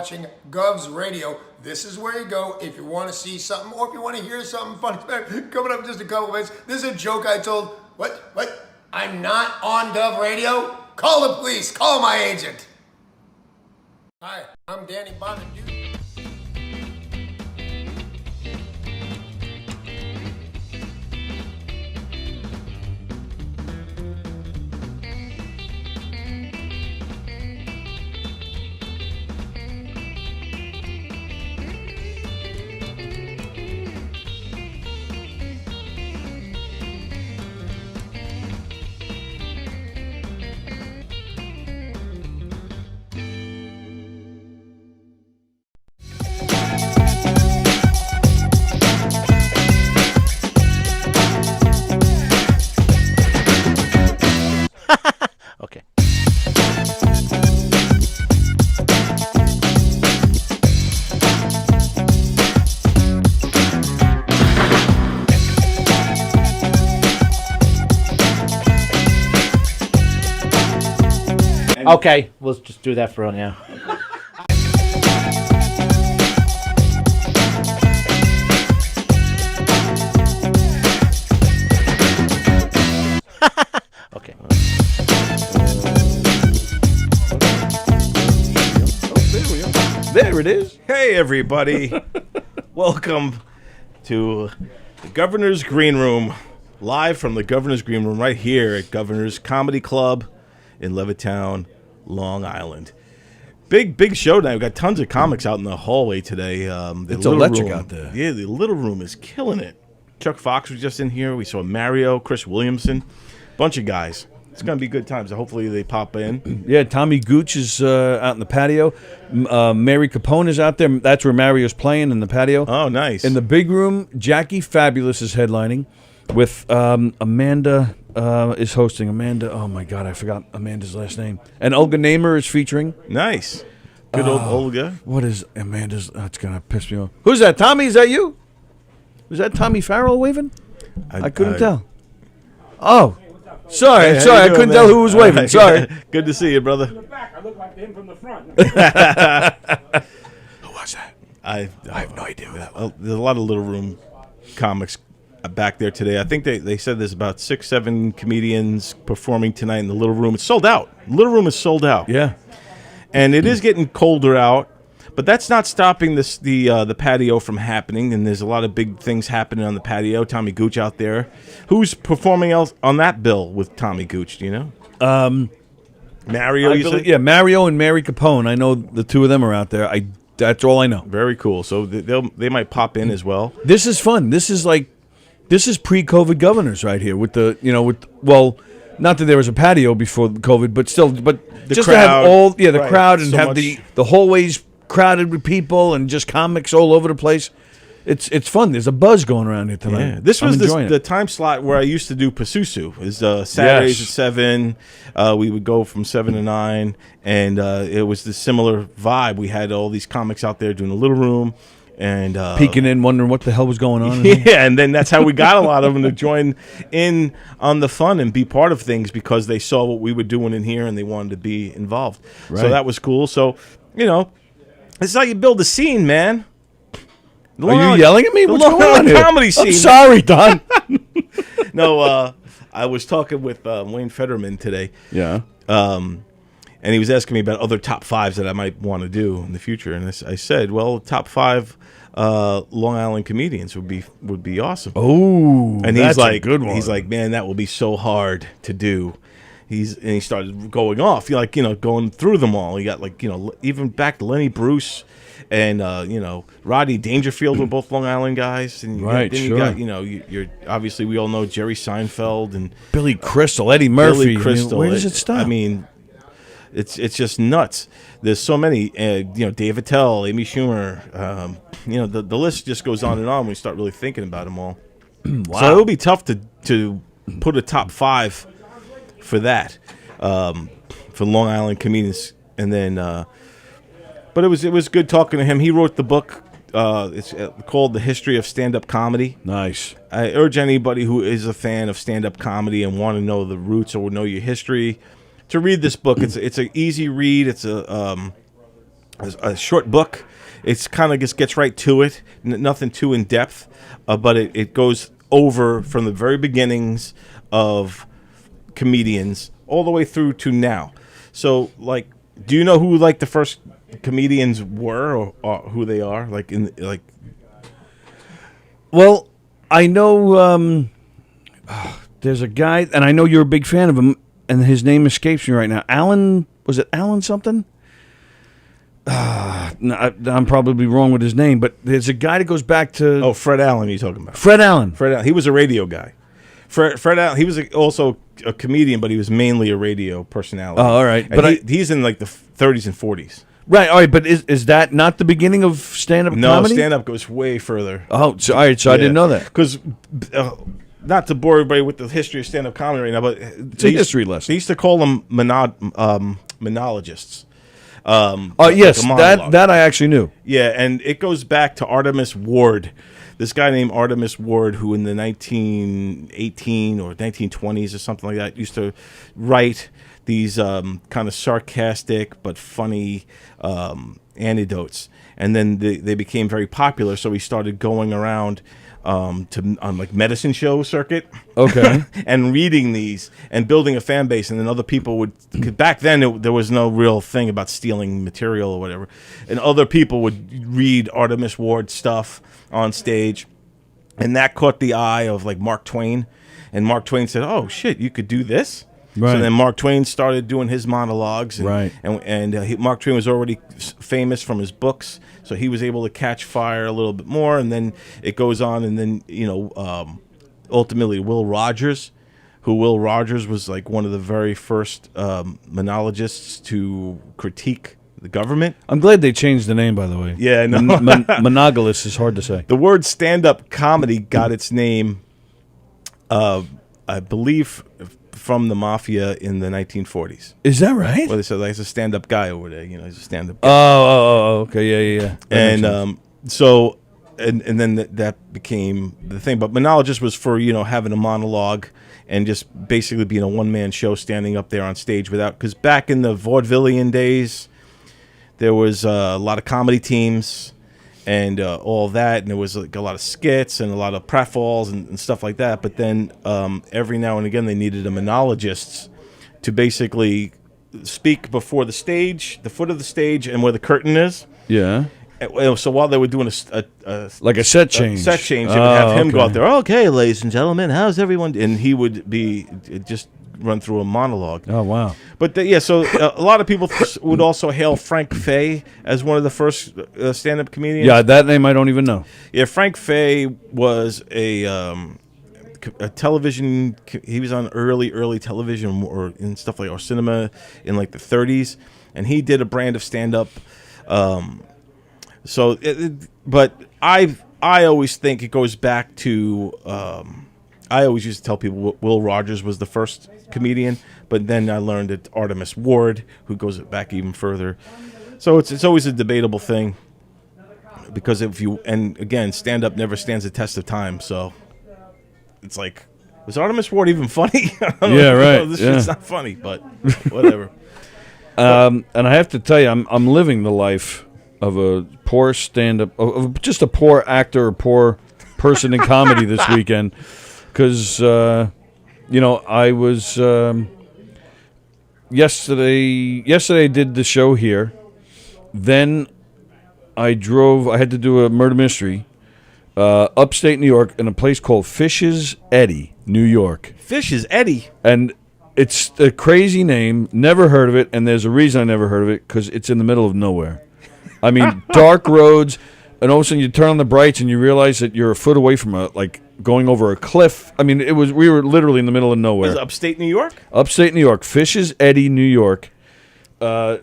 watching Govs Radio. This is where you go if you want to see something or if you want to hear something funny. Coming up in just a couple minutes. This is a joke I told. What? I'm not on Gov Radio? Call the police. Call my agent. Hi, I'm Danny Bonnet. Okay. Okay, we'll just do that for now. Okay. There it is. Hey, everybody. Welcome to the Governor's Green Room, live from the Governor's Green Room right here at Governor's Comedy Club in Levittown, Long Island. Big show tonight. We've got tons of comics out in the hallway today. It's electric out there. Yeah, the Little Room is killing it. Chuck Fox was just in here. We saw Mario, Chris Williamson, bunch of guys. It's going to be good times. So hopefully they pop in. Yeah, Tommy Gooch is out in the patio. Mary Capone is out there. That's where Mario's playing, in the patio. Oh, nice. In the big room, Jackie Fabulous is headlining with Amanda is hosting. Amanda, oh my God, I forgot Amanda's last name. And Olga Namer is featuring. Nice. Good old Olga. What is Amanda's? Oh, it's going to piss me off. Who's that? Tommy, is that you? Was that Tommy Farrell waving? I couldn't tell. Oh. Sorry, Hey, I couldn't tell who was waving. Sorry. Good to see you, brother. From the back, I look like him from the front. Who was that? I have no idea who that was. There's a lot of Little Room comics back there today. I think they said there's about 6-7 comedians performing tonight in the Little Room. It's sold out. Little Room is sold out. Yeah. And it is getting colder out, but that's not stopping the patio from happening. And there's a lot of big things happening on the patio. Tommy Gooch out there. Who's performing else on that bill with Tommy Gooch? Do you know? Mario. Yeah, Mario and Mary Capone. I know the two of them are out there. That's all I know. Very cool. So they might pop in as well. This is fun. This is pre-COVID governors right here with not that there was a patio before COVID, but just crowd, to have the right, crowd and so have much. the hallways crowded with people and just comics all over the place. It's fun. There's a buzz going around here tonight. Yeah. This was enjoying the it. time slot where I used to do Pasusu. It was Saturdays Yes. at 7. We would go from 7 to 9, and it was the similar vibe. We had all these comics out there doing a Little Room. And Peeking in, wondering what the hell was going on. Yeah, and then that's how we got a lot of them to join in on the fun and be part of things because they saw what we were doing in here and they wanted to be involved. Right. So that was cool. So, this is how you build a scene, man. Are you yelling at me? What's going on here? Comedy scene. I'm sorry, Don. No, I was talking with Wayne Fetterman today. Yeah. And he was asking me about other top 5s that I might want to do in the future. And I said, well, top 5 Long Island comedians would be awesome. Oh, and that's he's like, a good one. He's like, man, that will be so hard to do. And he started going off, going through them all. He got even back to Lenny Bruce and Rodney Dangerfield were both Long Island guys. And right, then sure. you got you're obviously we all know Jerry Seinfeld and Billy Crystal, Eddie Murphy. Billy Crystal. Where does it stop? I mean, it's just nuts. There's so many, Dave Attell, Amy Schumer. The list just goes on and on when we start really thinking about them all. Wow. So it'll be tough to put a top 5 for that, for Long Island comedians. And then, but it was good talking to him. He wrote the book. It's called The History of Stand-Up Comedy. Nice. I urge anybody who is a fan of stand-up comedy and want to know the roots or know your history to read this book. It's an easy read. It's a a short book. It's kind of just gets right to it, nothing too in depth, but it goes over from the very beginnings of comedians all the way through to now. So, like, do you know who like the first comedians were, or who they are? Well, I know there's a guy, and I know you're a big fan of him, and his name escapes me right now. Alan, was it Alan something? No, I'm probably wrong with his name, but there's a guy that goes back to... Oh, Fred Allen you're talking about. Fred Allen. Fred Allen. He was a radio guy. Fred Allen, he was also a comedian, but he was mainly a radio personality. Oh, all right. And But he's in like the 30s and 40s. Right, all right, but is that not the beginning of stand-up comedy? No, stand-up goes way further. Oh, so, all right, so I didn't know that. Because, not to bore everybody with the history of stand-up comedy right now, but... It's a history lesson. They used to call them monologists. Yes, that I actually knew. Yeah, and it goes back to Artemus Ward. This guy named Artemus Ward, who in the 1918 or 1920s or something like that used to write these kind of sarcastic but funny anecdotes, and then they became very popular. So he started going around on like medicine show circuit, okay, and reading these and building a fan base. And then other people would, 'cause back then there was no real thing about stealing material or whatever, and other people would read Artemus Ward stuff on stage, and that caught the eye of like Mark Twain, and Mark Twain said, "Oh shit, you could do this." Right. So then Mark Twain started doing his monologues, and, right? And Mark Twain was already famous from his books, so he was able to catch fire a little bit more. And then it goes on, and then ultimately Will Rogers was like one of the very first monologists to critique the government. I'm glad they changed the name, by the way. Yeah, no. Monogamous is hard to say. The word stand-up comedy got its name, I believe, from the mafia in the 1940s. Is that right? Well, they said like, he's a stand-up guy over there. You know, he's a stand-up guy. Oh, okay, yeah. And so, and then that became the thing. But monologist was for, having a monologue and just basically being a one-man show, standing up there on stage without, because back in the vaudevillian days, there was a lot of comedy teams and all that, and there was like a lot of skits and a lot of pratfalls and stuff like that. But then every now and again they needed a monologist to basically speak before the stage, the foot of the stage, and where the curtain is. Yeah. So while they were doing a set change, they would have him go out there. Okay, ladies and gentlemen, how's everyone? And he would be just run through a monologue. Oh wow! But so a lot of people would also hail Frank Fay as one of the first stand-up comedians. Yeah, that name I don't even know. Yeah, Frank Fay was a television. He was on early television or in stuff like or cinema in like the 30s, and he did a brand of stand-up. But I always think it goes back to. I always used to tell people Will Rogers was the first comedian, but then I learned that Artemus Ward, who goes back even further. So it's always a debatable thing, because again, stand up never stands the test of time. So it's like, was Artemus Ward even funny? Yeah, right. This shit's not funny, but whatever. And I have to tell you, I'm living the life of a poor stand-up, of just a poor actor, or poor person in comedy this weekend. Because, I was, yesterday I did the show here. Then I had to do a murder mystery, upstate New York, in a place called Fish's Eddy, New York. Fish's Eddy? And it's a crazy name, never heard of it, and there's a reason I never heard of it, because it's in the middle of nowhere. I mean, dark roads, and all of a sudden you turn on the brights and you realize that you're a foot away from going over a cliff. I mean, we were literally in the middle of nowhere. Is it upstate New York? Upstate New York, Fish's Eddy, New York. And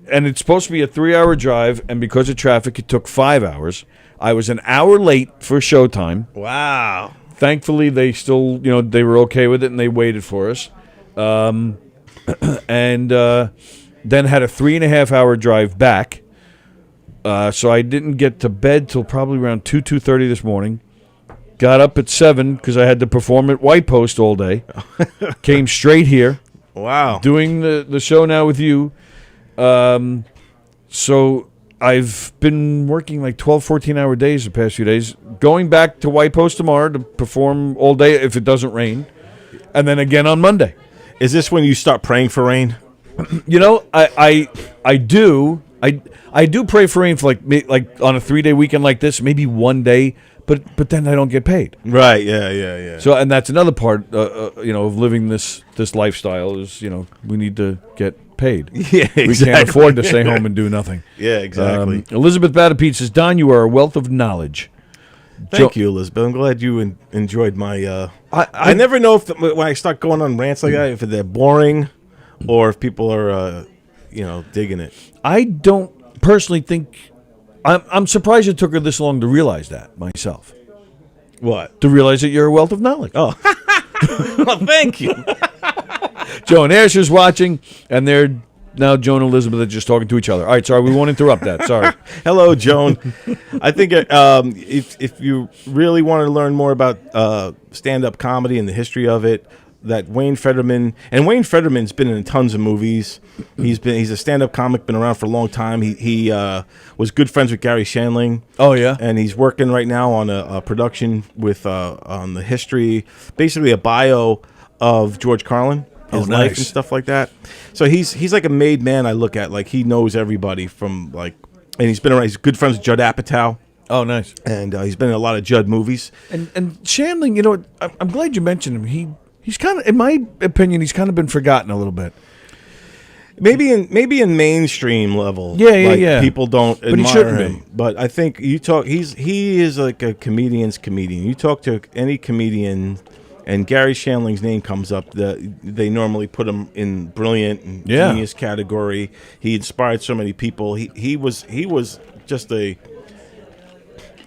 it's supposed to be a 3-hour drive, and because of traffic, it took 5 hours. I was an hour late for showtime. Wow. Thankfully, they still, they were okay with it, and they waited for us. And then had a 3.5-hour drive back. So I didn't get to bed till probably around 2:30 this morning. Got up at 7 because I had to perform at White Post all day. Came straight here. Wow. Doing the show now with you. So I've been working like 12, 14-hour days the past few days, going back to White Post tomorrow to perform all day if it doesn't rain, and then again on Monday. Is this when you start praying for rain? You know, I do pray for rain for like on a 3-day weekend like this, maybe one day, but then I don't get paid. Right. Yeah. So, and that's another part, of living this lifestyle is, we need to get paid. Yeah, exactly. We can't afford to stay home and do nothing. Yeah, exactly. Elizabeth Batapete says, Don, you are a wealth of knowledge. Thank you, Elizabeth. I'm glad you enjoyed my. I never know if when I start going on rants like that, if they're boring, or if people are, digging it. I don't personally think. I'm surprised it took her this long to realize that myself. What? To realize that you're a wealth of knowledge. Oh, well, thank you. Joan Asher's watching, and they're now Joan and Elizabeth are just talking to each other. All right, sorry, we won't interrupt that. Sorry. Hello, Joan. I think if you really want to learn more about stand-up comedy and the history of it, that Wayne Federman's been in tons of movies. He's a stand-up comic, been around for a long time. He was good friends with Gary Shandling. Oh yeah, and he's working right now on a production with on the history, basically a bio of George Carlin, his life and stuff like that. So he's like a made man. I look at like he knows everybody from like, and he's been around. He's good friends with Judd Apatow. Oh, nice. And he's been in a lot of Judd movies. And Shandling, I'm glad you mentioned him. He's kind of, in my opinion, he's kind of been forgotten a little bit. Maybe in mainstream level. Yeah. People don't admire but he shouldn't him. But I think he is like a comedian's comedian. You talk to any comedian, and Gary Shandling's name comes up. They normally put him in brilliant and genius category. He inspired so many people. He was just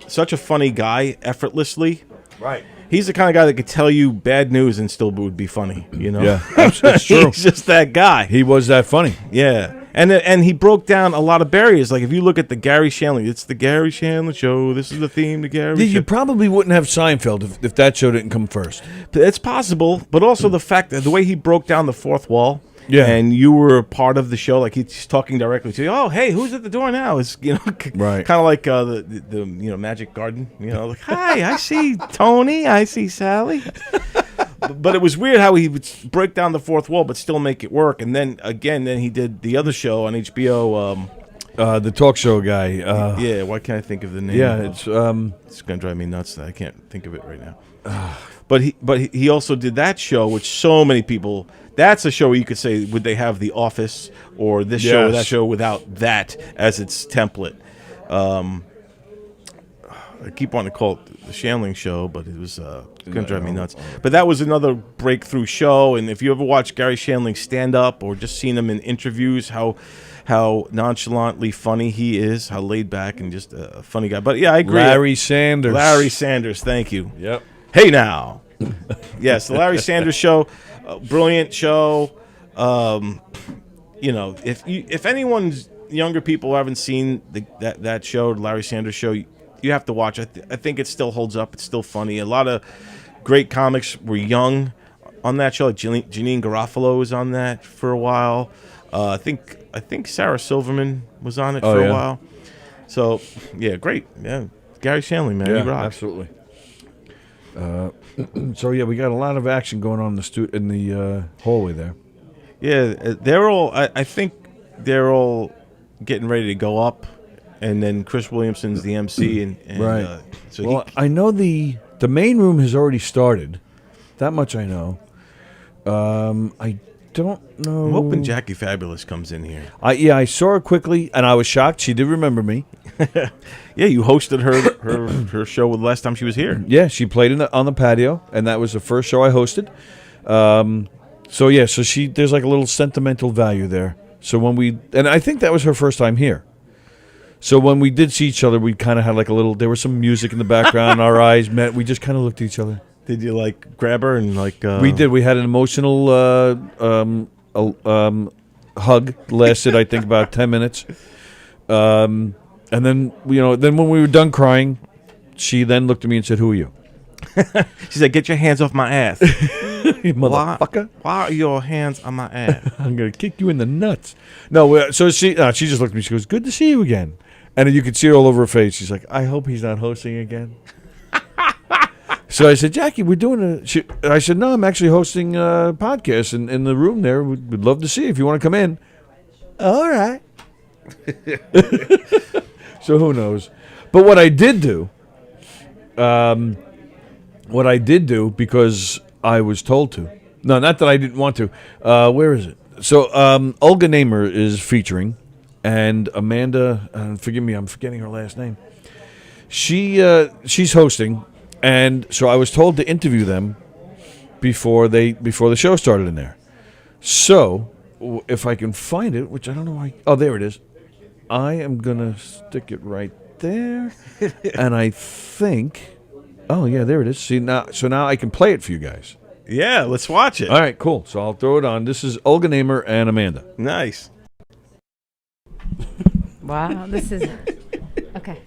such a funny guy, effortlessly. Right. He's the kind of guy that could tell you bad news and still would be funny, Yeah, that's true. He's just that guy. He was that funny. Yeah. And he broke down a lot of barriers. Like, if you look at the Gary Shandling, it's the Gary Shandling Show. This is the theme, the Gary Show. You probably wouldn't have Seinfeld if that show didn't come first. It's possible, but also the fact that the way he broke down the fourth wall, and you were a part of the show, like he's talking directly to you. Oh, hey, who's at the door now? It's right, kind of like the Magic Garden. Like, hi, I see Tony, I see Sallie. But it was weird how he would break down the fourth wall, but still make it work. And then he did the other show on HBO. The talk show guy. Yeah, why can't I think of the name? Yeah, it's gonna drive me nuts that I can't think of it right now. But he also did that show, which so many people. That's a show where you could say, would they have The Office or this show or that show without that as its template? I keep wanting to call it the Shandling Show, but it was going to drive me nuts. But that was another breakthrough show, and if you ever watch Gary Shandling stand up or just seen him in interviews, how nonchalantly funny he is, how laid back and just a funny guy. But yeah, I agree. Larry Sanders, thank you. Yep. Hey now. Yes, the Larry Sanders Show, brilliant show. If anyone's younger people haven't seen that show, the Larry Sanders Show, you have to watch. I think it still holds up. It's still funny. A lot of great comics were young on that show. Like Janine Garofalo was on that for a while. I think Sarah Silverman was on it for a while. So yeah, great. Yeah, Gary Shandling, man, he rocks. Absolutely. So yeah, we got a lot of action going on in the hallway there. Yeah, they're all. I think they're all getting ready to go up, and then Chris Williamson's the MC, and right. I know the main room has already started. That much I know. I don't know. I'm hoping Jackie Fabulous comes in here. I saw her quickly, and I was shocked. She did remember me. Yeah, you hosted her show the last time she was here. Yeah, she played on the patio, and that was the first show I hosted. So there's like a little sentimental value there. So and I think that was her first time here. So when we did see each other, we kind of had like a little. There was some music in the background. Our eyes met. We just kind of looked at each other. Did you like grab her and like? We did. We had an emotional hug. Lasted I think about 10 minutes. And then when we were done crying, she then looked at me and said, "Who are you?" She said, "Get your hands off my ass." You motherfucker. Why are your hands on my ass? I'm going to kick you in the nuts. No, so she just looked at me. She goes, good to see you again. And then you could see it all over her face. She's like, I hope he's not hosting again. So I said, Jackie, we're doing I said, no, I'm actually hosting a podcast in the room there. We'd love to see you if you want to come in. All right. So who knows? But what I did do, because I was told to. No, not that I didn't want to. Where is it? So Olga Namer is featuring, and Amanda, forgive me, I'm forgetting her last name. She's hosting, and so I was told to interview them before the show started in there. So if I can find it, which I don't know why. Oh, there it is. I am gonna stick it right there, and I think. Oh yeah, there it is. See now, now I can play it for you guys. Yeah, let's watch it. All right, cool. So I'll throw it on. This is Olga Namer and Amanda. Nice. Wow, this is okay.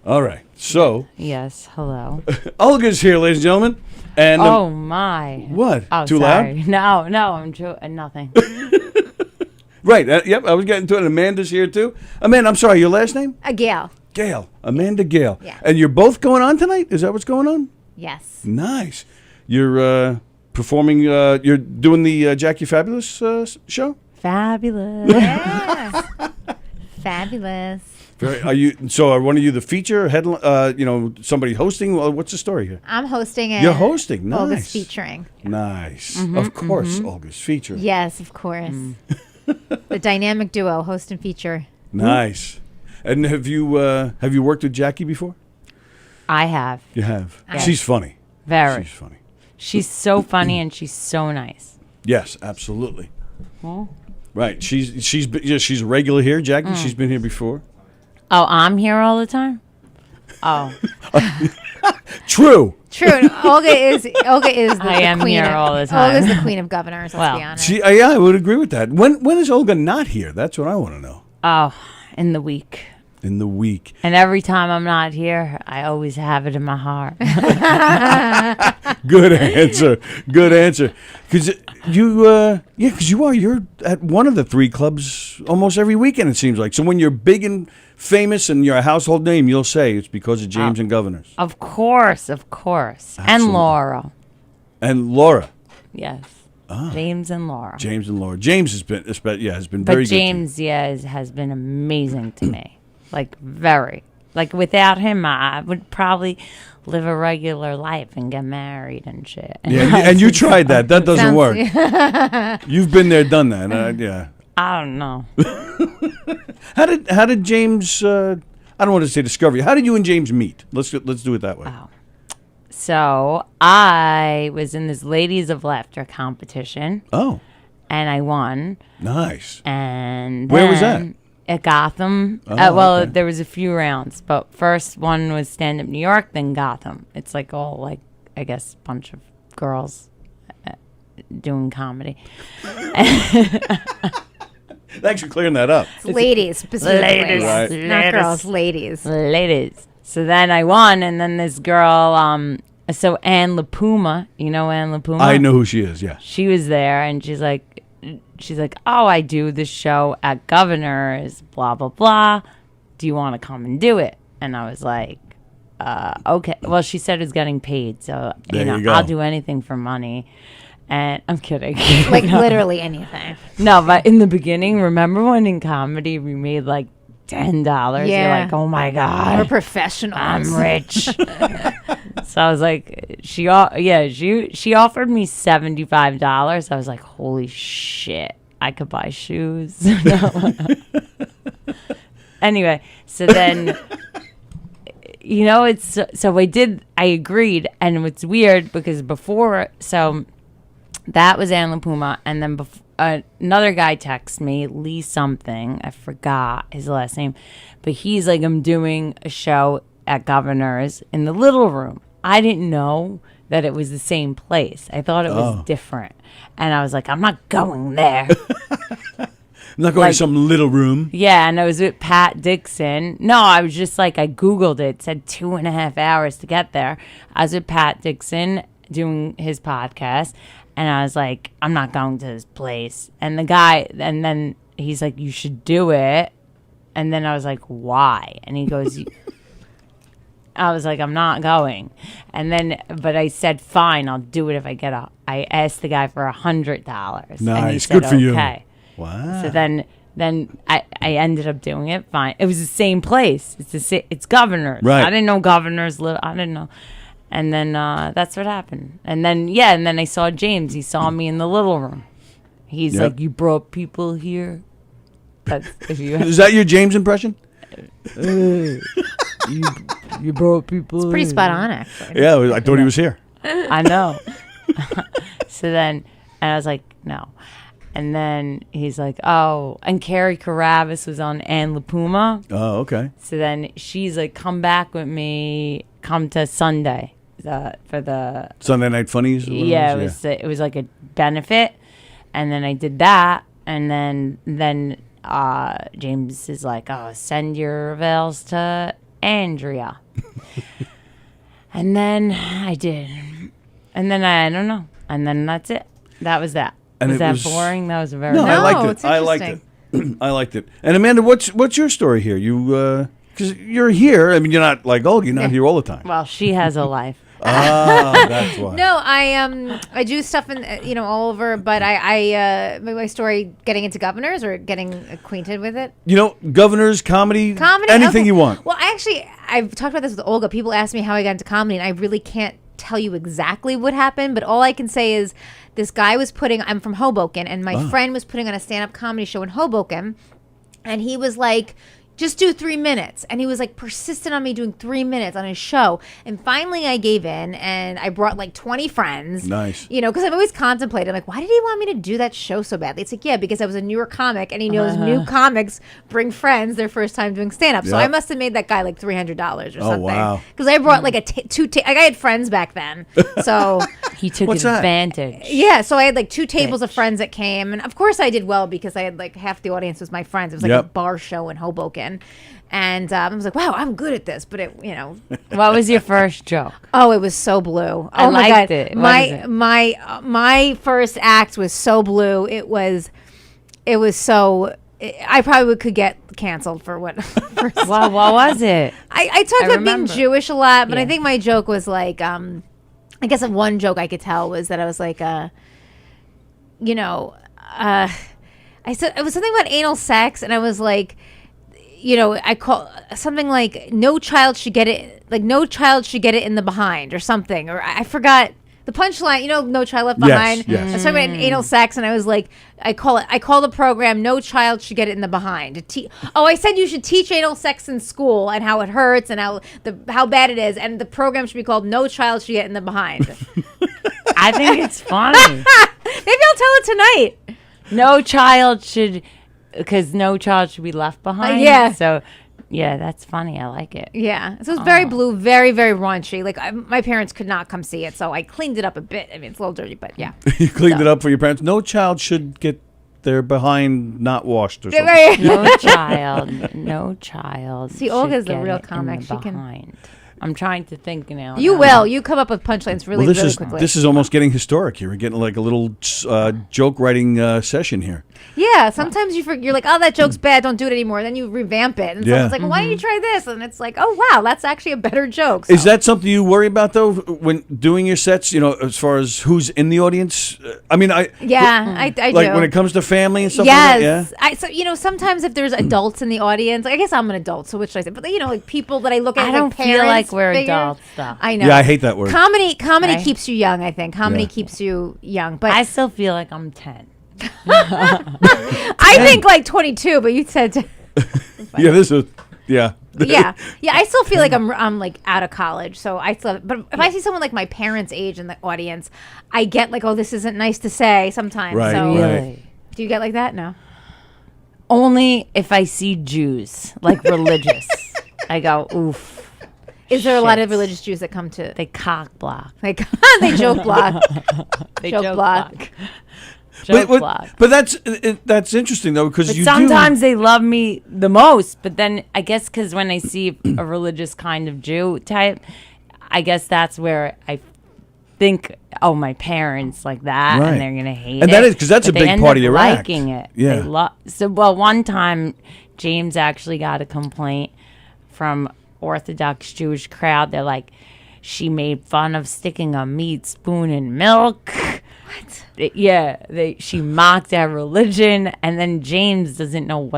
All right, so Yes, hello. Olga's here, ladies and gentlemen. And Oh my! what? Oh, Too sorry. loud? No, I'm nothing. Right. Yep. I was getting to it. Amanda's here too. Amanda, I'm sorry. Your last name? Gail. Gail. Amanda Gail. Yeah. And you're both going on tonight? Is that what's going on? Yes. Nice. You're performing. You're doing the Jackie Fabulous show. Fabulous. Yes. Fabulous. Are you? So are one of you the feature headline? Somebody hosting. Well, what's the story here? I'm hosting it. You're hosting. Nice. Olga's featuring. Nice. Of course, Olga's feature. Yes, of course. The dynamic duo, host and feature. Nice. And have you worked with Jackie before? I have. You have. Yes. She's funny. Very. She's funny. She's so funny and she's so nice. Yes, absolutely. Well. Right. She's a regular here, Jackie. She's been here before. Oh, I'm here all the time? Oh. True. True. Olga is the I am queen here of, all the time. Olga's the queen of governors, let's Well, be honest. Yeah, I would agree with that. When is Olga not here? That's what I want to know. Oh, in the week. In the week. And every time I'm not here, I always have it in my heart. Good answer. Good answer. Because you're at one of the three clubs almost every weekend, it seems like. So when you're big and famous and you're a household name, you'll say it's because of James and Governors. Of course. Absolutely. And Laura. And Laura. Yes. James and Laura. James and Laura. James has been very But good. James, has been amazing to me. Like, very. Like, without him, I would probably live a regular life and get married and shit. Yeah, and you tried that. That doesn't Sounds- work. You've been there, done that. Yeah. I don't know. How did James? I don't want to say discover you. How did you and James meet? Let's do it that way. Oh. So, I was in this Ladies of Laughter competition, Oh, and I won. nice. And Where was then at Gotham. Oh, okay. There was a few rounds, but first one was Stand Up New York, then Gotham. It's like all I guess bunch of girls doing comedy. Thanks for clearing that up. It's ladies, specifically. Ladies. Right. Not girls, ladies. Ladies. So then I won, and then this girl, so Ann LaPuma, you know Ann LaPuma? I know who she is. Yeah. She was there, and she's like, oh, I do this show at Governor's, blah, blah, blah. Do you want to come and do it? And I was like, okay. Well, she said it's getting paid, so, There you go. I'll do anything for money. And I'm kidding. Like literally anything. No, but in the beginning, remember when in comedy we made like $10? You're Yeah. like, oh my We're God, professionals. I'm rich. So I was like, she offered me $75. I was like, holy shit, I could buy shoes. Anyway, so then, I agreed, and it's weird because so that was Ann LaPuma, and then another guy texted me, Lee something, I forgot his last name, but he's like, I'm doing a show at Governor's in the Little Room. I didn't know that it was the same place. I thought it was different, and I was like, I'm not going there. I'm not going to some little room. Yeah, and I was with Pat Dixon. No, I was just like, I Googled it. It said 2.5 hours to get there. I was with Pat Dixon, doing his podcast, and I was like, I'm not going to this place. And the guy, and then he's like, you should do it. And then I was like, why? And he goes, I was like, I'm not going. And then, but I said, fine, I'll do it if I get up. I asked the guy for $100. Nice, and he said, good for you. Okay. Wow. So then I ended up doing it. Fine. It was the same place. It's Governors. Right. I didn't know Governors live. I didn't know. And then that's what happened. And then and then I saw James. He saw me in the little room. He's Yep. like, you brought people here. That's if you. Is that your James impression? You brought people. It's pretty spot on, actually. Yeah, I thought he was here. I know. So then, and I was like, no. And then he's like, oh, and Carrie Carabas was on Ann LaPuma. Oh, okay. So then she's like, come back with me, come to Sunday for the. Sunday Night Funnies? or whatever It was like a benefit. And then I did that. And then James is like, oh, send your avails to Andrea. And then I did. And then I don't know. And then that's it. That was that. And was it that was- boring? That was very No, I No, liked it. it's I liked it. interesting. I liked it. And Amanda, what's your story here? You because you're here. I mean, you're not like you're not here all the time. Well, she has a life. That's why. No, I do stuff in all over, but my story getting into Governors or getting acquainted with it. You know, Governors, comedy, anything okay. you want. Well, I've talked about this with Olga. People ask me how I got into comedy, and I really can't tell you exactly what happened, but all I can say is this guy was I'm from Hoboken, and my friend was putting on a stand-up comedy show in Hoboken, and he was like, just do 3 minutes. And he was like persistent on me doing 3 minutes on his show. And finally I gave in and I brought like 20 friends. Nice. Because I've always contemplated, like, why did he want me to do that show so badly? It's like, yeah, because I was a newer comic and he knows new comics bring friends their first time doing stand-up. So Yep. I must have made that guy like $300 or something. wow. Because I brought like I had friends back then. So He took What's that? advantage. yeah, so I had like 2 tables of Bitch. friends that came, and of course I did well because I had like half the audience was my friends. It was like Yep. a bar show in Hoboken, and I was like, wow, I'm good at this. But What was your first joke? oh, it was so blue. Oh I my liked god, it. What is it? my first act was so blue. It was so. I probably could get canceled for what. Well, what was it? I talked about being remember. Jewish a lot, but I Yeah. think my joke was like, I guess one joke I could tell was that I was like, I said it was something about anal sex, and I was like, I call something like no child should get it in the behind or something, or I forgot. The punchline, no child left behind. yes. I was talking about anal sex, and I was like, I call the program "No Child Should Get It in the Behind." I said you should teach anal sex in school and how it hurts and how bad it is, and the program should be called "No Child Should Get in the Behind." I think it's funny. Maybe I'll tell it tonight. No child should be left behind. yeah. So, yeah, that's funny. I like it. Yeah, so it was very blue, very, very raunchy. Like my parents could not come see it, so I cleaned it up a bit. I mean, it's a little dirty, but yeah. You cleaned it up for your parents. No child should get their behind not washed or something. Right. No child. See, Olga's should the get real it in comic. the She can- behind. I'm trying to think now. You will. You come up with punchlines really, Well, this really is quickly. this is almost getting historic here. We're getting like a little joke writing session here. Yeah, sometimes you're like, oh, that joke's bad, don't do it anymore. Then you revamp it, and Yeah. someone's like, why don't you try this? And it's like, oh wow, that's actually a better joke. Is So- that something you worry about though when doing your sets? As far as who's in the audience. I mean, Yeah, I like do. when it comes to family and stuff Yes, like that. so sometimes if there's adults in the audience, I guess I'm an adult, so which should I say? But like people that I look at, I like don't feel parents like we're figures. adults, though. I know. Yeah, I hate that word. Comedy Right? keeps you young. I think comedy Yeah. keeps you young, but I still feel like I'm 10. I think like 22. But you said, Yeah, this is yeah. yeah. I still feel like I'm like out of college, so I still. But if I see someone like my parents' age in the audience, I get like, oh, this isn't nice to say sometimes. Right, So right. Really? do you get like that? No. Only if I see Jews, like religious. I go, oof. Is there a lot of Shit. religious Jews that come to They cock block. like they joke block? They Joke block. Joke block. But that's interesting though because But you sometimes they love me the most. But then I guess because when I see a religious kind of Jew type, I guess that's where I think, oh, my parents like that, Right. and they're gonna hate it. And that is- 'cause that's But a they big end part up of your act. liking it. Yeah. Well, one time, James actually got a complaint from Orthodox Jewish crowd. They're like, she made fun of sticking a meat spoon in milk. What? Yeah, she mocked our religion, and then James doesn't know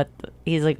he's like,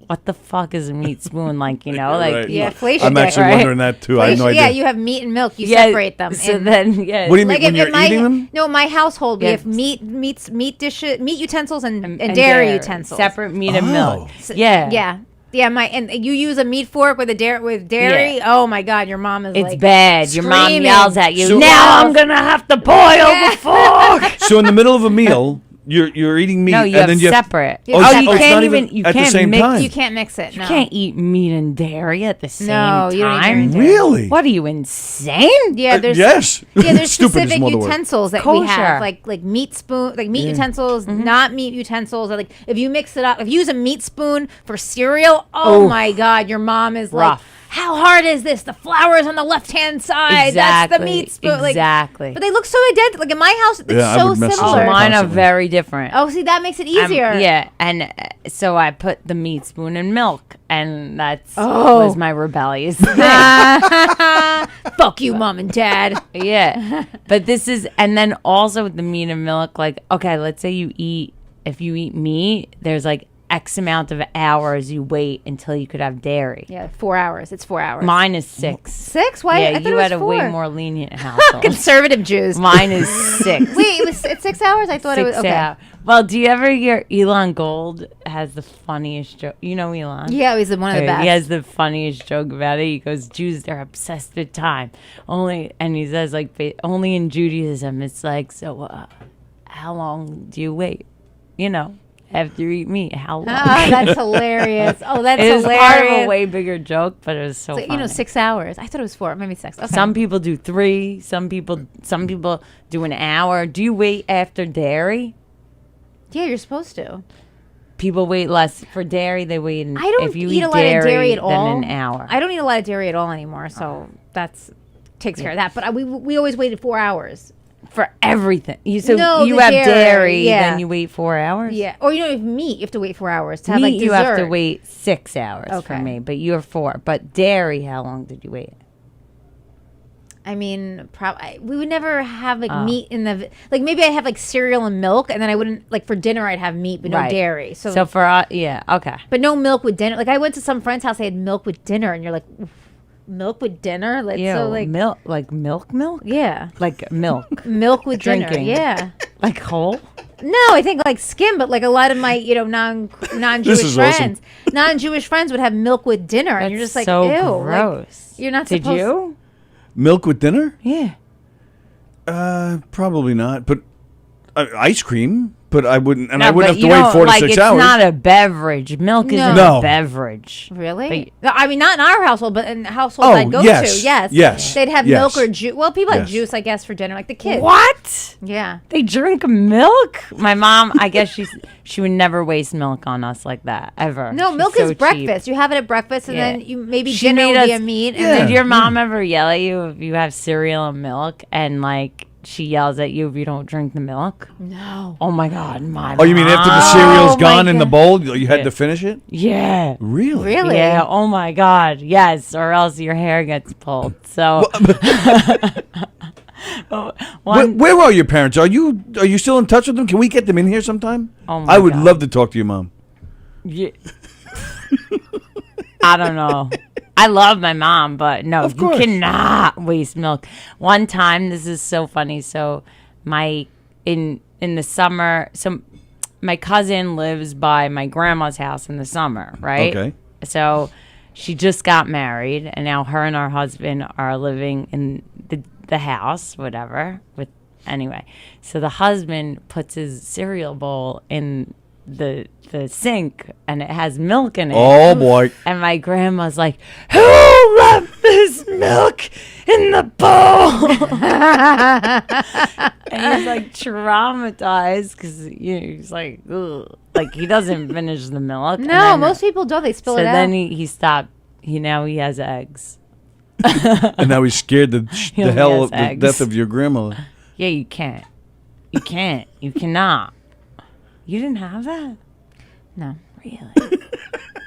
what the fuck is a meat spoon? Like, like Right. Yeah, Felicia I'm did, actually right? wondering that too. I have no Felicia, idea. yeah, you have meat and milk. You Yeah, separate them. So And- then, What do you mean like when you're eating them? No, my household we Yeah. have meat dishes, meat utensils, and and dairy utensils. separate meat and Oh. milk. Yeah, Yeah. And you use a meat fork with dairy. Yeah. Oh my God, your mom is It's like bad. Your mom screaming. yells at you. So- Now I'm gonna have to boil the fork. So in the middle of a meal, you're eating meat, No, and you have then you separate. Yeah. Oh, Oh, it's- you oh, it's can't not even. even You at the can't same mix. time. You can't mix it. You No. can't eat meat and dairy at the same No, you don't eat dairy time. and dairy. Really? What are you insane? Yeah, there's yes. Yeah, there's Stupid is specific more the word. utensils that we Kosher. have, like meat spoon, like meat utensils, not meat utensils. Or like if you mix it up, if you use a meat spoon for cereal, oh my God, your mom is like, Rough. how hard is this? The flour is on the left hand side. That's the meat spoon. Like, Exactly. but they look so identical. Like in my house, it's Yeah, I so would mess with similar. them. Mine are Constantly. very different. Oh, see, that makes it easier. Yeah, and so I put the meat spoon in milk, and that's Oh. was my rebellious thing. Fuck you, mom and dad. Yeah, but this is, and then also with the meat and milk, like, okay, let's say if you eat meat, there's like X amount of hours you wait until you could have dairy. Yeah, 4 hours. It's 4 hours. Mine is 6. 6? Why? I Yeah, thought you it was had a 4. way more lenient household. Conservative Jews. Mine is 6. Wait, it's 6 hours? I thought it was 6 okay. hours. Well, do you ever hear Elon Gold has the funniest joke? You know Elon? Yeah, he's one of the best. He has the funniest joke about it. He goes, Jews, they're obsessed with time. And he says, like, only in Judaism, it's like, so how long do you wait? After you eat meat, how long? Oh, that's hilarious. Oh, that's It was hilarious. part of a way bigger joke, but it was so It's like, funny. 6 hours. I thought it was 4, maybe 6. Okay. Some people do 3. Some people do an hour. Do you wait after dairy? Yeah, you're supposed to. People wait less for dairy. They wait. I don't if you eat a lot of dairy at all. Then an hour. I don't eat a lot of dairy at all anymore, so that's takes care of that. But we always waited 4 hours. For everything. You No, you the have dairy, dairy, yeah. then you wait 4 hours. Yeah, or you don't have meat. You have to wait 4 hours to have Meat, like dessert. you have to wait 6 hours for Okay. me, but you're 4. But dairy, how long did you wait? I mean, we would never have like meat in the like. Maybe I'd have like cereal and milk, and then I wouldn't like for dinner. I'd have meat, but no Right. dairy. So for yeah, okay. but no milk with dinner. Like I went to some friend's house, they had milk with dinner, and you're like, "Oof, milk with dinner? Like Ew, so like milk, like milk, yeah, like milk, milk with Drinking. dinner. Yeah. like whole. No, I think like skim, but like a lot of my non-Jewish is awesome. friends, non-Jewish friends would have milk with dinner, and you're just like, so ew, like, gross. you're not Did supposed. you? Milk with dinner? Yeah. Probably not. But ice cream. But I wouldn't, and No, I wouldn't but have to you wait don't- 4 to like, 6 it's hours. not a beverage. Milk isn't No. a beverage. Really? No, I mean, not in our household, but in households Oh, I'd go yes, to. Yes. yes, They'd have yes. milk or juice. Well, people had Yes. juice, I guess, for dinner, like the kids. What? Yeah. They drink milk? My mom, I guess she would never waste milk on us like that ever. No, She's milk so is cheap. breakfast. You have it at breakfast, and Yeah. then you maybe She dinner made will be us- a meat. And Did then, your mom ever yell at you if you have cereal and milk, and like she yells at you if you don't drink the milk? no. Oh my God, my Oh, you mean after the mom. cereal's Oh, my gone in the God. bowl, you had Yeah. to finish it? Yeah. Really? Really? Yeah. Oh my God. Yes. Or else your hair gets pulled. So. Where are your parents? Are you still in touch with them? Can we get them in here sometime? Oh my I would God. love to talk to your mom. Yeah. I don't know. I love my mom, but no, Of you course. cannot waste milk. One time, this is so funny. So in the summer, my cousin lives by my grandma's house in the summer, right? Okay. So she just got married, and now her and her husband are living in the house, whatever. Anyway, so the husband puts his cereal bowl in the sink, and it has milk in it. Oh boy. And my grandma's like, "Who left this milk in the bowl?" And he's like traumatized because he's like, ugh. Like he doesn't finish the milk. No, most people don't. They spill So it out. then he stopped. Now he has eggs. And now he's scared the only hell has of the eggs. death of your grandmother. Yeah, you can't. You can't. You cannot. You didn't have that? No. Really?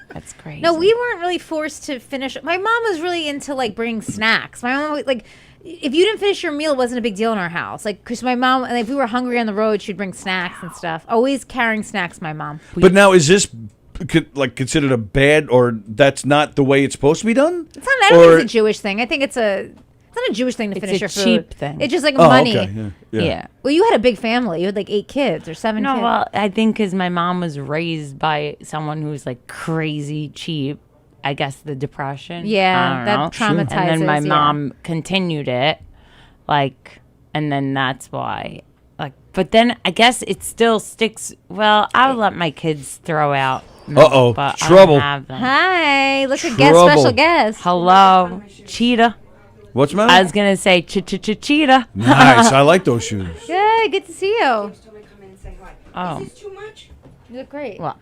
That's crazy. No, we weren't really forced to finish. My mom was really into like bringing snacks. My mom like, if you didn't finish your meal, it wasn't a big deal in our house. Like, because my mom, and if we were hungry on the road, she'd bring snacks and stuff. Always carrying snacks, my mom. But now, is this like considered a bad, or that's not the way it's supposed to be done? It's not. I don't think it's a Jewish thing. I think it's not a Jewish thing to It's finish a your food. cheap thing. It's just like Oh, money. okay. Yeah. Well, you had a big family. You had like 8 kids or 7 No, kids. well, I think because my mom was raised by someone who was like crazy cheap. I guess the depression. Yeah, I that don't know. traumatizes. And then my yeah. mom continued it, like, and then that's why, like. But then I guess it still sticks. Well, I would let my kids throw out. milk, Uh-oh, but I trouble. don't have them. Hi, look at Trouble. special guest. Hello, cheetah. What's the matter? I was gonna say cheetah. Nice. I like those shoes. Good, good to see you. Told me to come in and say hi. Oh. Is this too much? You look great. What?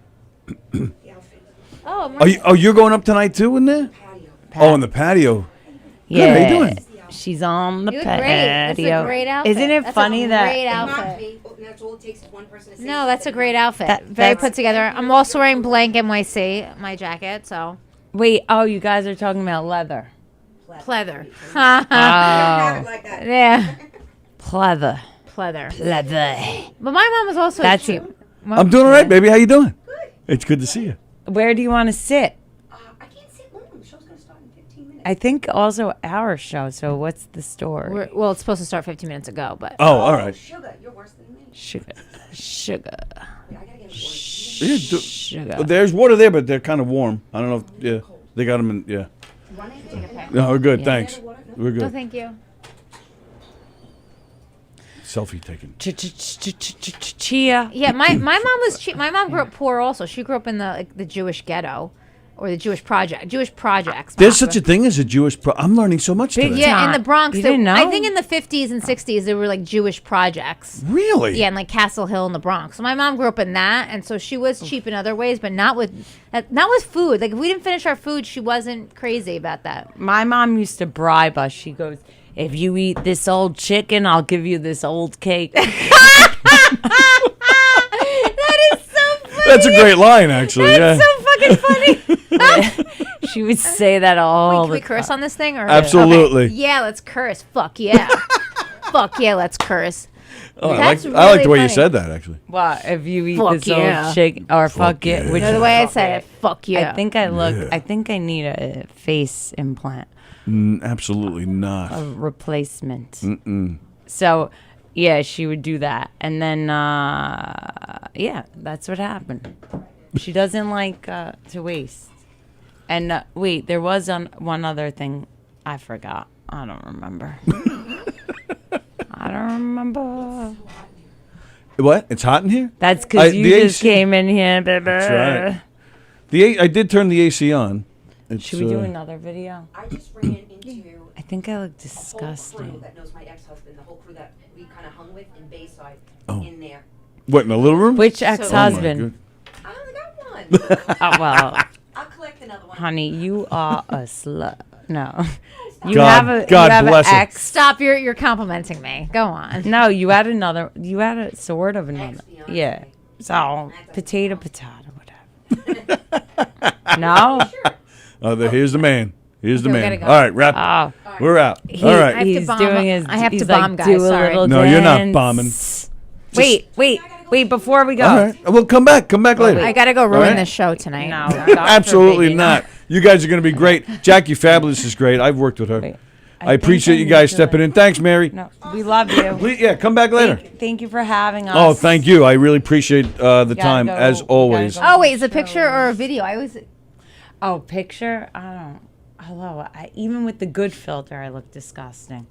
The outfit. Oh, You're going up tonight too in there? Patio. Oh, in the patio. Yeah. How you doing? She's on the you look great. That's patio. a great outfit. Isn't it That's funny a that? great It might outfit. be, and that's all it takes is one person to say No, that's a great outfit. Very that's- put together. I'm also wearing blank NYC, my jacket, so Wait. Oh, you guys are talking about leather. pleather. Have it like that. Yeah, Pleather. pleather. Leather. But my mom was also That's cheap. it. I'm doing all right, baby. How you doing? It's good to see you. Where do you want to sit? I can't sit long. The show's going to start in 15 minutes. I think also our show. So what's the story? Well, it's supposed to start 15 minutes ago, but Oh, all right. Sugar, you're worse than me. Sugar. Wait, I got to get a Yeah, Sugar. well, there's water there, but they're kind of warm. I don't know. If, yeah, they got them in. Yeah. No, we're good. Thanks. We're no, good. thank you. Selfie taken. Chia. Yeah, my mom was cheap. My mom grew up poor also. She grew up in the Jewish ghetto or the Jewish projects. There's such a thing as a Jewish. I'm learning so much Big today. Yeah, in time. the Bronx. You there- didn't know? I think in the 50s and 60s there were like Jewish projects. Really? Yeah, in like Castle Hill in the Bronx. So my mom grew up in that, and so she was cheap in other ways, but not with food. Like if we didn't finish our food, she wasn't crazy about that. My mom used to bribe us. She goes, "If you eat this old chicken, I'll give you this old cake." That is so funny. That's a great line, actually. That's yeah. so fucking funny. She would say that all Can the we curse on this thing? Or Absolutely. Okay. Yeah, let's curse. Fuck yeah. Fuck yeah, let's curse. Oh, I That's like the way really you funny. said that, actually. What if you eat Fuck this yeah. old chicken or fuck it? yeah. Which You know the way I said it. Fuck yeah. I think I need a face implant, Absolutely not. a replacement. So, yeah, she would do that, and then yeah, that's what happened. She doesn't like to waste. And wait, there was one other thing I forgot. I don't remember. I don't remember. What? It's hot in here? That's because you the just AC came in here, baby. That's right. I did turn the AC on. It's, Should we do another video? I just ran into I think I look the whole crew disgusting. that knows my ex-husband, the whole crew that we kind of hung with in Bayside in there. What, in the little room? Which Oh, my ex-husband? I only got one. Well, I'll collect another one. honey, you are a slut. No, you God- have God you have bless an him. ex. Stop, you're complimenting me. Go on. No, you had another. You had a sort of another. Ex-fiance. Yeah. So potato, whatever. No. Here's the man. Here's the Okay, we man. gotta go. All right, wrap. Oh, We're out. he, All right. have to he's bomb. doing his. I have to he's bomb, like, guys, do a sorry. little No, you're not dance. bombing. Wait. Before we go. All right. Well, come back later. I gotta go ruin right. this show tonight. No, God Absolutely forbid, not. You guys are going to be great. Jackie Fabulous is great. I've worked with her. Wait, I appreciate you think guys need to- stepping in. Thanks, Mary. No, we love you. Yeah, come back later. Thank you for having us. Oh, thank you. I really appreciate the Gotta time, go. as We gotta always. go. Oh wait, is it a picture or a video? I always. Oh, picture? I don't. Hello. Even with the good filter, I look disgusting.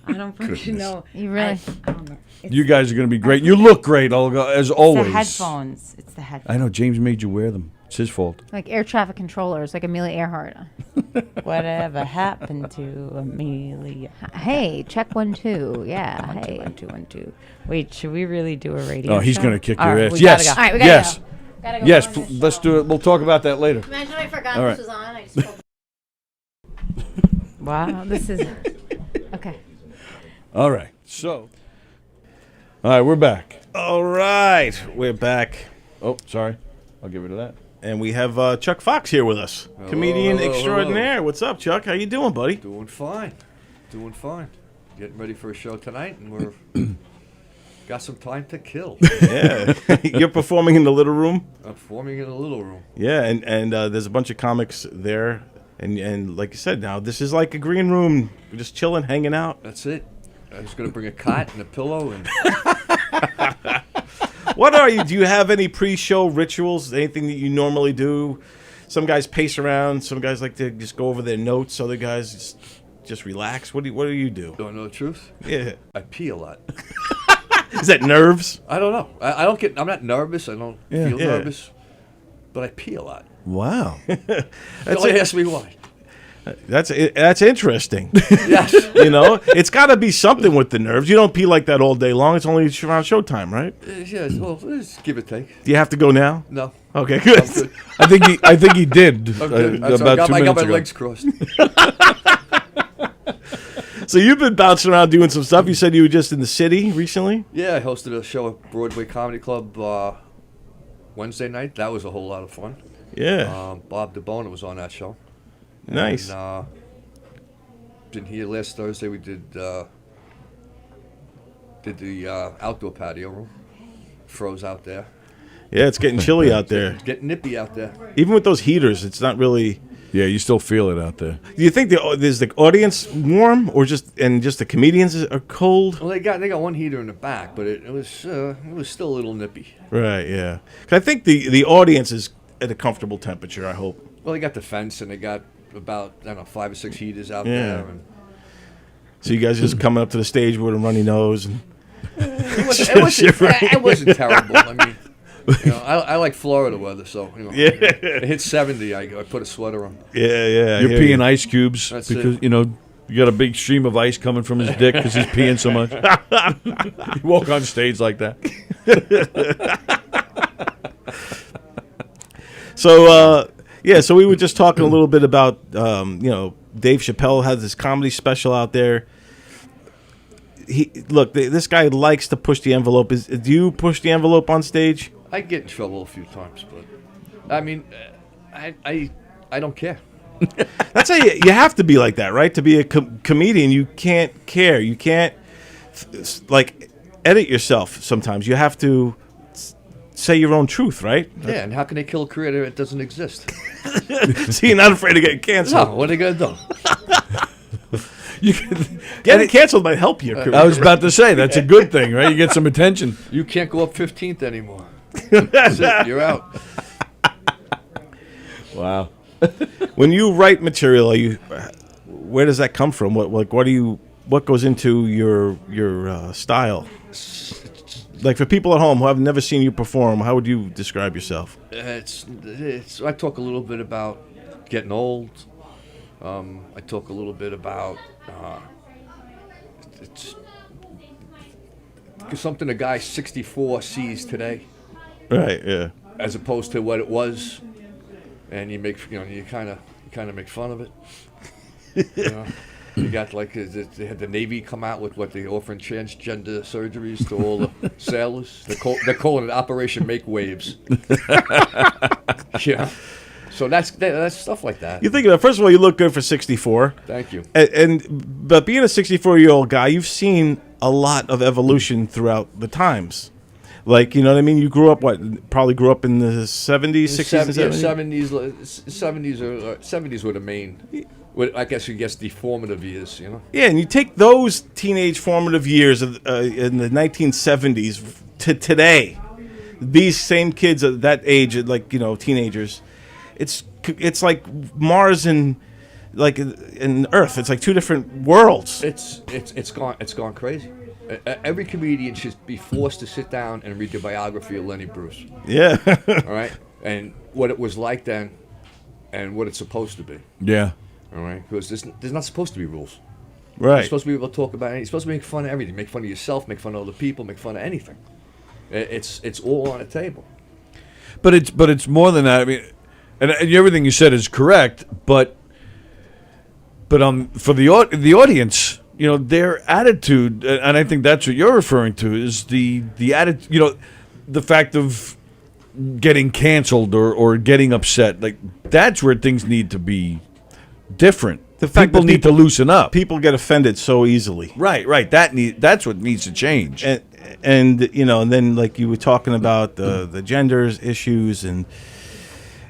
I don't fucking know. You really? I don't know. It's You guys are going to be great. You look great, Olga, as the always. headphones. It's the headphones. I know James made you wear them. It's his fault. Like air traffic controllers, like Amelia Earhart. Whatever happened to Amelia? Hey, check 1 2. Yeah. One, two, Hey. 1 2 1 2. Wait, should we really do a radio? Oh, he's show? going to kick All your right, ass. we Yes. gotta go. All right, we gotta Yes. go. Gotta go Yes. ruin this Let's show. do it. We'll talk about that later. Imagine I forgot All this right. was on. I just Wow, this is okay. All right. So. All right, we're back. All right, we're back. Oh, sorry. I'll get rid of that. And we have Chuck Fox here with us. Comedian extraordinaire. What's up, Chuck? How you doing, buddy? Doing fine. Getting ready for a show tonight, and we're got some time to kill. Yeah. You're performing in the Little Room? I'm performing in a little room. Yeah, and there's a bunch of comics there. And like you said, now this is like a green room. We're just chilling, hanging out. That's it. I was going to bring a cot and a pillow. And What are you? Do you have any pre-show rituals? Anything that you normally do? Some guys pace around. Some guys like to just go over their notes. Other guys just relax. What do you do? do I know the truth? Yeah. I pee a lot. Is that nerves? I don't know. I don't get. I'm not nervous. I don't feel Yeah. nervous, but I pee a lot. Wow. Don't ask me why. That's interesting. Yes. You know, it's got to be something with the nerves. You don't pee like that all day long. It's only around showtime, right? Yeah. Well, it's give or take. Do you have to go now? No. Okay, good. I'm good. I think he did I'm good. about 2 I got minutes my ago. legs crossed. So you've been bouncing around doing some stuff. You said you were just in the city recently? Yeah, I hosted a show at Broadway Comedy Club Wednesday night. That was a whole lot of fun. Yeah. Bob DeBona was on that show. Nice. And, been here last Thursday. We did the outdoor patio room. Froze out there. Yeah, it's getting chilly out there. It's getting nippy out there. Even with those heaters, it's not really. Yeah, you still feel it out there. Do you think is the audience warm, or just the comedians are cold? Well, they got one heater in the back, but it was still a little nippy. Right. Yeah. 'Cause I think the audience is at a comfortable temperature. I hope. Well, they got the fence and they got about 5 or 6 heaters out Yeah. there. And So you guys just coming up to the stage with a runny nose and. it wasn't terrible. I mean, I like Florida weather, so Yeah. it hit 70. I put a sweater on. Yeah. You're peeing ice cubes That's because, it. you got a big stream of ice coming from his dick because he's peeing so much. You walk on stage like that. So so we were just talking a little bit about Dave Chappelle has this comedy special out there. This guy likes to push the envelope. Do you push the envelope on stage? I get in trouble a few times, but I mean, I don't care. That's how you have to be like that, right? To be a comedian, you can't care. You can't edit yourself. Sometimes you have to say your own truth, right? Yeah, and how can they kill a career that doesn't exist? So you're not afraid of getting canceled. No, what are they gonna do? Getting canceled might help your career. I was about to say, that's a good thing, right? You get some attention. You can't go up 15th anymore. That's it. You're out. Wow. When you write material, where does that come from? What goes into your style? Like for people at home who have never seen you perform, how would you describe yourself? I talk a little bit about getting old. I talk a little bit about it's something a guy 64 sees today, Right. Yeah. as opposed to what it was, and you kind of make fun of it. You got they had the Navy come out with they're offering transgender surgeries to all the sailors. They're calling it Operation Make Waves. Yeah. So that's stuff like that. You think about first of all, you look good for 64. Thank you. But being a 64-year-old guy, you've seen a lot of evolution throughout the times. Like, you know what I mean? You grew up probably grew up in the 70s, 60s, and 70s? 70s were the main. I guess the formative years, Yeah, and you take those teenage formative years in the 1970s to today. These same kids at that age, teenagers. It's like Mars and Earth. It's like two different worlds. It's gone crazy. Every comedian should be forced to sit down and read the biography of Lenny Bruce. Yeah. All right, and what it was like then, and what it's supposed to be. Yeah. All right, because there's not supposed to be rules. Right. You're supposed to be able to talk about it. You're supposed to make fun of everything. Make fun of yourself. Make fun of other people. Make fun of anything. It's all on the table. But it's more than that. I mean, and everything you said is correct, but But for the audience, their attitude, and I think that's what you're referring to, is the attitude. The fact of getting canceled or getting upset, like that's where things need to be different. The fact people that need to loosen up. People get offended so easily. Right. That's what needs to change. And then like you were talking about the genders issues and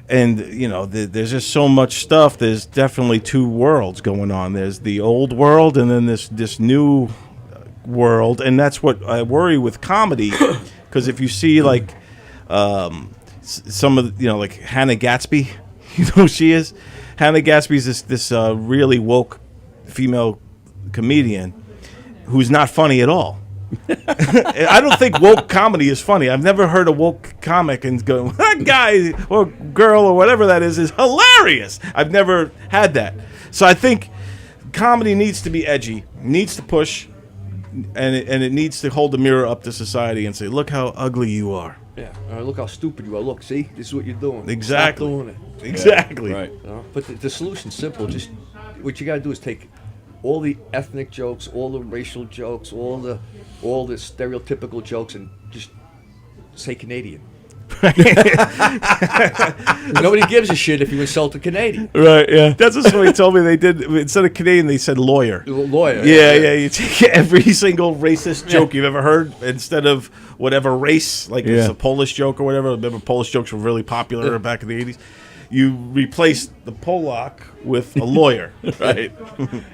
there's just so much stuff. There's definitely two worlds going on. There's the old world and then this new world, and that's what I worry with comedy. Because if you see like some of like Hannah Gatsby, who she is. Hannah Gatsby's this really woke female comedian who's not funny at all. I don't think woke comedy is funny. I've never heard a woke comic and go, that guy or girl or whatever that is hilarious. I've never had that. So I think comedy needs to be edgy, needs to push, and it needs to hold the mirror up to society and say, look how ugly you are. Yeah. Look how stupid you are. Look, see, this is what you're doing. Exactly. Stop doing it. Exactly. Right. But the solution's simple. Just what you got to do is take all the ethnic jokes, all the racial jokes, all the stereotypical jokes, and just say Canadian. Nobody gives a shit if you insult a Canadian. Right, yeah. That's what somebody told me they did. Instead of Canadian, they said lawyer. Lawyer. Yeah. You take every single racist joke you've ever heard instead of whatever race, like it's a Polish joke or whatever. Remember, Polish jokes were really popular back in the 80s. You replace the Polak with a lawyer. Right.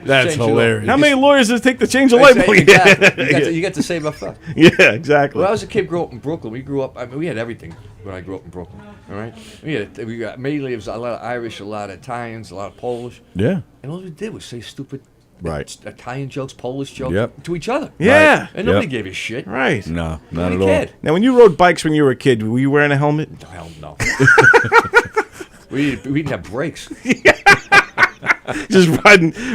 That's hilarious. How many lawyers does it take to change a light bulb? Exactly. You got to save a fuck. Yeah, exactly. When I was a kid, grew up in Brooklyn. We grew up. I mean, we had everything when I grew up in Brooklyn. All right. We got mainly it was a lot of Irish, a lot of Italians, a lot of Polish. Yeah. And all we did was say stupid, Italian jokes, Polish jokes to each other. Yeah. Right. And nobody gave a shit. Right. No, not Nobody at all. cared. Now, when you rode bikes when you were a kid, were you wearing a helmet? Hell no. We didn't have brakes. Just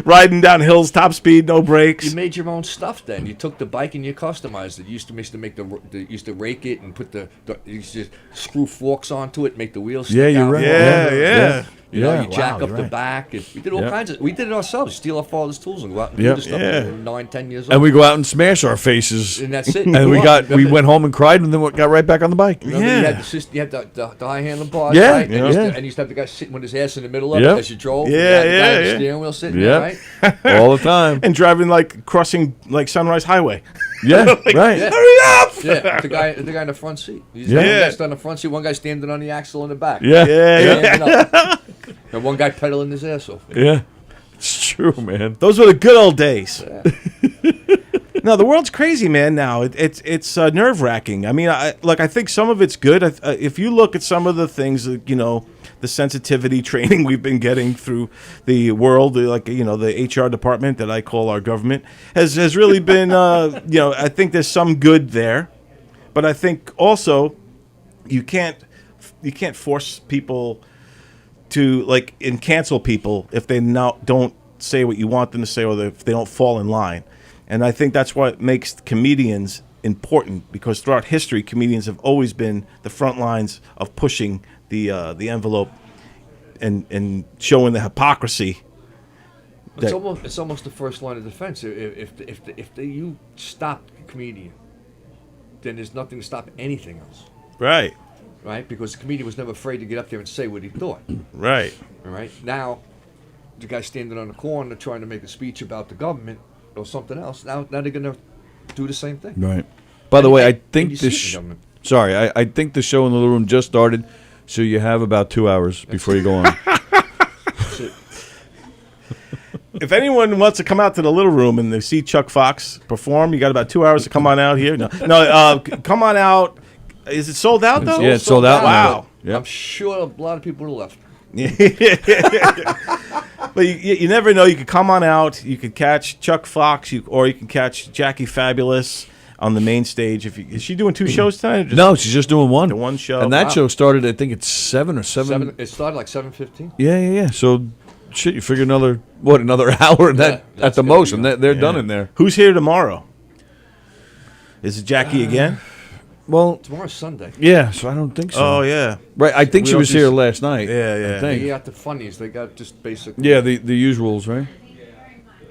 riding down hills, top speed, no brakes. You made your own stuff then. You took the bike and you customized it. You used to make used to rake it and put you used to screw forks onto it, make the wheels stick you're out. right. Yeah. You know, you jack up the right. back. And we did all kinds of. We did it ourselves. Steal our father's tools and go out and do Yep. the stuff. Yeah. When we were 9, 10 years old. And we go out and smash our faces. And that's it. And we went home and cried, and then we got right back on the bike. Remember Yeah. you had the high handlebars, Yeah, right? yeah. And you used to have the guy sitting with his ass in the middle of Yep. it as you drove. Yeah, You had the guy on the yeah. steering wheel sitting Yep. there, right? All the time. And driving crossing Sunrise Highway. Yeah, right. Yeah. Hurry up! Yeah, the guy in the front seat. One guy standing on the front seat, one guy standing on the axle in the back. Yeah. Yeah. And one guy pedaling his ass off. Yeah. It's true, man. Those were the good old days. No, the world's crazy, man. Now it's nerve wracking. I mean, I think some of it's good. If you look at some of the things, the sensitivity training we've been getting through the world, the HR department that I call our government has really been. I think there's some good there, but I think also you can't force people to and cancel people if they don't say what you want them to say, or if they don't fall in line. And I think that's what makes comedians important, because throughout history, comedians have always been the front lines of pushing the envelope and showing the hypocrisy. It's almost the first line of defense. If you stop a comedian, then there's nothing to stop anything else. Right. Right? Because the comedian was never afraid to get up there and say what he thought. Right. All right? Now, the guy standing on the corner trying to make a speech about the government or something else, now they're going to do the same thing. Right. By the way, I think you see this. it in government. Sorry, I think the show in the Little Room just started, so you have about 2 hours before you go on. That's it. If anyone wants to come out to the Little Room and they see Chuck Fox perform, you got about 2 hours to come on out here. No, come on out. Is it sold out though? Yeah, it's sold out. Wow. Yep. I'm sure a lot of people are left. But you never know. You could come on out. You could catch Chuck Fox, or you can catch Jackie Fabulous on the main stage. Is she doing 2 shows tonight? Or just No, she's just doing one. the one show. And that show started, I think it's 7 or 7. It started like 7:15. Yeah. So, shit, you figure another hour at the that's most, good. and they're done in there. Who's here tomorrow? Is it Jackie again? Well, Tomorrow's Sunday. yeah, so I don't think so. Oh yeah. Right, I think We she don't was do here s- last night. Yeah, yeah. I think. They got the funnies. They got just basic. Yeah, the usuals, right?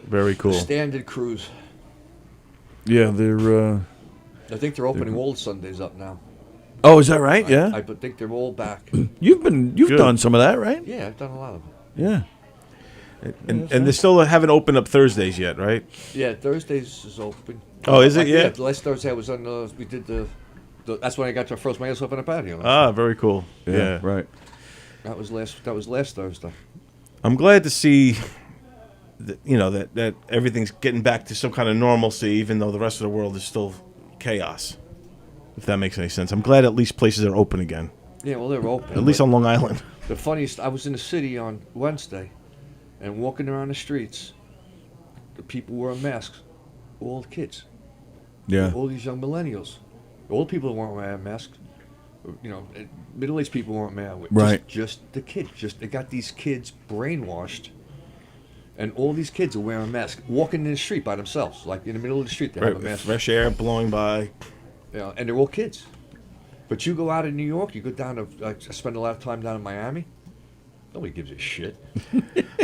Very cool. The standard cruise. Yeah, they're. I think they're opening all the Sundays up now. Oh, is that right? Yeah. I think they're all back. You've Good. done some of that, right? Yeah, I've done a lot of them. Yeah. And they still haven't opened up Thursdays yet, right? Yeah, Thursdays is open. Oh, is it? Yeah. Last Thursday I was on. We did the. That's when I got to first myself on a patio. Ah, very cool. Yeah. Right. That was last Thursday. I'm glad to see that, that everything's getting back to some kind of normalcy, even though the rest of the world is still chaos. If that makes any sense. I'm glad at least places are open again. Yeah, well, they're open. At least on Long Island. The funniest, I was in the city on Wednesday, and walking around the streets, the people wearing masks, all the kids. Yeah. All these young millennials. Old people weren't wearing masks. Middle-aged people weren't wearing. Right. Just the kids. They got these kids brainwashed, and all these kids are wearing masks, walking in the street by themselves, like in the middle of the street. They have a mask. Fresh air blowing by. Yeah, and they're all kids. But you go out in New York, you go down to. I spend a lot of time down in Miami. Nobody gives a shit.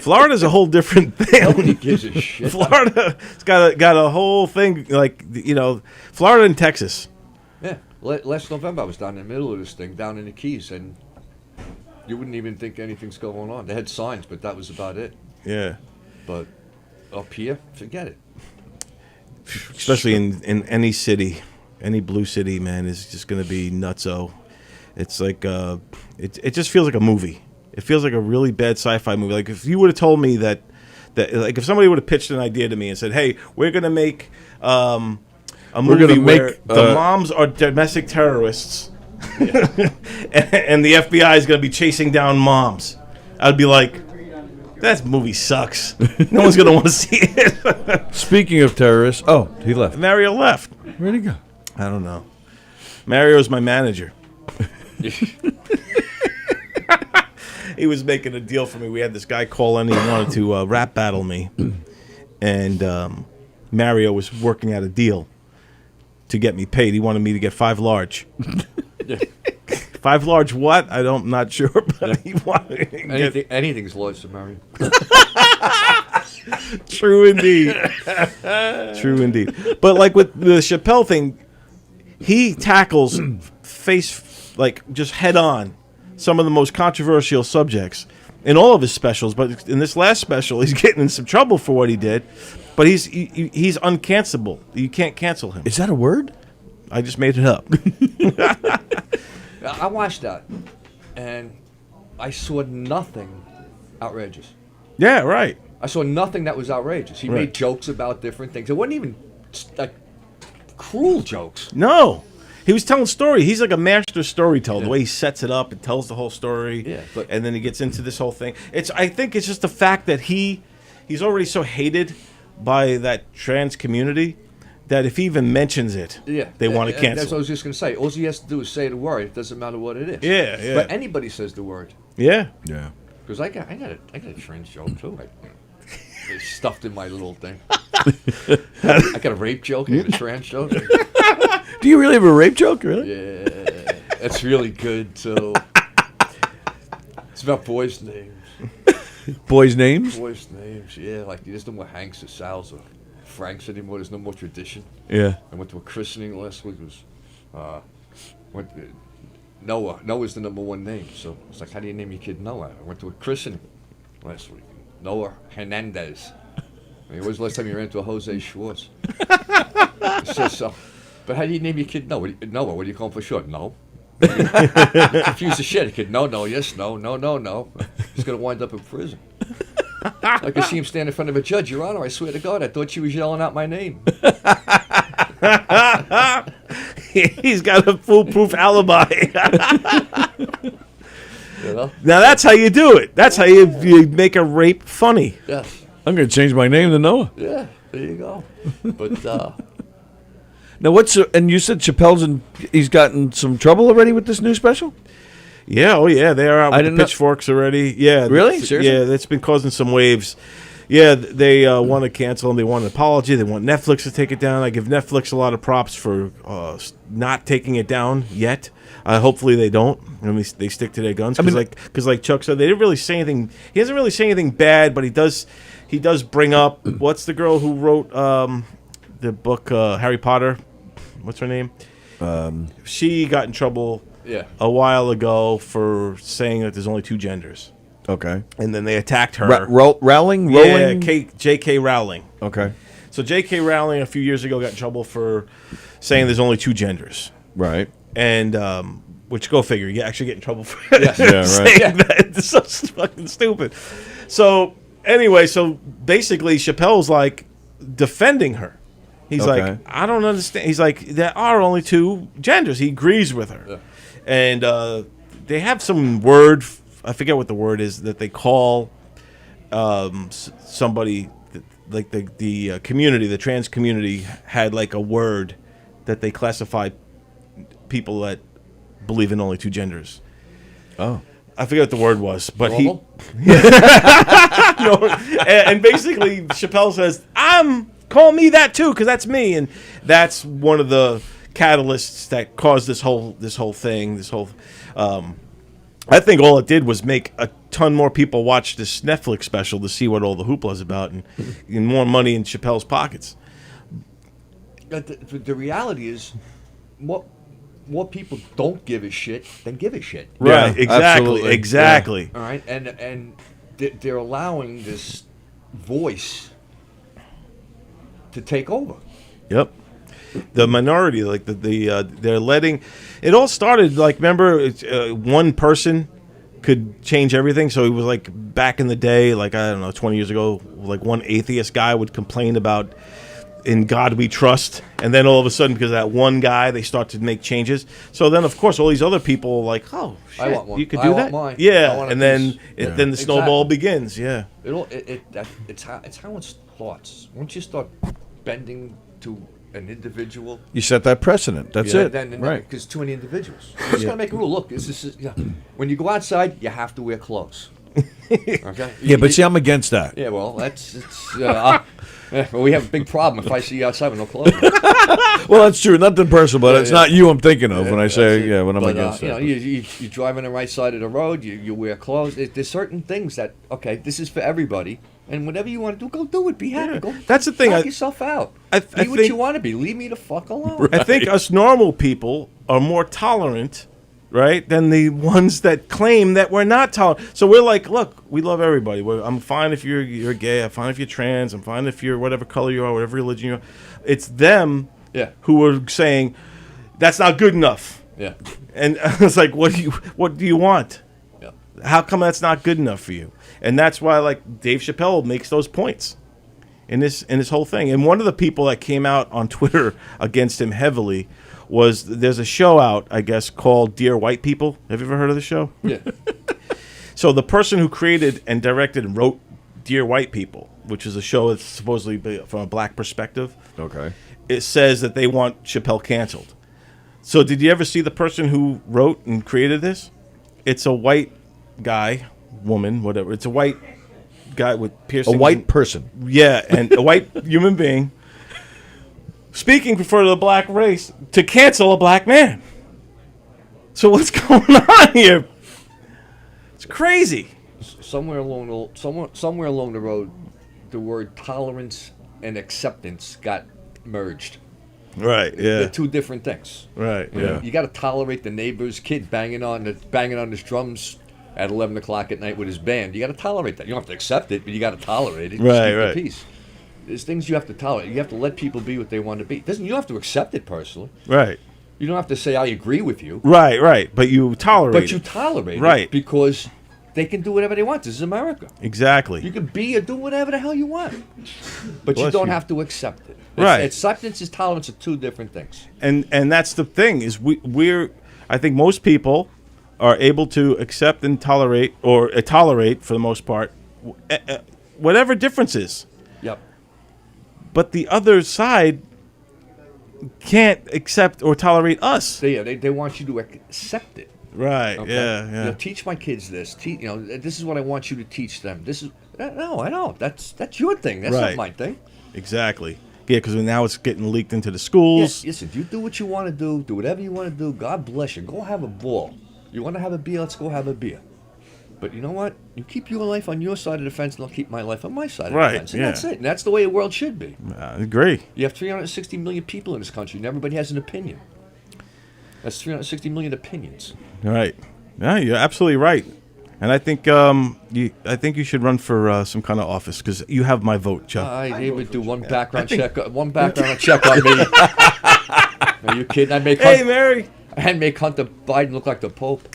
Florida's a whole different thing. Nobody gives a shit. Florida's got a whole thing like Florida and Texas. Yeah. Last November, I was down in the middle of this thing, down in the Keys, and you wouldn't even think anything's going on. They had signs, but that was about it. Yeah. But up here, forget it. Especially in any city, any blue city, man, is just going to be nutso. It's like it just feels like a movie. It feels like a really bad sci-fi movie. Like if you would have told me that like if somebody would have pitched an idea to me and said, "Hey, we're going to make a movie where the moms are domestic terrorists, and the FBI is going to be chasing down moms," I'd be like, "That movie sucks. No one's going to want to see it." Speaking of terrorists, he left. Mario left. Where'd he go? I don't know. Mario's my manager. He was making a deal for me. We had this guy call in. He wanted to rap battle me, and Mario was working out a deal to get me paid. He wanted me to get 5 large. 5 large what? I'm not sure, but he wanted anything's large to Mario. True indeed. True indeed. But like with the Chappelle thing, he tackles just head on some of the most controversial subjects in all of his specials. But in this last special, he's getting in some trouble for what he did. But he's uncancelable. You can't cancel him. Is that a word? I just made it up. I watched that, and I saw nothing outrageous. Yeah, right. I saw nothing that was outrageous. He made jokes about different things. It wasn't even like cruel jokes. No. He was telling story. He's like a master storyteller. The way he sets it up and tells the whole story. Yeah, and then he gets into this whole thing. I think it's just the fact that he's already so hated by that trans community that if he even mentions it, they want to cancel. That's what I was just going to say. All he has to do is say the word. It doesn't matter what it is. Yeah, yeah. But anybody says the word. Yeah. Yeah. Because I got a trans joke too. It's stuffed in my little thing. I got a rape joke and a trans joke. Do you really have a rape joke, really? Yeah, it's really good too. It's about boys' names. Boys' names? Boys' names, yeah. Like there's no more Hanks or Sal's or Franks anymore. There's no more tradition. Yeah. I went to a christening last week. Noah. Noah's the #1 name. So it's like, how do you name your kid Noah? I went to a christening last week. Noah Hernandez. I mean, when was the last time you ran into a Jose Schwartz? So, but how do you name your kid Noah? Noah, what do you call him for short? No. Confuse the shit. The kid, no, yes, no. He's going to wind up in prison. I can see him stand in front of a judge. Your Honor, I swear to God, I thought she was yelling out my name. He's got a foolproof alibi. You know? Now that's how you do it. That's how you make a rape funny. Yes. I'm going to change my name to Noah. Yeah, there you go. But now and you said Chappelle's he's gotten some trouble already with this new special? Yeah, oh yeah, they are out with the pitchforks already. Yeah. Really? Seriously? Yeah, that's been causing some waves. Yeah, they want to cancel and they want an apology. They want Netflix to take it down. I give Netflix a lot of props for not taking it down yet. Hopefully they don't. I mean, they stick to their guns because, like Chuck said, they didn't really say anything. He doesn't really say anything bad, but he does. he does bring up what's the girl who wrote the book Harry Potter? What's her name? She got in trouble a while ago for saying that there's only 2 genders. Okay. And then they attacked her. Rowling? Yeah, J.K. Rowling. Okay. So J.K. Rowling a few years ago got in trouble for saying there's only 2 genders. Right. And which, go figure, you actually get in trouble for saying that. It's so fucking stupid. So anyway, so basically Chappelle's like defending her. He's like, I don't understand. He's like, there are only 2 genders. He agrees with her. Yeah. And they have some word, I forget what the word is, that they call somebody, like the community, the trans community had like a word that they classify people that believe in only 2 genders. Oh. I forget what the word was, but Normal? and basically Chappelle says, call me that too, because that's me, and that's one of the catalysts that caused this whole thing. I think all it did was make a ton more people watch this Netflix special to see what all the hoopla is about, and more money in Chappelle's pockets. The reality is, more people don't give a shit than give a shit. Right? Yeah, exactly. Exactly. Yeah. All right, and they're allowing this voice to take over. Yep. The minority, like they're letting it all started. Like, remember, one person could change everything. So it was like back in the day, like I don't know, 20 years ago, like one atheist guy would complain about "In God We Trust," and then all of a sudden, because of that one guy, they start to make changes. So then, of course, all these other people are like, "Oh shit, I want one. you could I do want that." mine. I Yeah, want a and then piece. then the snowball begins. Yeah. It's how it starts. Once you start bending to an individual, You set that precedent. That's it. Then, right. Because too many individuals. I'm just gonna make a rule. Look, when you go outside, you have to wear clothes. Okay. Yeah, but see, I'm against that. Yeah, well, well, we have a big problem if I see you outside with no clothes. Well, that's true. Nothing personal, but it's yeah. not you I'm thinking of when I say, when I'm But, against that. you drive on the right side of the road. You wear clothes. There's certain things that this is for everybody, and whatever you want to do, go do it. Be happy. Yeah. Go. That's the thing. Knock yourself out. I Be what think- you want to be. Leave me the fuck alone. I think us normal people are more tolerant, right, than the ones that claim that we're not tolerant. So we're like, look, we love everybody. I'm fine if you're gay. I'm fine if you're trans. I'm fine if you're whatever color you are, whatever religion you are. It's them who are saying that's not good enough. Yeah. And it's like, what do you want? Yeah. How come that's not good enough for you? And that's why, like, Dave Chappelle makes those points in this whole thing. And one of the people that came out on Twitter against him heavily was, there's a show out, I guess, called Dear White People. Have you ever heard of the show? Yeah. So the person who created and directed and wrote Dear White People, which is a show that's supposedly from a black perspective, Okay. it says that they want Chappelle canceled. So did you ever see the person who wrote and created this? It's a white guy, woman, whatever. It's a white guy with piercings. A white person. Yeah, and a white human being speaking for the black race to cancel a black man. So what's going on here? It's crazy. Somewhere along the road, the word tolerance and acceptance got merged. Right. They're Yeah. two different things. Right. You know, Yeah. you got to tolerate the neighbor's kid banging on his drums at 11 o'clock at night with his band. You got to tolerate that. You don't have to accept it, but you got to tolerate it. Just Right, keep right. the peace. There's things you have to tolerate. You have to let people be what they want to be. You don't have to accept it personally. Right. You don't have to say I agree with you. Right. Right. But you tolerate But you it. tolerate Right. it because they can do whatever they want. This is America. Exactly. You can be or do whatever the hell you want. But you Bless don't you. have to accept it. Right. Acceptance and tolerance are two different things. And that's the thing is we're I think most people are able to accept and tolerate or tolerate for the most part whatever differences. Yep. But the other side can't accept or tolerate us. They want you to accept it. Right. Okay? Yeah. You Yeah. know, teach my kids this. This is what I want you to teach them. This is no, I don't. That's your thing. That's Right. not my thing. Exactly. Yeah, because now it's getting leaked into the schools. Yes, listen, you do what you want to do. Do whatever you want to do. God bless you. Go have a ball. You want to have a beer? Let's go have a beer. But you know what? You keep your life on your side of the fence, and I'll keep my life on my side of Right, the fence. And yeah. that's it. And that's the way the world should be. I agree. You have 360 million people in this country, and everybody has an opinion. That's 360 million opinions. Right. Yeah, you're absolutely right. And I think you should run for some kind of office because you have my vote, Chuck. I would do one background check on me. Are you kidding? Hey, Mary. I'd make Hunter Biden look like the Pope.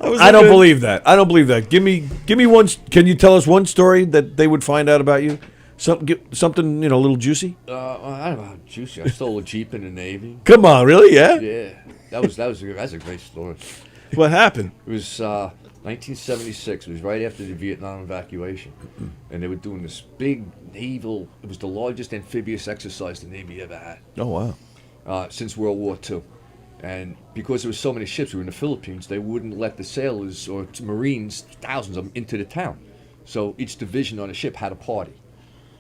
I don't believe that. I don't believe that. Give me one. Can you tell us one story that they would find out about you? Something a little juicy. I don't know how juicy. I stole a Jeep in the Navy. Come on, really? Yeah. Yeah, that's a great story. What happened? It was 1976. It was right after the Vietnam evacuation, and they were doing this big naval. It was the largest amphibious exercise the Navy ever had. Oh wow. Since World War II. And because there were so many ships, we were in the Philippines, they wouldn't let the sailors or Marines, thousands of them, into the town. So each division on a ship had a party.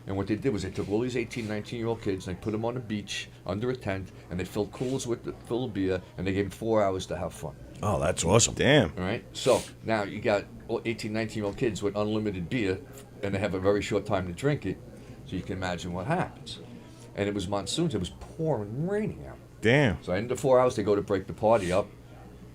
And what they did was they took all these 18, 19-year-old kids and they put them on the beach under a tent, and they filled coolers full of beer, and they gave them 4 hours to have fun. Oh, that's awesome. Damn. All right? So now you got 18, 19-year-old kids with unlimited beer, and they have a very short time to drink it, so you can imagine what happens. And it was monsoons. It was pouring and raining out. Damn. So in the 4 hours, they go to break the party up.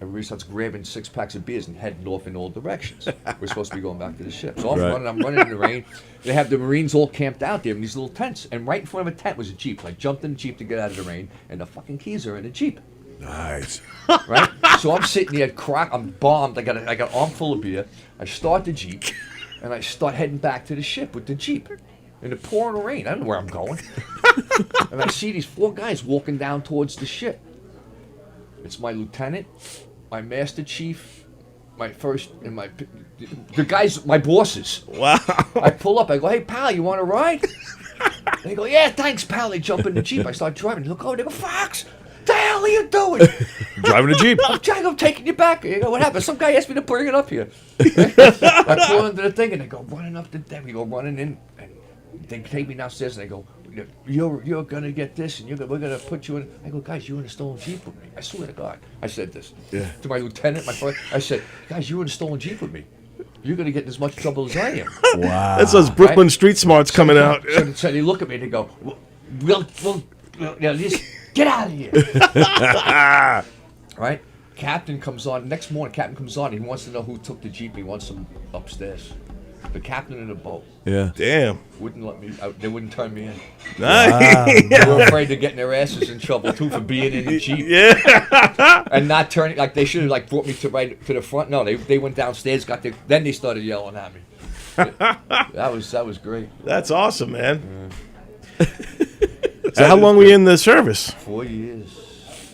Everybody starts grabbing 6 packs of beers and heading off in all directions. We're supposed to be going back to the ship. So I'm running in the rain. They have the Marines all camped out there in these little tents. And right in front of a tent was a Jeep. I jumped in the Jeep to get out of the rain, and the fucking keys are in the Jeep. Nice. Right? So I'm sitting there, I'm bombed. I got an armful of beer. I start the Jeep, and I start heading back to the ship with the Jeep. In the pouring rain. I don't know where I'm going. And I see these 4 guys walking down towards the ship. It's my lieutenant, my master chief, the guys, my bosses. Wow. I pull up, I go, hey, pal, you want a ride? They go, yeah, thanks, pal. They jump in the Jeep. I start driving. They look over, they go, Fox, what the hell are you doing? Driving a Jeep. I'm taking you back. You go, what happened? Some guy asked me to bring it up here. I pull into the thing, and they go running up the deck. We go running in, and they take me downstairs, and they go, you're gonna get this, and we're gonna put you in. I go, guys, you in a stolen Jeep with me. I swear to God, I said this to my lieutenant, my friend. I said, guys, you in a stolen Jeep with me. You're gonna get in as much trouble as I am. Wow. That's those Brooklyn street smarts coming out. So they look at me and they go, we'll just get out of here. Right? Captain comes on. Next morning, Captain comes on. He wants to know who took the Jeep. He wants them upstairs. The captain in the boat. Yeah. Damn. Wouldn't let me out. They wouldn't turn me in. Nice. They were afraid of getting their asses in trouble too for being in the Jeep. Yeah. And not turning, like they should have brought me to the front. No, they went downstairs, then they started yelling at me. That was great. That's awesome, man. So how long were you in the service? 4 years.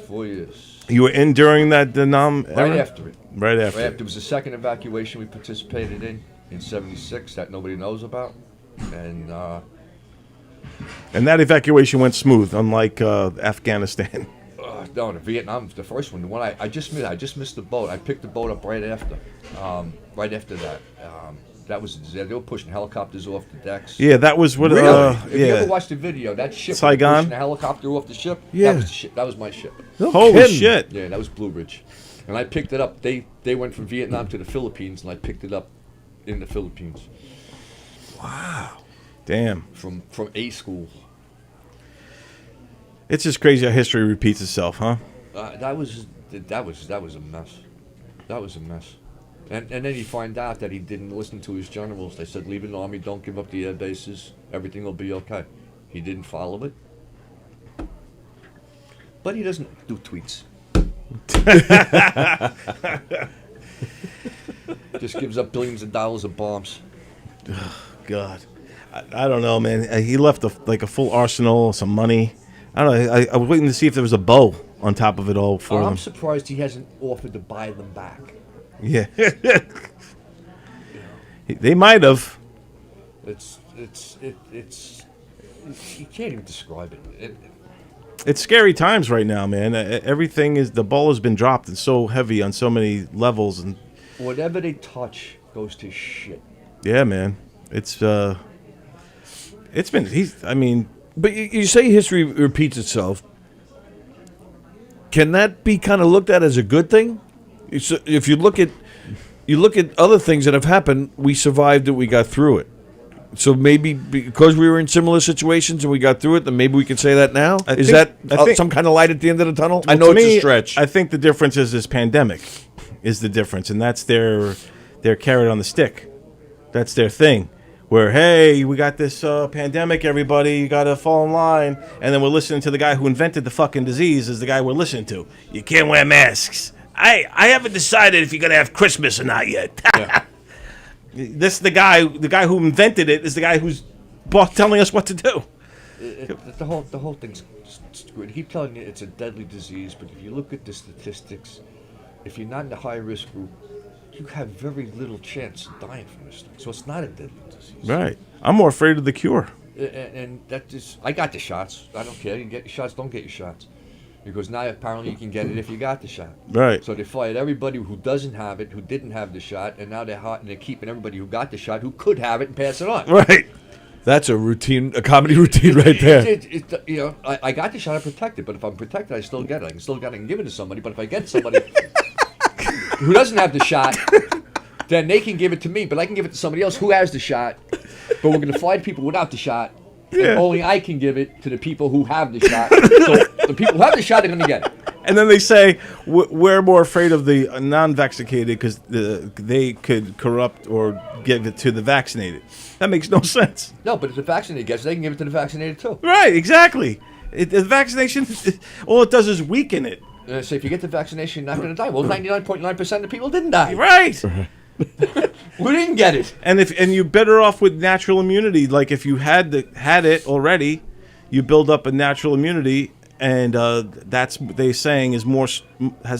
4 years. You were in during that Nam era? Right after it. Right after. It was the second evacuation we participated in 76 that nobody knows about. And that evacuation went smooth, unlike Afghanistan. No, the Vietnam, the first one, the one I just missed. I just missed the boat. I picked the boat up right after. Right after that. That was they were pushing helicopters off the decks. Yeah, that was what. Really? If you ever watched the video, that ship Saigon? pushing a helicopter off the ship. Yeah. That was the ship. That was my ship. Holy shit! Yeah, that was Blue Ridge, and I picked it up. They went from Vietnam to the Philippines, and I picked it up in the Philippines. Wow. Damn. From A school. It's just crazy how history repeats itself, huh? That was a mess. That was a mess. And then you find out that he didn't listen to his generals. They said, leave the army, don't give up the air bases, everything will be okay. He didn't follow it. But he doesn't do tweets. Just gives up billions of dollars of bombs. God. I don't know, man. He left a full arsenal, some money. I don't know. I was waiting to see if there was a bow on top of it all for him. I'm surprised he hasn't offered to buy them back. Yeah. They might have. It's you can't even describe it. It's scary times right now, man. Everything is, the ball has been dropped. It's so heavy on so many levels, and whatever they touch goes to shit. Yeah, man. It's been, but you say history repeats itself. can that be kind of looked at as a good thing? If you look at other things that have happened, we survived it, we got through it. So maybe because we were in similar situations and we got through it, then maybe we can say that now. I Is think- that some kind of light at the end of the tunnel? I Well, know to it's me, a stretch. I think the difference is this pandemic is the difference, and that's their carrot on the stick. That's their thing. Where, hey, we got this pandemic, everybody, you got to fall in line. And then we're listening to the guy who invented the fucking disease is the guy we're listening to. You can't wear masks. I haven't decided if you're going to have Christmas or not yet. This the guy who invented it is the guy who's telling us what to do. The whole thing's screwed. He keep telling you it's a deadly disease, but if you look at the statistics, if you're not in the high risk group, you have very little chance of dying from this thing. So it's not a deadly disease. Right. I'm more afraid of the cure. And that just, I got the shots. I don't care. You can get your shots, don't get your shots. Because now apparently you can get it if you got the shot. Right. So they fired everybody who doesn't have it, who didn't have the shot, and now they're hot and they're keeping everybody who got the shot, who could have it, and pass it on. Right. That's a comedy routine right there. You know, I got the shot, I'm protected, but if I'm protected, I still get it. I can still get it and give it to somebody, but if I get somebody who doesn't have the shot, then they can give it to me, but I can give it to somebody else who has the shot, but we're going to find people without the shot, and only I can give it to the people who have the shot. So the people who have the shot are going to get it. And then they say we're more afraid of the non-vaccinated because they could corrupt or give it to the vaccinated. That makes no sense. No, but if the vaccinated gets it, they can give it to the vaccinated too. Right, exactly. The vaccination, all it does is weaken it. So if you get the vaccination, you're not going to die. Well, 99.9% of people didn't die. Right. We didn't get it. And you're better off with natural immunity. Like if you had it already, you build up a natural immunity, and that's what they're saying has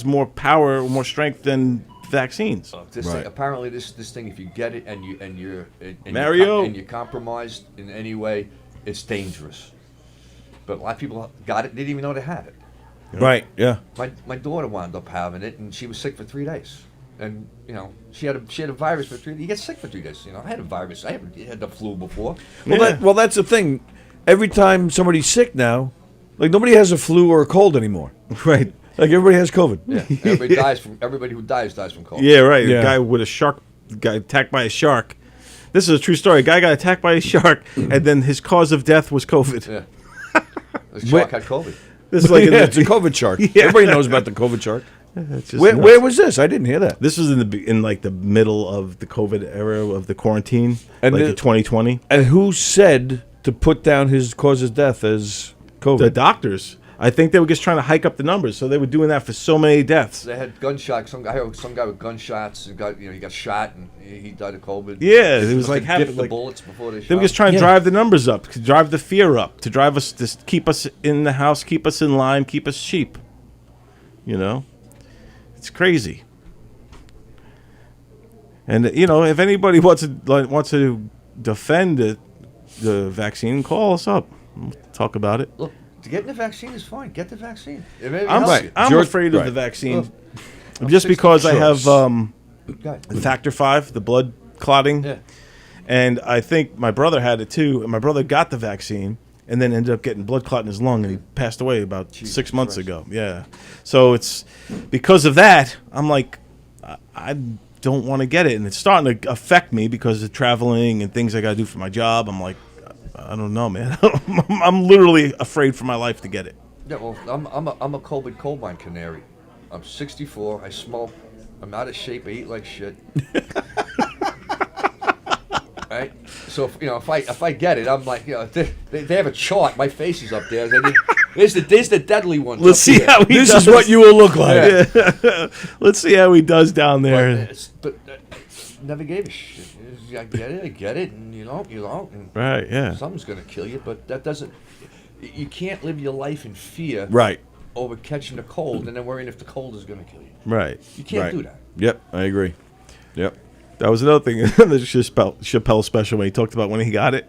more power, more strength than vaccines. This thing, apparently, this thing, if you get it and you're Mario? and you're compromised in any way, it's dangerous. But a lot of people got it, didn't even know they had it. Right, yeah. My daughter wound up having it, and she was sick for 3 days. And she had a virus for 3 days. You get sick for 3 days. I had a virus. I haven't had the flu before. Well, that's the thing. Every time somebody's sick now, like nobody has a flu or a cold anymore. Right. Like everybody has COVID. Yeah. Everybody who dies from COVID. Yeah, right. Yeah. A guy with a shark got attacked by a shark. This is a true story. A guy got attacked by a shark, and then his cause of death was COVID. Yeah. The shark had COVID. This is like it's a COVID shark. Yeah. Everybody knows about the COVID shark. It's just Where nuts. was this? I didn't hear that. This was in like the middle of the COVID era of the quarantine, And like the- in 2020. And who said to put down his cause of death as COVID? The doctors, I think they were just trying to hike up the numbers, so they were doing that for so many deaths. They had gunshots. Some guy with gunshots. He got shot and he died of COVID. Yeah, it was like Dip having the like bullets before they shot. they were just trying to drive the numbers up, to drive the fear up, to drive us, to keep us in the house, keep us in line, keep us cheap. It's crazy. And if anybody wants to defend the vaccine, call us up. We'll talk about it. Look, getting the vaccine is fine. Get the vaccine. If it I'm helps you. I'm afraid of the vaccine, just 60 because I have Go ahead. factor 5, the blood clotting, Yeah. and I think my brother had it too. And my brother got the vaccine, and then ended up getting blood clot in his lung, and he passed away about 6 months Christ. ago. Yeah, so it's because of that. I'm like, I don't want to get it, and it's starting to affect me because of traveling and things I got to do for my job. I'm like, I don't know, man. I'm literally afraid for my life to get it. Yeah, well, I'm a COVID coal mine canary. I'm 64. I smoke. I'm out of shape. I eat like shit. Right. So if I get it, I'm like, they have a chart. My face is up there. There's the deadly one. Let's see how he This does. is what you will look like. Yeah. Let's see how he does down there. But never gave a shit. I get it, and you don't. And Right, yeah. something's gonna kill you, but that doesn't. You can't live your life in fear Right. over catching a cold and then worrying if the cold is gonna kill you. Right. You can't Right. do that. Yep, I agree. Yep. That was another thing in the Chappelle special when he talked about when he got it.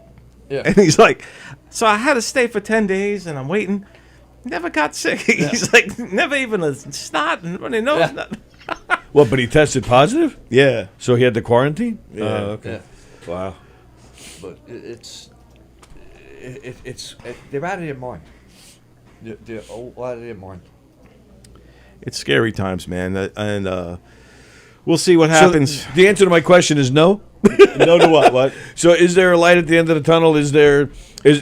Yeah. And he's like, so I had to stay for 10 days and I'm waiting. Never got sick. He's like, never even a snot. Nobody knows Yeah. nothing. Well, but he tested positive? Yeah. So he had to quarantine? Yeah. Okay. Yeah. Wow. But they're out of their mind. They're all out of their mind. it's scary times, man. And we'll see what happens. So the answer to my question is no. No to what? What? So is there a light at the end of the tunnel?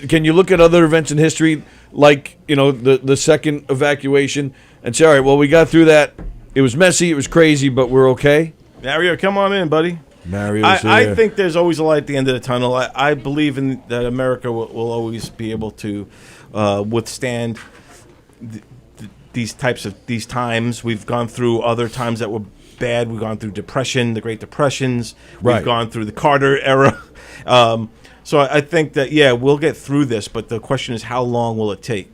Can you look at other events in history, like, the second evacuation, and say, all right, well, we got through that. It was messy, it was crazy, but we're okay? Mario, come on in, buddy. Mario's here. I think there's always a light at the end of the tunnel. I believe in that America will always be able to withstand these times. We've gone through other times that were bad. We've gone through depression, the Great Depressions. Right. We've gone through the Carter era. So I think that, we'll get through this, but the question is, how long will it take?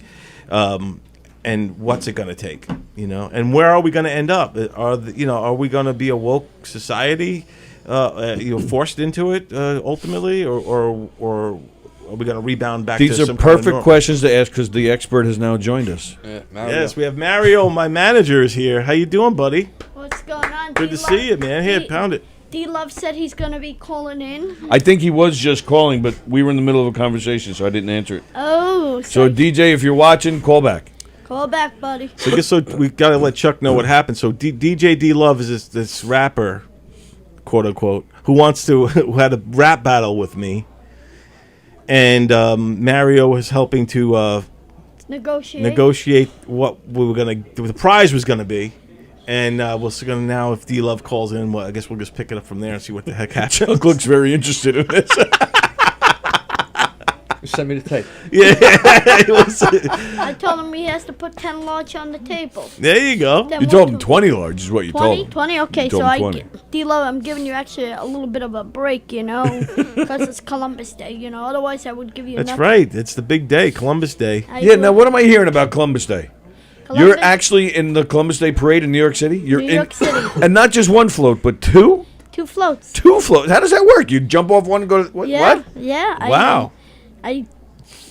And what's it going to take? And where are we going to end up? Are we going to be a woke society, forced into it ultimately, or are we going to rebound back? These to are some kind of perfect norm? questions to ask because the expert has now joined us. Yes, we have Mario, my manager, is here. How you doing, buddy? What's going on? Good to see you, man. Here, pound it. D-Love said he's going to be calling in. I think he was just calling, but we were in the middle of a conversation, so I didn't answer it. Oh. So DJ, if you're watching, call back. Call back, buddy. So I guess we got to let Chuck know what happened. So DJ D-Love is this rapper, quote unquote, who had a rap battle with me, and Mario was helping to negotiate what we were the prize was gonna be, and we're gonna now, if D-Love calls in, I guess we'll just pick it up from there and see what the heck happens. Chuck looks very interested in this. Send me the tape. Yeah. I told him he has to put 10 large on the table. There you go. Then You we'll told do- him 20 large is what you told him. 20? Okay, You so told him 20. D-Love, I'm giving you actually a little bit of a break, because it's Columbus Day, otherwise I would give you That's nothing. right. It's the big day, Columbus Day. Yeah, now what am I hearing about Columbus Day? Columbus? You're actually in the Columbus Day parade in New York City? You're New York City. And not just one float, but two? 2 floats. 2 floats. How does that work? You jump off one and go to... What? Yeah, What? yeah. Wow. I've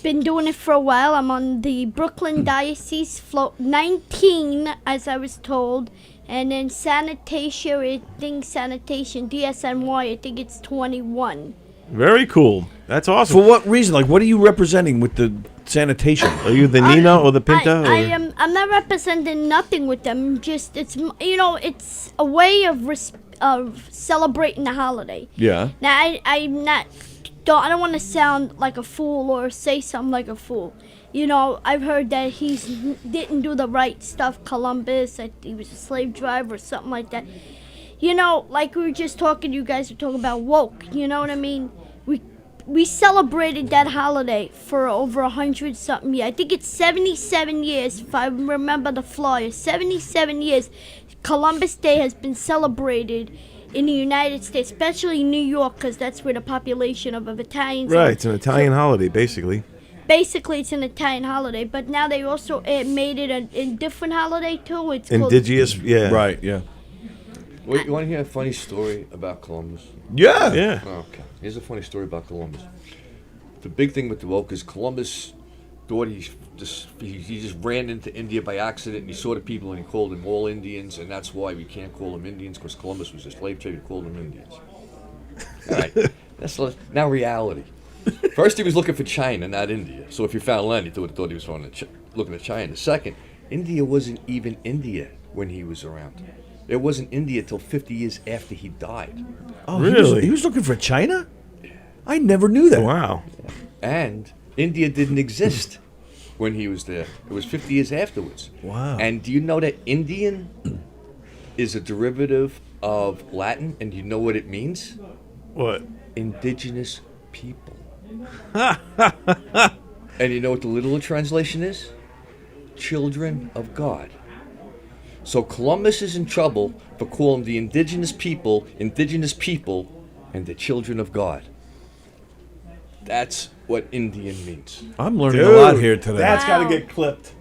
been doing it for a while. I'm on the Brooklyn Diocese float 19, as I was told. And then sanitation, DSNY, I think it's 21. Very cool. That's awesome. For what reason? Like, what are you representing with the sanitation? Are you the Nina or the Pinta? I'm not representing nothing with them. Just it's a way of celebrating the holiday. Yeah. Now I don't want to sound like a fool or say something like a fool. I've heard that he didn't do the right stuff. Columbus, that he was a slave driver or something like that. Like we were just talking, you guys were talking about woke. You know what I mean? We celebrated that holiday for over 100-something years. I think it's 77 years, if I remember the flyer. 77 years, Columbus Day has been celebrated in the United States, especially New York, because that's where the population of Italians Right, are. it's an Italian holiday, basically. Basically, it's an Italian holiday, but now they also made it a different holiday, too. It's called Indigenous, yeah. Right, yeah. Wait, you want to hear a funny story about Columbus? Yeah. Yeah. Okay. Here's a funny story about Columbus. The big thing with the woke is Columbus thought he just ran into India by accident, and he saw the people and he called them all Indians, and that's why we can't call them Indians, because Columbus was a slave trader. We called them Indians. All right. That's now reality. First, he was looking for China, not India. So if you found Lenny, you would have thought he was looking at China. Second, India wasn't even India when he was around. It wasn't India till 50 years after he died. Oh, Really? He was looking for China? I never knew that. Wow. And India didn't exist when he was there. It was 50 years afterwards. Wow. And do you know that Indian is a derivative of Latin, and you know what it means? What? Indigenous people. And you know what the literal translation is? Children of God. So Columbus is in trouble for calling the indigenous people, and the children of God. That's what Indian means. I'm learning a lot here today. That's got to Wow. get clipped.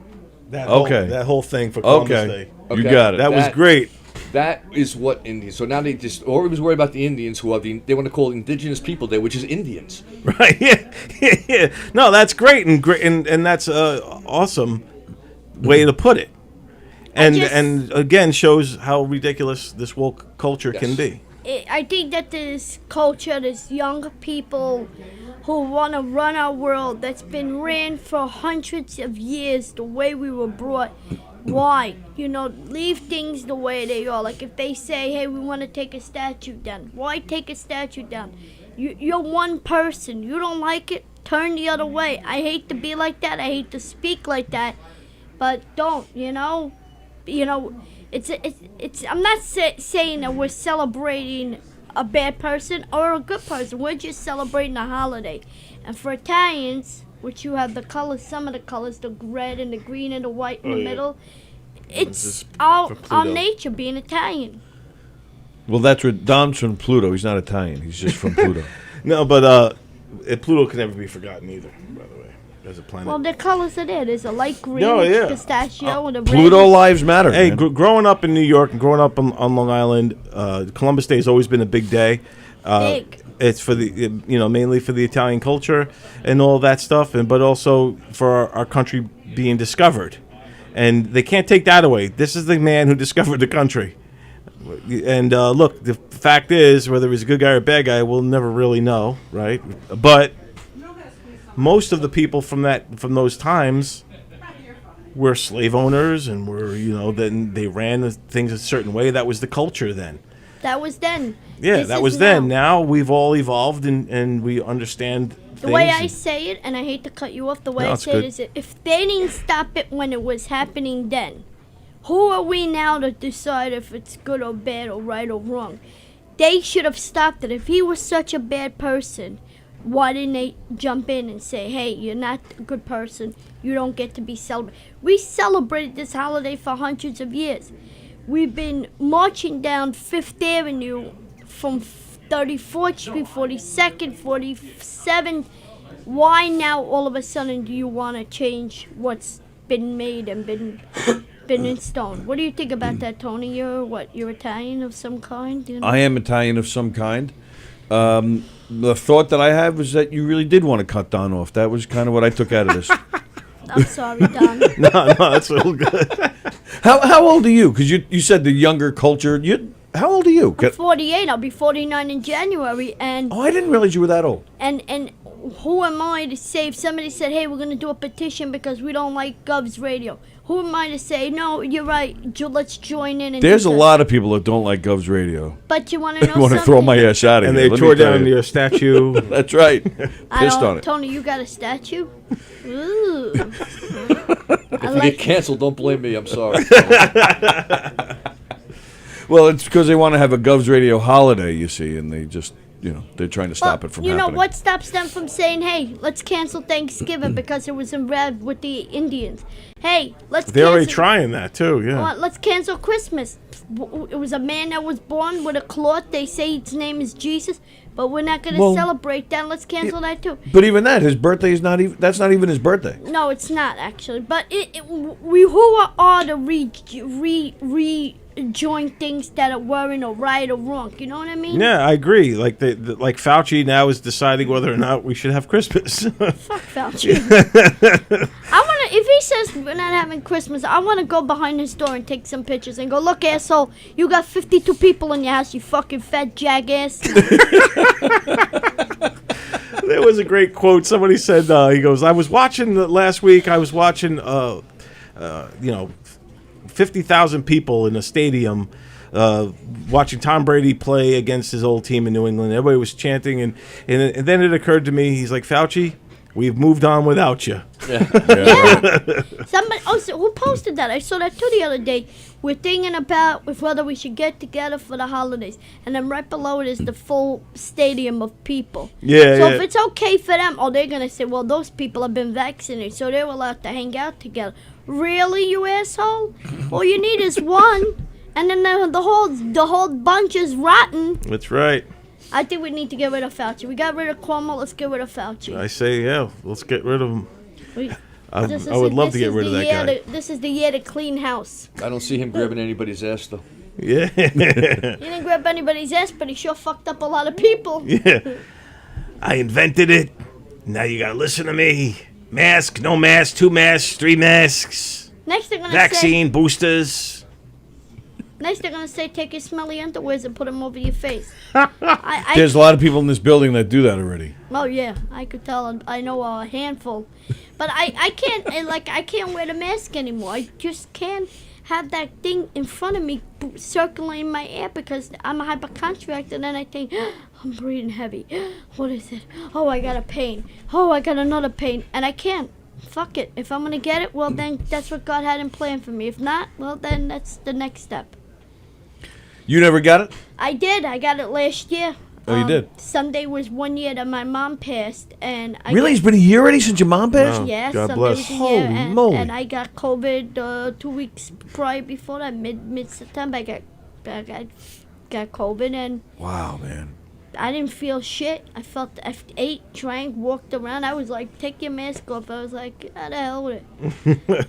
That Okay. That whole thing for Columbus Day. You got it. That was great. That is what Indians. So now they just, or he was worried about the Indians, who are they want to call indigenous people day, which is Indians. Right. Yeah. No, that's great and that's awesome way to put it. And again shows how ridiculous this woke culture can be. I think that this culture, this young people who want to run our world that's been ran for hundreds of years the way we were brought. Why? Leave things the way they are. Like if they say, hey, we want to take a statue down. Why take a statue down? You're one person. You don't like it? Turn the other way. I hate to be like that. I hate to speak like that. But don't, it's I'm not saying that we're celebrating a bad person or a good person. We're just celebrating a holiday. And for Italians, which you have the colors, some of the colors, the red and the green and the white in the middle, it's our nature being Italian. Well, that's what Dom's from Pluto. He's not Italian. He's just from Pluto. No, but Pluto can never be forgotten either, by the way, as a planet. Well, the colors are there. There's a light green pistachio and a Pluto red. lives matter. Hey, man. growing up in New York and growing up on Long Island, Columbus Day has always been a big day. Big. It's for the mainly for the Italian culture and all that stuff, but also for our country being discovered, and they can't take that away. This is the man who discovered the country, and look, the fact is, whether he's a good guy or a bad guy, we'll never really know, right? But most of the people from those times were slave owners, and then they ran the things a certain way. That was the culture then. That was then. Yeah, This that is was then. Now we've all evolved and we understand things. The way I say it, and I hate to cut you off, the way No, I it's say good. it is that if they didn't stop it when it was happening then, who are we now to decide if it's good or bad or right or wrong? They should have stopped it. If he was such a bad person, why didn't they jump in and say, hey, you're not a good person, you don't get to be celebrated? We celebrated this holiday for hundreds of years. We've been marching down Fifth Avenue from 34th Street, 42nd, 47th. Why now all of a sudden do you want to change what's been made and been in stone? What do you think about that, Tony? You're Italian of some kind? I am Italian of some kind. The thought that I had was that you really did want to cut Don off. That was kind of what I took out of this. I'm sorry, Don. No, that's real good. How old are you? Because you said the younger culture. How old are you? I'm 48. I'll be 49 in January. And Oh, I didn't realize you were that old. And who am I to say if somebody said, hey, we're going to do a petition because we don't like Govs Radio? Who am I to say, no, you're right, let's join in? And There's do a that? lot of people that don't like Govs Radio. But you want to know I want to something? throw my ass out of And here. they tore down your statue. That's right. I Pissed don't- on it. Tony, you got a statue? Ooh. If we get canceled, don't blame me. I'm sorry. Well, it's because they want to have a Govs Radio holiday, you see, and they just, they're trying to stop it from you happening. know what stops them from saying, hey, let's cancel Thanksgiving because it was involved with the Indians? Hey, let's They're already cancel. trying that too. Yeah. Well, let's cancel Christmas. It was a man that was born with a cloth. They say his name is Jesus, but we're not going to Well, celebrate that. Let's cancel that too. But even that, his birthday is not even. That's not even his birthday. No, it's not actually. But we who are to rejoin things that weren't or right or wrong. You know what I mean? Yeah, I agree. Like like Fauci now is deciding whether or not we should have Christmas. Fuck Fauci. I wanna. If he says we're not having Christmas, I wanna go behind his door and take some pictures and go, look, asshole, you got 52 people in your house, you fucking fat jackass. There was a great quote. Somebody said, he goes, I was watching last week. I was watching, 50,000 people in a stadium watching Tom Brady play against his old team in New England. Everybody was chanting, and then it occurred to me, he's like, Fauci, we've moved on without you. Somebody, so who posted that? I saw that too the other day. We're thinking about whether we should get together for the holidays, and then right below it is the full stadium of people. Yeah, So yeah. if it's okay for them, they're gonna say, well, those people have been vaccinated, so they're allowed to hang out together. Really, you asshole? All you need is one, and then the whole bunch is rotten. That's right. I think we need to get rid of Fauci. We got rid of Cuomo. Let's get rid of Fauci. I say, yeah, let's get rid of him. I This would is- love to this get is rid of the that year guy. This is the year to clean house. I don't see him grabbing anybody's ass, though. Yeah. He didn't grab anybody's ass, but he sure fucked up a lot of people. Yeah. I invented it. Now you gotta listen to me. Mask, no mask, 2 masks, 3 masks. Next they're gonna Vaccine, boosters. Next, they're gonna say, take your smelly underwears and put them over your face. There's a lot of people in this building that do that already. Oh yeah, I could tell. I know a handful, but I can't. I can't wear the mask anymore. I just can't have that thing in front of me circling my air because I'm a hypochondriac, and then I think I'm breathing heavy. What is it? Oh, I got a pain. Oh, I got another pain, and I can't. Fuck it. If I'm gonna get it, well then that's what God had in plan for me. If not, well then that's the next step. You never got it? I did. I got it last year. Oh, you did? Sunday was 1 year that my mom passed, and Really? It's been a year already since your mom passed? Wow. Yeah, God Sunday bless. was a year, Holy and, moly. and I got COVID 2 weeks prior before that, mid September. I got COVID, and Wow, man. I didn't feel shit. I ate, drank, walked around. I was like, take your mask off. I was like, how the hell with it?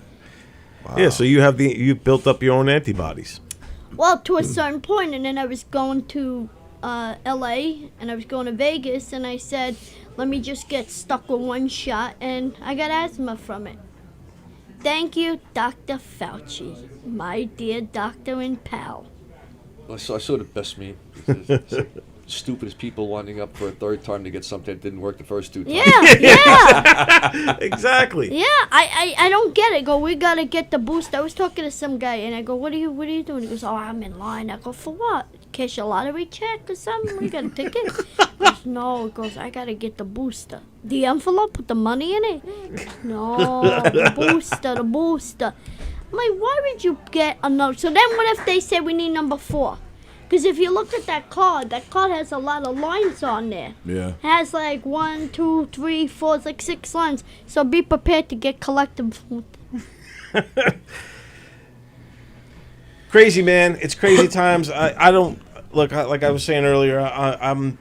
Yeah, so you built up your own antibodies. Well, to a certain point, and then I was going to L.A. and I was going to Vegas, and I said, let me just get stuck with one shot, and I got asthma from it. Thank you, Dr. Fauci, my dear doctor and pal. I saw the best meme. Stupidest people winding up for a third time to get something that didn't work the first 2 times. Yeah. Exactly. Yeah, I don't get it. We gotta get the boost. I was talking to some guy, and I go, what are you doing? He goes, oh, I'm in line. I go, for what? Cash a lottery check or something? We got a ticket? He goes, no. He goes, I gotta get the booster. The envelope with the money in it? No, the booster. I'm like, why would you get another? So then what if they say we need number 4? Because if you look at that card has a lot of lines on there. Yeah. It has like 1, 2, 3, 4, it's like 6 lines. So be prepared to get collective. Crazy, man. It's crazy times. I don't look like I was saying earlier. I'm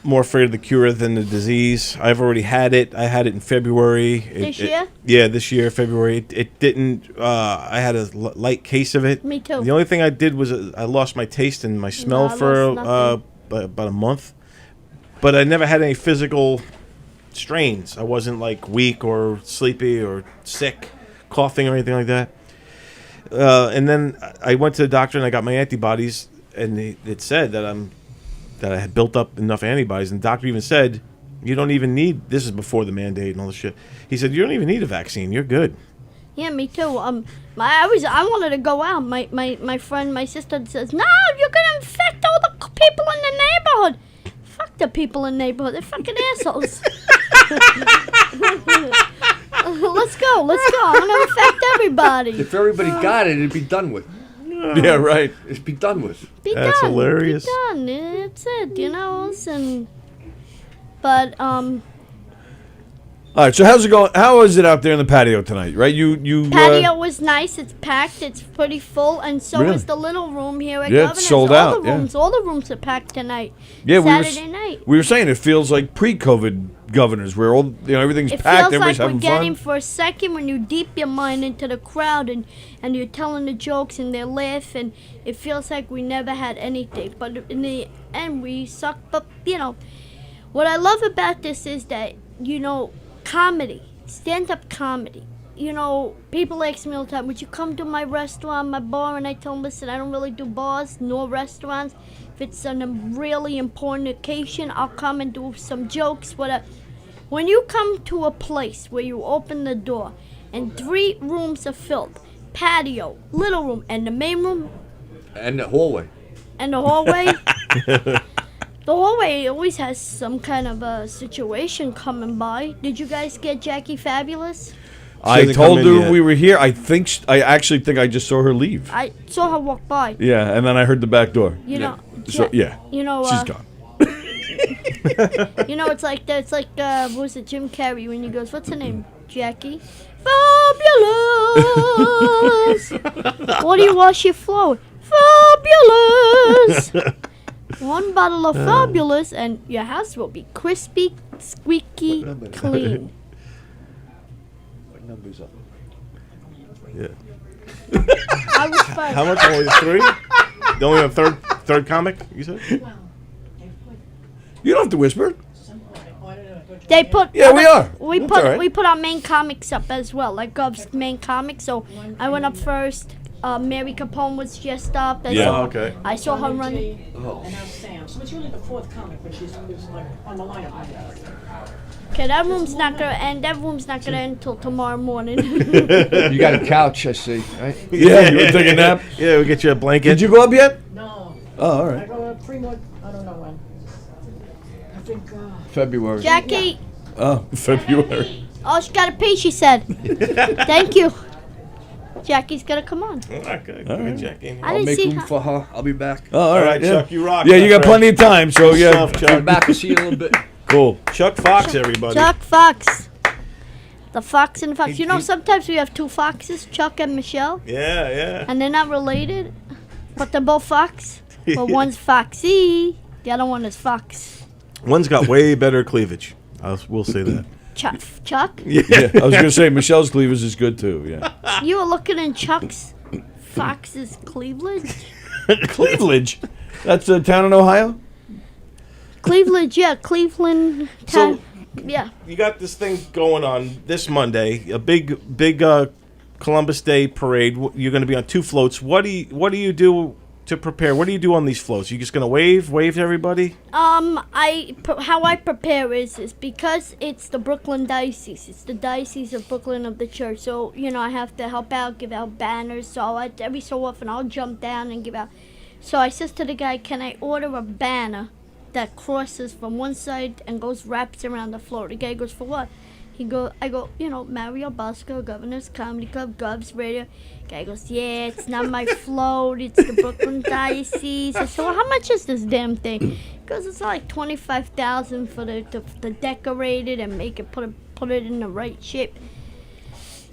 more afraid of the cure than the disease. I've already had it. I had it in February. This year? Yeah, this year, February. It didn't. I had a light case of it. Me too. The only thing I did was I lost my taste and my smell for about a month. But I never had any physical strains. I wasn't like weak or sleepy or sick, coughing or anything like that. And then I went to the doctor and I got my antibodies, and it said that I had built up enough antibodies. And the doctor even said, you don't even need, this is before the mandate and all this shit. He said, you don't even need a vaccine. You're good. Yeah, me too. I wanted to go out. My friend, my sister says, no, you're gonna infect all the people in the neighborhood. Fuck the people in the neighborhood. They're fucking assholes. Let's go. I'm gonna infect everybody. If everybody got it, it'd be done with. Yeah, right. It'd be done with. That's hilarious. Be done. It's it, Listen. But All right, so how's it going? How is it out there in the patio tonight? Right, you patio was nice. It's packed. It's pretty full, and so Really? is the little room here at Yeah, Governor's. it's sold out, yeah. All the rooms are packed tonight. Yeah, Saturday night. we were saying it feels like pre-COVID Governors, where all everything's It packed, feels like everybody's we're having getting fun. for a second when you deep your mind into the crowd and you're telling the jokes and they're laughing. It feels like we never had anything, but in the end we suck. But what I love about this is that comedy, stand-up comedy. People ask me all the time, would you come to my restaurant, my bar? And I tell them, listen, I don't really do bars nor restaurants. If it's on a really important occasion, I'll come and do some jokes, whatever. When you come to a place where you open the door and 3 rooms are filled, patio, little room, and the main room, And the hallway. and the hallway, the hallway always has some kind of a situation coming by. Did you guys get Jackie Fabulous? I hasn't told come in her yet. we were here. I actually think I just saw her leave. I saw her walk by. Yeah, and then I heard the back door. So yeah, She's gone. It's like what was it, Jim Carrey when he goes, what's her name? Jackie? Fabulous! What do you wash your floor with? Fabulous! 1 bottle of Fabulous and your house will be crispy, squeaky, clean. Numbers up. Yeah. I was fine. How much? Only 3? The only a third comic, you said? You don't have to whisper. They put Yeah, we are. We That's put all right. we put our main comics up as well, like Gov's main comics. So I went up first. Mary Capone was dressed up. Okay. I saw her running. And now Sam. So it's really the fourth comic, but she's like on the lineup right now. Okay, that room's not gonna end. That room's not gonna end until tomorrow morning. You got a couch, I see, right? Yeah, you want to take a nap? Yeah, we'll get you a blanket. Did you go up yet? No. Oh, all I right. go up 3 more. I don't know when. I think. February. Jackie. Oh, February. Oh, she got a pee, she said. Thank you. Jackie's gonna come on. Okay, All right. Jackie. I I'll didn't make see room her. for her. I'll be back. Oh, all right, yeah. Chuck, you rock. Yeah, my you got friend. plenty of time, so Good yeah. stuff, I'll Chuck. be back. I'll see you in a little bit. Cool. Chuck Fox, everybody. Chuck Fox. The Fox and the Fox. You know, sometimes we have 2 foxes, Chuck and Michelle, Yeah, yeah. and they're not related, but they're both Fox. But one's Foxy, the other one is Fox. One's got way better cleavage. We'll say that. Chuck? Yeah, I was gonna say Michelle's cleavage is good too. Yeah. You were looking in Chuck's Fox's Cleveland? Cleveland. That's a town in Ohio. Cleveland, yeah, Cleveland. So- Yeah. You got this thing going on this Monday, a big Columbus Day parade. You're going to be on 2 floats. What do you do to prepare? What do you do on these floats? You just going to wave to everybody? How I prepare is because it's the Brooklyn Diocese. It's the Diocese of Brooklyn of the church. So, you know, I have to help out, give out banners. So every so often I'll jump down and give out. So I says to the guy, can I order a banner that crosses from one side and wraps around the floor? The guy goes, for what? I go, you know, Mario Bosco, Governor's Comedy Club, Govs Radio. Guy goes, yeah, it's not my float, it's the Brooklyn Diocese. I said, well, how much is this damn thing? He goes, it's like $25,000 for the decorate it and make it, put it in the right shape.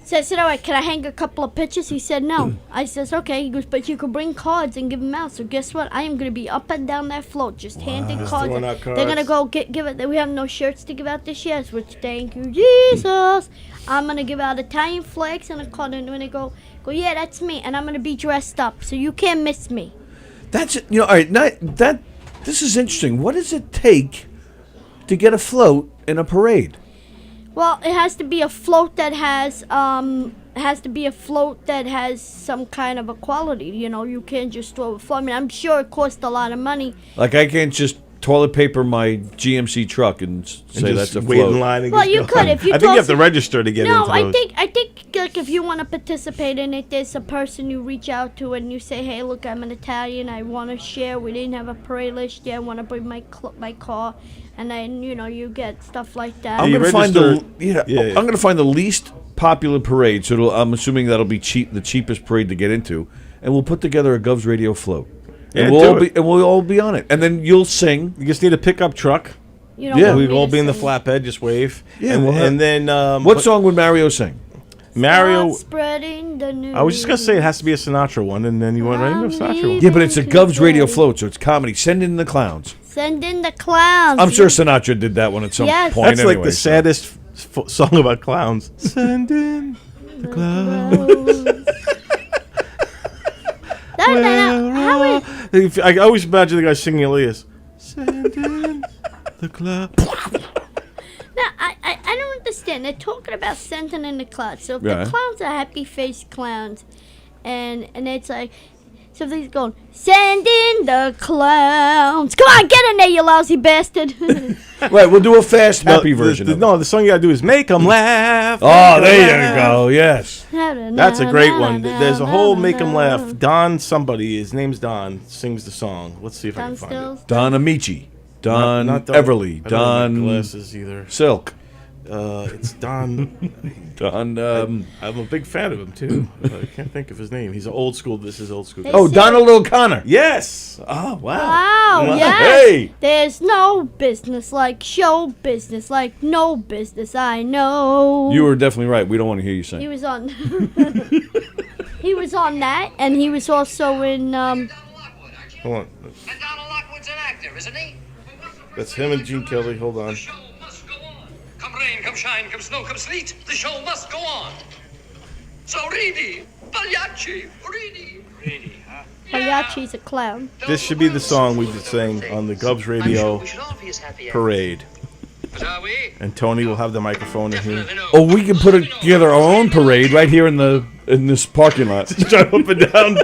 So I said, all right, can I hang a couple of pictures? He said, no. I says, okay. He goes, but you could bring cards and give them out. So guess what? I am going to be up and down that float, just handing cards. throwing out They're going to cards. go give it. We have no shirts to give out this year, which thank you, Jesus. I'm going to give out Italian flags and a card. And when they go, yeah, that's me. And I'm going to be dressed up. So you can't miss me. That's all right. This is interesting. What does it take to get a float in a parade? Well, it has to be a float that has some kind of a quality. You know, you can't just throw a float. I mean, I'm sure it costs a lot of money. Like I can't just toilet paper my GMC truck and say And that's just a wait in float. line and Well, just you go. could if you. I think you have toss to it- register to get No, into I those. think like if you want to participate in it, there's a person you reach out to and you say, hey, look, I'm an Italian. I want to share. We didn't have a parade last year. I want to bring my car, and then you get stuff like that. I'm you gonna find register- Yeah. I'm gonna find the least popular parade. So I'm assuming that'll be the cheapest parade to get into, and we'll put together a Govs Radio float. Yeah, And we'll all be on it, and then you'll sing. You just need a pickup truck. You don't Yeah. want We'd me all to be in the sing. flatbed, just wave. Yeah, and, we'll have- and then What but song would Mario sing? Mario? Start spreading the news. I was just gonna say it has to be a Sinatra one, and then you went right into a Sinatra one. Yeah, but it's a Govs Radio float, so it's comedy. Send in the clowns. Send in the clowns. I'm sure Sinatra did that one at some Yes. point. That's like anyway, the so. saddest song about clowns. Send in the clowns. I always imagine the guy singing Elias. Send in the cloud. No, I don't understand. They're talking about sending in the clouds. So if Yeah. the clowns are happy-faced clowns, and it's like, so they're going, send in the clowns. Come on, get in there, you lousy bastard. Right, we'll do a fast, happy version. of it. No, the song you gotta do is make 'em laugh. Oh, there you go. Yes. That's a great one. There's a whole make 'em laugh. Don somebody, his name's Don, sings the song. Let's see if I Don can find Stills. it. Don Amici. Don Not Everly. I don't have Don glasses either. Silk. It's Don. Don. I'm a big fan of him too. I can't think of his name. He's old school. This is old school. They Oh, say- Donald O'Connor. Yes. Oh, wow. Wow, Wow. yes. Hey. There's no business like show business, like no business I know. You were definitely right. We don't want to hear you He sing. was on. He was on that, and he was also in. Hold on. And Donald Lockwood's an actor, isn't he? That's him and Gene Kelly. Hold on. The show must go on. Come rain, come shine, come snow, come sleet. The show must go on. So Ridi, Pagliacci, Ridi, huh? Pagliacci's a clown. This should be the song we just sang on the Govs Radio We should all be as happy as parade. Shall we? And Tony will have the microphone in here. Definitely no. Oh, we can put together our own parade right here in this parking lot. Drive up and down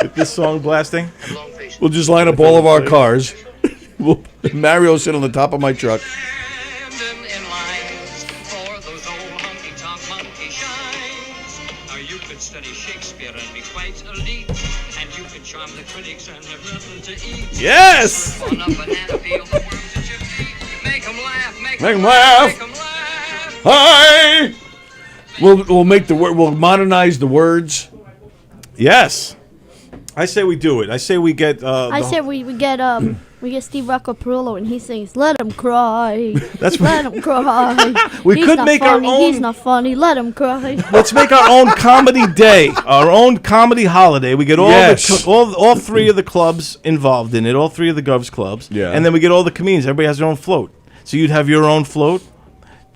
with this song blasting. Long face. We'll just line up all of our cars. Mario will sit on the top of my truck. Standing in lines for those old honky-tonk monkey shines. Now you could study Shakespeare and be quite elite, and you could charm the critics and have nothing to eat. Yes! On a banana peel, the worms at your feet. Make 'em laugh, make Make 'em 'em laugh. Make 'em laugh. Hi. We'll make the word. We'll modernize the words. Yes. I say we do it. I say we get. I said we get Steve Rocco and he sings "Let Him Cry." That's Let him cry. We He's could not make our funny. own- He's not funny. Let him cry. Let's make our own comedy day, our own comedy holiday. We get all Yes. all three of the clubs involved in it, all three of the Govs clubs, Yeah. and then we get all the comedians. Everybody has their own float. So you'd have your own float.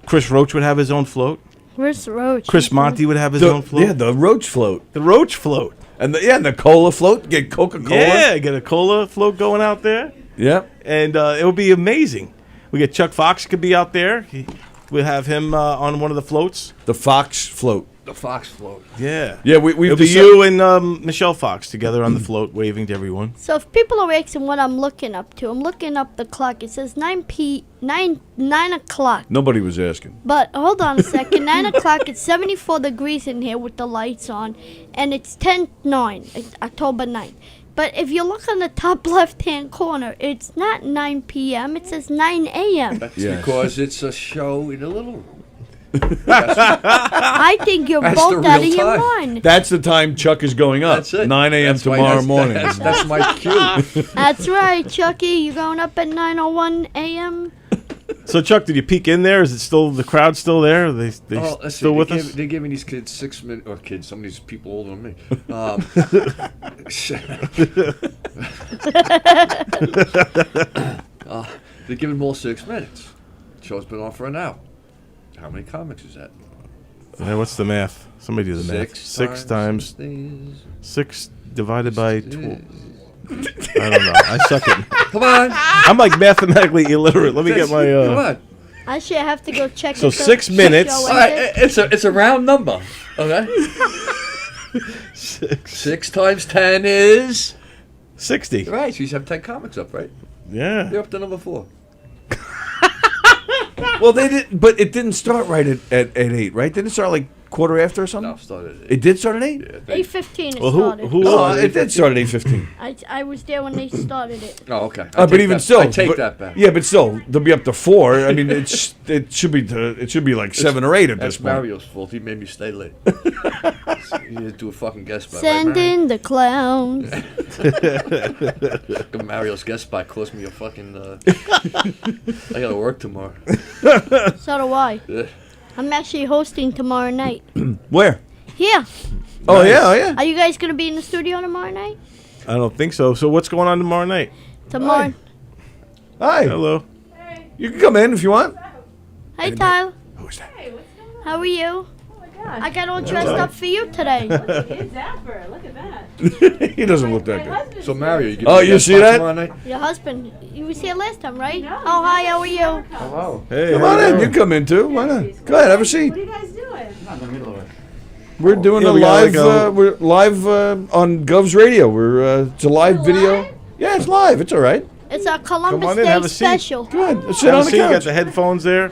Chris Roach would have his own float. Where's Roach? Chris Monty would have his own float. Yeah, the Roach float. The Roach float. And the cola float. Get Coca-Cola. Yeah, get a cola float going out there, Yep. and it would be amazing. We get Chuck Fox could be out there. We'll have him on one of the floats. The Fox float. The Fox float. Yeah. Yeah, we've It'll be you and Michelle Fox together on the float, waving to everyone. So if people are asking what I'm looking up to, I'm looking up the clock. It says 9 o'clock. Nobody was asking. But hold on a second. 9 o'clock. It's 74 degrees in here with the lights on, and it's 10/9, October 9th. But if you look on the top left-hand corner, it's not 9 p.m. It says 9 a.m. That's Yes. because it's a show in a little room. I think you're That's both the out of real your time. mind. That's the time Chuck is going up. That's it. 9 a.m. That's why tomorrow that's- morning. That's my cue. That's right, Chucky. You going up at 9:01 a.m.? So Chuck, did you peek in there? Is it still the crowd still there? Are they Oh, let's still see. with they us? They're giving these kids 6 minutes, or kids, some of these people older than me. They're giving them all 6 minutes. The show's been on for an hour. How many comics is that? Yeah, what's the math? Somebody do the math. 6 times these. 6 divided by 12. I don't know. I suck at. Come on. I'm like mathematically illiterate. Let me get my. Come on. Actually, I have to go check. So if the 6 minutes. show All right, ended. it's a round number. Okay. 6 times 10 is 60. right. So you have 10 comics up, right? Yeah. You're up to number 4. Well, they did, but it didn't start right at 8, right? Didn't it start like quarter after or something? No, started it. It did start at 8? Yeah, they- 8:15 it Well, started. who? Oh, it did start at 8:15. I was there when they started it. Oh, okay. But even still, I take but- that back. Yeah, but still, they'll be up to 4. I mean, it should be like 7 or 8 at this That's point. Mario's fault. He made me stay late. He didn't do a fucking guest spot. Send right, Mario? in the clowns. Fucking Mario's guest spot cost me a fucking. I gotta work tomorrow. So do I. Yeah. I'm actually hosting tomorrow night. Where? Here. Oh yeah, oh yeah. Are you guys gonna be in the studio tomorrow night? I don't think so. So what's going on tomorrow night? Tomorrow. Hi. Hello. You can come in if you want. Hi, Tyler. Who's that? How are you? I got all dressed up for you today. It's Zapper. Look at that. He doesn't look that good. So Mario, you. Oh, you see that? Tomorrow night? Your husband. You was here last time, right? Oh, hi. How are you? Hello. Hey. Come how on you in. doing? You come in too. Why not? Go ahead. Have a seat. What are you guys doing? We're doing Yeah, a we got live. like a- We're live on Govs Radio. It's a live video. Yeah, it's live. It's all right. It's our Columbus on in, Day have a seat. special. Good. Let's sit Have a on the seat, you got couch. the headphones there.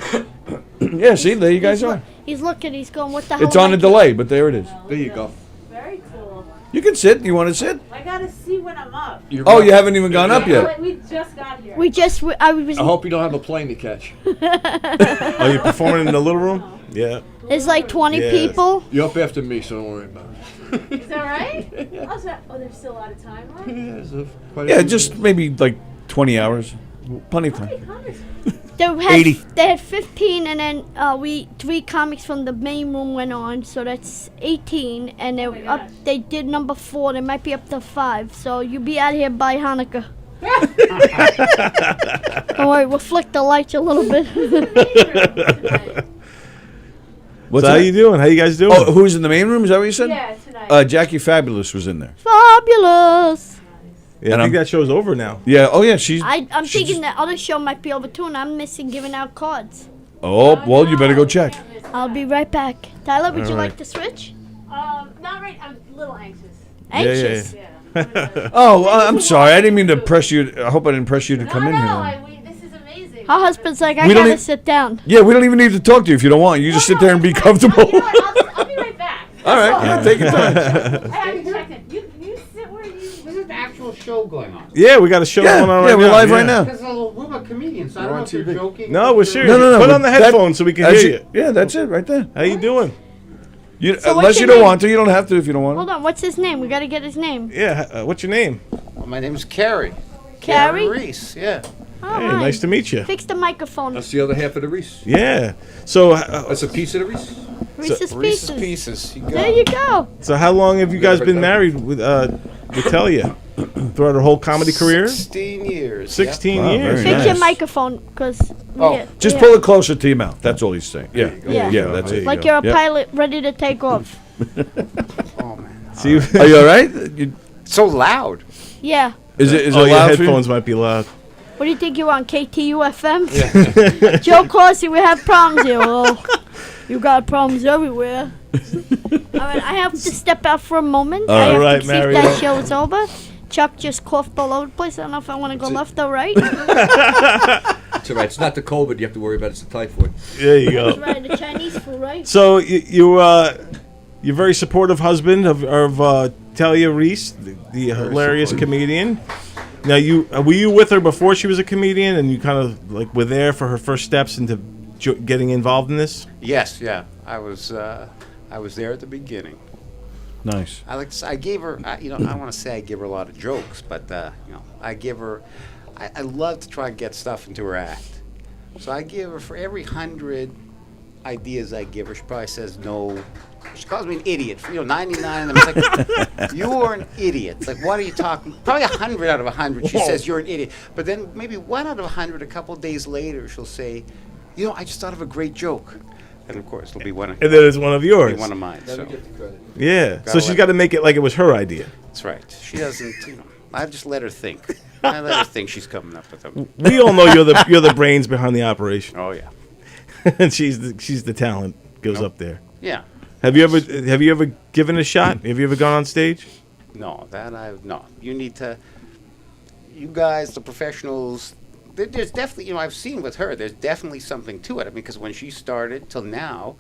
Yeah. See, there you guys are. He's looking. He's going. What the hell? It's on a am I delay, but there it is. There you go. Very cool. You can sit. You want to sit? I gotta see when I'm up. You're Oh, up. you haven't even gone up yet. We just got here. We just. I was. I hope you don't have a plane to catch. Oh, you're performing in the little room? Yeah. There's like 20 Yes. people. You're up after me, so don't worry about it. Is that right? Oh, there's still a lot of time left. Yeah, so quite a Yeah, few just minutes. maybe like 20 hours. Plenty of time. They had 80. They had 15, and then 3 comics from the main room went on, so that's 18. And they were up. They did number 4. They might be up to 5. So you'll be out here by Hanukkah. Don't worry, we'll flick the lights a little bit. What's So how that? you doing? How you guys doing? Oh, who's in the main room? Is that what you said? Yeah, tonight. Jackie Fabulous was in there. Fabulous. yeah, and I think I'm- that show's over now. Yeah. Oh, yeah. She's. I'm she thinking just- the other show might be over too, and I'm missing giving out cards. Oh, well, you better go check. I'll be right back. Tyler, would you right. like to switch? Not right. I'm a little anxious. Anxious. Oh, I'm sorry. I didn't mean to press you. I hope I didn't press you to come in here. This is amazing. Her husband's like, I We don't gotta e- sit down. Yeah, we don't even need to talk to you if you don't want. You just sit there and be comfortable. You know what? I'll be right back. All right, yeah, take your time. I haven't checked in. You sit where you. This is the actual show going on. Yeah, we got a show going on right now. we're live right now. Because we're a comedian, so I don't know if you're joking. No, we're serious. No. Put on the headphones so we can hear you. Yeah, that's it right there. How you doing? You, So unless what's you your don't name? want to, you don't have to if you don't want Hold on, what's his name? We gotta get his name. Yeah, what's your name? Well, my name's Carrie. Carrie? Reese, yeah. Oh, Hey, hi. nice to meet you. Fix the microphone. That's the other half of the Reese. Yeah. So, That's a piece of the Reese. Reese's Reese's Pieces. Pieces. You got There it. you go. so how long have you guys been married with Talia? Throughout her whole comedy career? 16 years. 16 Wow, years. very Fix your nice. microphone, because Just pull it closer to your mouth. That's all he's saying. Yeah, Yeah. yeah, that's There it. you like go. you're a Yep. pilot ready to take off. Oh, man. See, Are you all right? So loud. Yeah. Is it oh, your loud for you? headphones might be loud. What do you think you're on, KTUFM? Joe Corsi, we have problems here. Oh, you got problems everywhere. All right, I have to step out for a moment. I have right, to see if Mario. that show is over. Chuck just coughed all over the place. I don't know if I want to go left or right. It's all right. It's not the COVID you have to worry about. It's the typhoid. There you That's go. right, the Chinese food, right? So you're very supportive husband of Talia Reese, the hilarious comedian. Now, were you with her before she was a comedian, and you kind of like were there for her first steps into getting involved in this? Yes, yeah. I was there at the beginning. Nice. I like to say, I gave her, I don't want to say I give her a lot of jokes, but, I give her, I love to try and get stuff into her act. So I give her, for every 100 ideas I give her, she probably says no. She calls me an idiot. 99 of them. It's like, you are an idiot. It's like, what are you talking? Probably 100 out of 100 she says you're an idiot. But then maybe 1 out of 100, a couple days later, she'll say, I just thought of a great joke. And of course, it'll be one of And then it's one of yours. It'll be one of mine. So. Yeah. Gotta So she's let- got to make it like it was her idea. That's right. She doesn't, I just let her think. I let her think she's coming up with them. We all know you're the brains behind the operation, Oh, yeah. and she's the talent goes up there. Yeah. Have you ever given a shot? Have you ever gone on stage? No, no. You need to, you guys, the professionals, there's definitely, I've seen with her, there's definitely something to it. I mean, because when she started till now,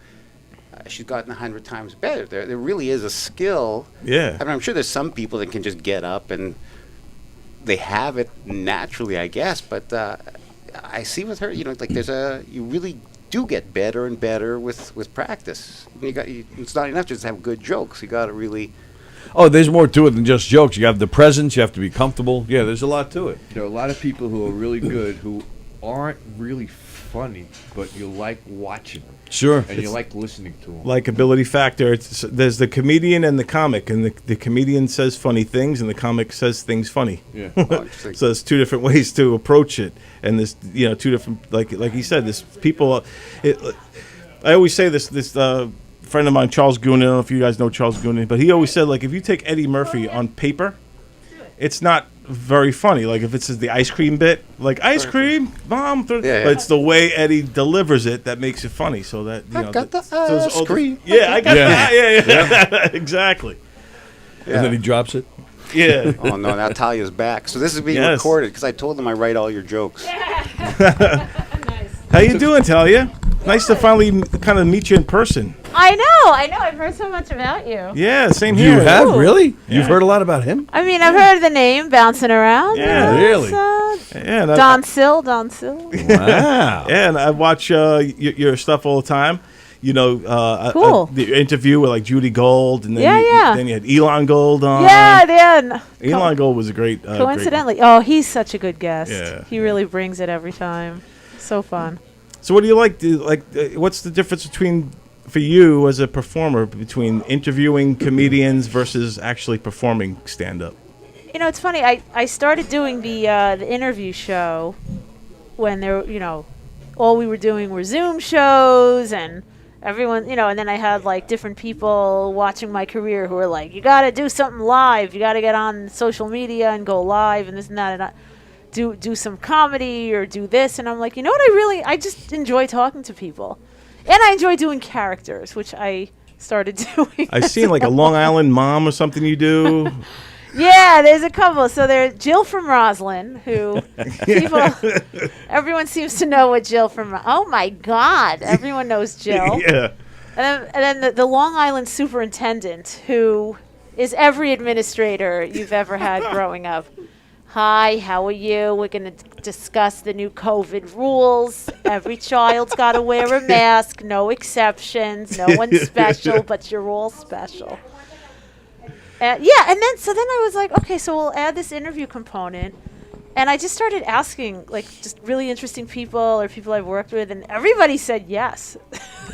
she's gotten 100 times better. There really is a skill. Yeah. I mean, I'm sure there's some people that can just get up and they have it naturally, I guess. But I see with her, like you really do get better and better with practice. It's not enough just to have good jokes. You got to really. Oh, there's more to it than just jokes. You have the presence. You have to be comfortable. Yeah, there's a lot to it. There are a lot of people who are really good who aren't really funny, but you like watching them. Sure. And you like listening to them. Likability factor. There's the comedian and the comic, and the comedian says funny things, and the comic says things funny. Yeah. So there's two different ways to approach it, and there's two different like he said. This people. I always say this friend of mine, Charles Goonan. I don't know if you guys know Charles Goonan, but he always said like if you take Eddie Murphy on paper, it's not very funny. Like if it's the ice cream bit, like ice cream, mom. But it's the way Eddie delivers it that makes it funny. So that I got the ice cream. Yeah, I got that. Yeah. Exactly. Yeah. And then he drops it. Yeah. Oh no! Now Talia's back, so this is being Yes. recorded because I told them I write all your jokes. How you doing, Talia? Nice to finally kind of meet you in person. I know. I've heard so much about you. Yeah, same You here. have Ooh. really? You've heard a lot about him? I mean, I've heard the name bouncing around. Yeah. Really? Yeah, and Don Sill. Wow. Yeah, and I watch your stuff all the time. Cool. The interview with like Judy Gold, and then Yeah. then you had Elon Gold on. Yeah. Elon Gold was a great. Coincidentally, oh, he's such a good guest. Yeah. He really brings it every time. So fun. So, what do you like? What's the difference for you as a performer between interviewing comedians versus actually performing stand-up? It's funny. I started doing the interview show when there, all we were doing were Zoom shows and everyone, and then I had like different people watching my career who were like, you got to do something live. You got to get on social media and go live and this and that. And do some comedy or do this, and I'm like, you know what, I just enjoy talking to people, and I enjoy doing characters, which I started doing. I've seen like a Long Island mom or something you do. Yeah, there's a couple. So there's Jill from Roslyn, who everyone seems to know what Jill from. Oh my God, everyone knows Jill. Yeah. And then the Long Island superintendent, who is every administrator you've ever had growing up. Hi, how are you? We're going to discuss the new COVID rules. Every child's got to wear a mask, no exceptions. No one's special, but you're all special. And then I was like, okay, so we'll add this interview component. And I just started asking, like, just really interesting people or people I've worked with, and everybody said yes.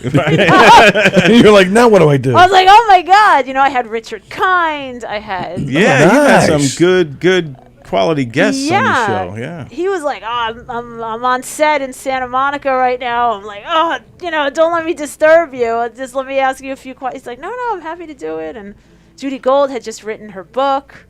You're like, now what do I do? I was like, oh my God. I had Richard Kind. I had... Yeah, you had some good quality guests on the show. Yeah. He was like, oh, I'm on set in Santa Monica right now. I'm like, oh, don't let me disturb you. Just let me ask you a few questions. He's like, no, I'm happy to do it. And Judy Gold had just written her book.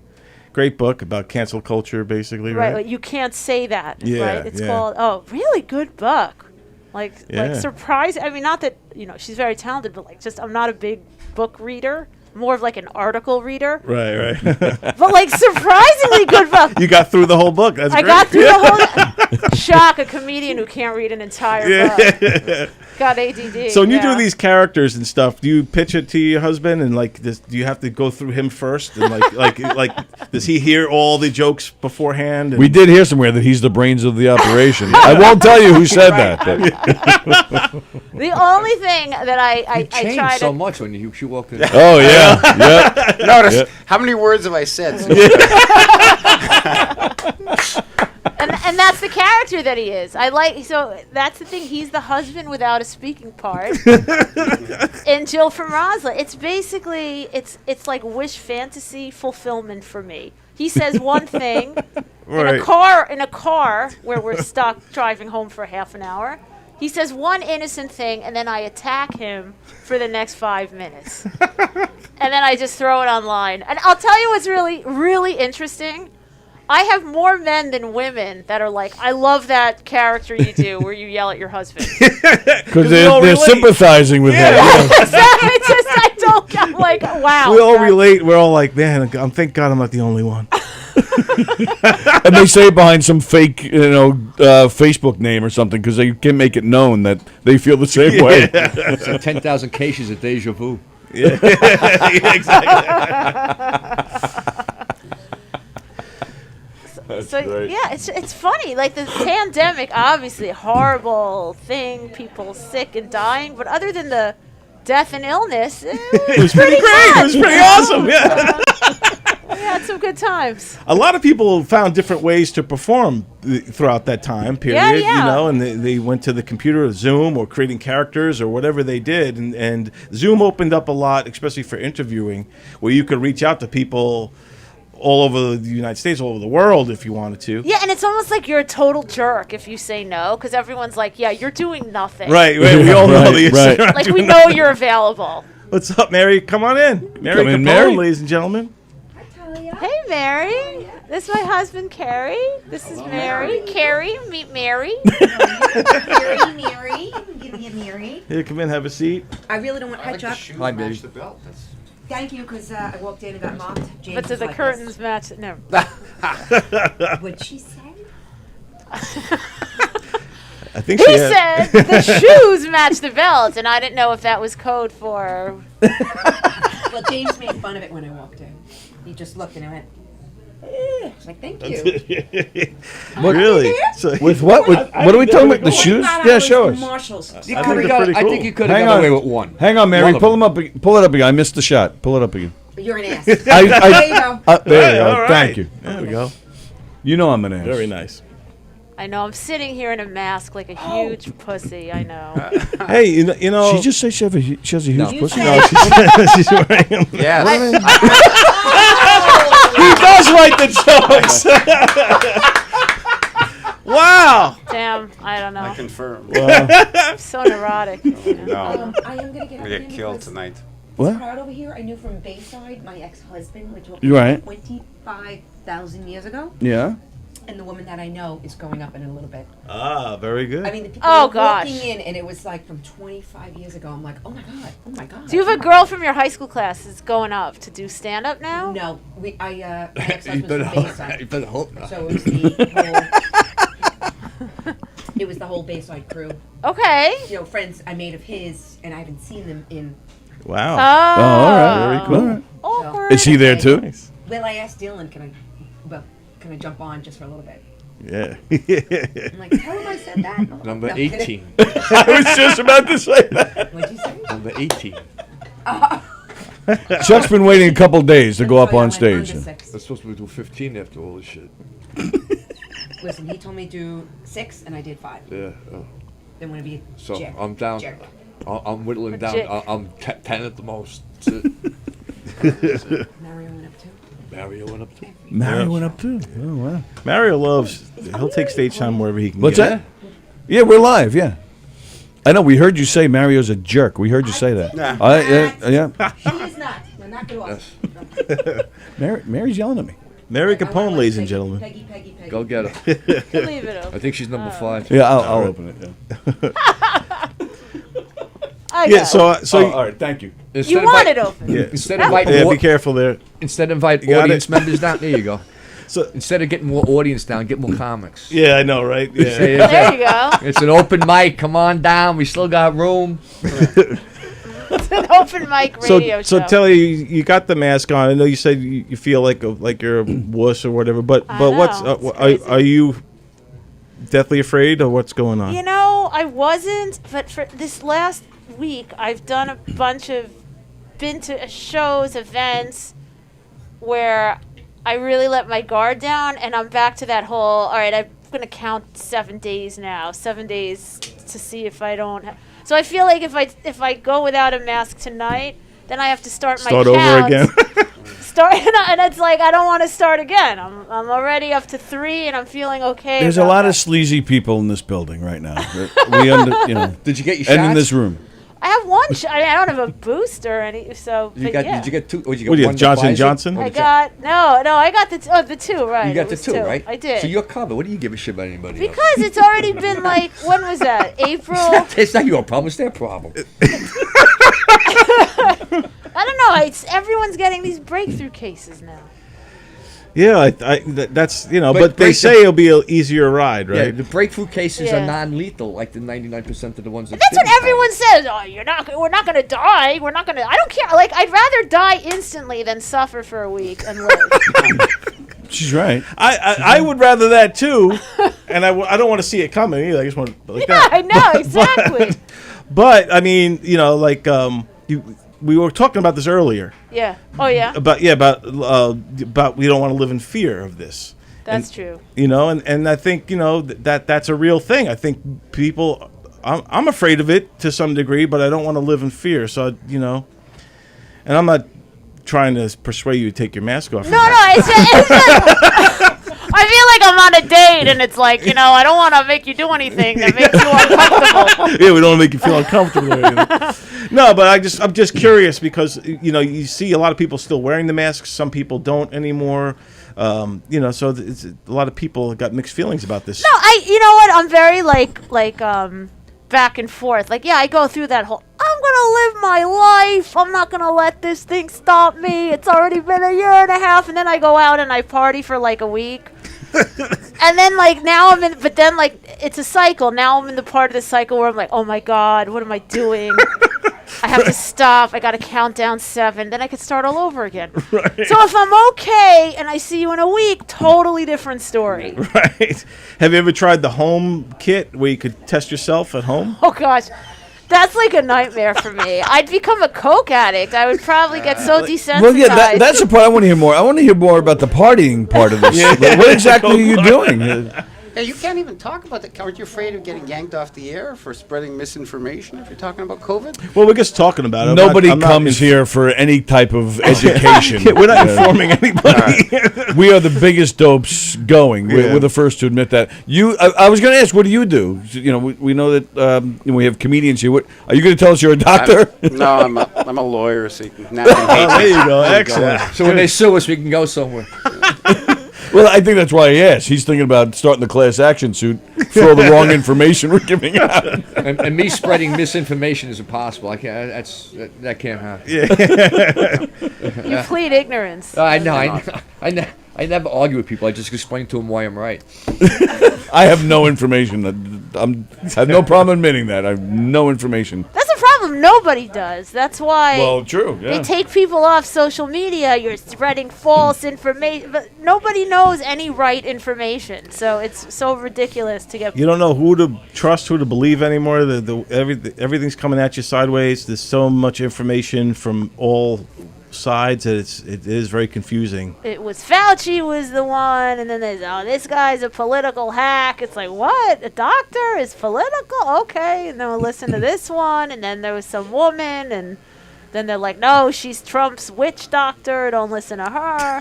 Great book about cancel culture, basically, right? Like, you can't say that, yeah, right? It's called, really good book. Like surprising. I mean, not that, she's very talented, but I'm not a big book reader. More of like an article reader. Right. But like surprisingly good book. You got through the whole book. That's great. I got through the whole shock, a comedian who can't read an entire book. Got ADD. So when you do these characters and stuff, do you pitch it to your husband and like this, do you have to go through him first and like does he hear all the jokes beforehand? We did hear somewhere that he's the brains of the operation. I won't tell you who said that. But. The only thing that I tried so much when you walked in. Oh yeah. Yeah. Notice how many words have I said? And that's the character that he is. So that's the thing. He's the husband without a speaking part. And Jill from Roslyn. It's basically it's like wish fantasy fulfillment for me. He says one thing in a car where we're stuck driving home for half an hour. He says one innocent thing, and then I attack him for the next 5 minutes. And then I just throw it online. And I'll tell you what's really, really interesting. I have more men than women that are like, I love that character you do where you yell at your husband. Because they're sympathizing with him. I'm like, wow. We all relate. We're all like, man, thank God I'm not the only one. And they say it behind some fake, Facebook name or something because they can make it known that they feel the same way. It's like 10,000 cases of deja vu. Yeah, exactly. Yeah, it's funny. Like the pandemic, obviously a horrible thing, people sick and dying. But other than the death and illness, it was pretty great. It was pretty awesome. Yeah. We had some good times. A lot of people found different ways to perform throughout that time period, and they went to the computer or Zoom or creating characters or whatever they did. And Zoom opened up a lot, especially for interviewing, where you could reach out to people all over the United States, all over the world if you wanted to. Yeah, and it's almost like you're a total jerk if you say no, because everyone's like, yeah, you're doing nothing. Right. We all know the right. Like, we know you're available. What's up, Mary? Come on in. Mary Capone, ladies and gentlemen. Hey, Mary. This is my husband, Carrie. This is Mary. Carrie, meet Mary. Mary. Give me a Mary. Here, come in, have a seat. I really don't want to Chuck. Hi, Mary. Thank you, because I walked in and got mocked. James but do the like curtains match? No. What'd she say? I think he said the shoes match the belt, and I didn't know if that was code for... Well, James made fun of it when I walked in. He just looked and I went, I was like, thank you. What, really? So, with what? What are we talking about? The shoes? Yeah, show us. Marshalls. I think you could have got away with one. Hang on, Mary. Pull them up. Pull it up again. I missed the shot. Pull it up again. You're an ass. There you go. There you go. Right. Thank you. There we go. You know I'm an ass. Very nice. I know. I'm sitting here in a mask like a huge pussy. I know. Hey, you know. She just said she has a huge pussy. No, she's wearing them. Yes. He does write the jokes. Wow. Damn, I don't know. I confirm. Wow. I'm so neurotic. No. I am going to get We get killed tonight. What? Crowd over here, I knew from Bayside, my ex-husband, which was right. 25,000 years ago. Yeah. and the woman that I know is going up in a little bit. Ah, very good. I mean, the people Oh, were gosh. walking in, and it was like from 25 years ago. I'm like, oh my god, oh my god. Do you have a girl from your high school class that's going up to do stand up now? No, my You ex-husband's better from hope, Bayside. you better hope not. So it was the whole, it was the whole Bayside crew. Okay. You know, friends I made of his, and I haven't seen them in. Wow. Oh, all right. Very cool. All right. Awkward. Is he there too? Nice. Well, I asked Dylan, can I jump on just for a little bit? Yeah. I'm like, tell him I said that. No, Number no. 18. I was just about to say that. What'd you say? Number 18. Chuck's been waiting a couple days to go up Oh, yeah, on I went under stage. 6. That's supposed to do 15 after all this shit. Listen, he told me to do 6, and I did 5. Yeah. Oh. Then want to be a So jerk. I'm down. Jerk. I'm whittling down. Legit. I'm 10 at the most. That's it. Mario went up too. Mario went up too. Mario went up too. Oh wow. Mario loves. He'll take stage time wherever he can. What's get that? Yeah, we're live. Yeah. I know. We heard you say Mario's a jerk. We heard you say that. Nah. Yeah. He is not. Now knock it off. Yes. Mary's yelling at me. Mary I want Capone, one ladies and Peggy, gentlemen. Peggy, Peggy, Peggy. Go get her. Leave it I open. think she's number 5. Yeah, I'll open it. Yeah. I Yeah. know. So all right. Thank you. You want it open. yeah. Instead of inviting Yeah. more, Be careful there. instead of invite You got audience it? members down, there you go. So Instead of getting more audience down, get more comics. yeah, I know, right? Yeah. Say There you go. it's an open mic. Come on down. We still got room. It's an open mic radio So show. Telly, you got the mask on. I know you said you feel like you're a wuss or whatever, but I what's know, it's crazy. are you deathly afraid of what's going on? You know, I wasn't, but for this last week, I've done a bunch of, been to shows, events, where I really let my guard down, and I'm back to that whole, all right, I'm going to count 7 days now, 7 days to see if I don't. So I feel like if I go without a mask tonight, then I have to start my count. over again. And it's like I don't want to start again. I'm already up to 3, and I'm feeling okay. There's a about lot that. of sleazy people in this building right now. Did you get your And in shots? this room. I have one. I don't have a booster or any. So You but got? yeah. Did you get 2? Or did you get What do you one have, Johnson Pfizer? Johnson? Or I did you- got I got the 2 right. You It got the was 2, right? I did. So you're covered. What do you give a shit about anybody else? Because it's already been like, when was that? April? It's not your problem. It's their problem. I don't know. Everyone's getting these breakthrough cases now. Yeah, that's but they break say it'll be an easier ride, Yeah, right? the breakthrough cases Yeah. are non-lethal, like the 99% of the ones that. That's what didn't everyone says. Oh, we're not gonna die. We're not gonna. I don't care. Like, I'd rather die instantly than suffer for a week and live. She's right. I would rather that too, and I don't want to see it coming either. I just want like Yeah, that. I know exactly. But I mean, like we were talking about this earlier. Yeah. Oh yeah. About we don't want to live in fear of this. That's true. And I think that's a real thing. I think people, I'm afraid of it to some degree, but I don't want to live in fear. So and I'm not trying to persuade you to take your mask off. No, it's I feel like I'm on a date, and it's like, I don't want to make you do anything that makes you uncomfortable. Yeah, we don't want to make you feel uncomfortable. No, but I'm just curious because you see a lot of people still wearing the masks. Some people don't anymore. So it's, a lot of people got mixed feelings about this. No, you know what? I'm very back and forth. Like, yeah, I go through that whole, I'm gonna live my life. I'm not gonna let this thing stop me. It's already been a year and a half, and then I go out and I party for like a week. And then now I'm in, but then it's a cycle. Now I'm in the part of the cycle where I'm like, oh my God, what am I doing? I have to stop. I got to count down 7. Then I could start all over again. Right. So if I'm okay and I see you in a week, totally different story. Right. Have you ever tried the home kit where you could test yourself at home? Oh gosh. That's like a nightmare for me. I'd become a coke addict. I would probably get so desensitized. Well, yeah, that's the part I want to hear more. I want to hear more about the partying part of this. What exactly are you doing? Yeah, you can't even talk about that. Aren't you afraid of getting yanked off the air for spreading misinformation if you're talking about COVID? Well, we're just talking about it. Nobody comes here for any type of education. We're not informing anybody. We are the biggest dopes going. We're the first to admit that. I was going to ask, what do you do? We know that we have comedians here. What are you going to tell us? You're a doctor? I'm a lawyer, so you can there you go. Excellent. So when they sue us, we can go somewhere. Well, I think that's why he asked. He's thinking about starting the class action suit for all the wrong information we're giving out. And me spreading misinformation is impossible. I can't. That can't happen. You plead ignorance. I know. I never argue with people. I just explain to them why I'm right. I have no information. I have no problem admitting that. I have no information. That's a problem. Nobody does. That's why. Well, true. Yeah. They take people off social media. You're spreading false information, but nobody knows any right information. So it's so ridiculous to get. You don't know who to trust, who to believe anymore. Everything's coming at you sideways. There's so much information from all sides that it is very confusing. It was Fauci was the one, and then there's this guy's a political hack. It's like, what? A doctor is political? Okay, and then we'll listen to this one, and then there was some woman, and then they're like, no, she's Trump's witch doctor. Don't listen to her.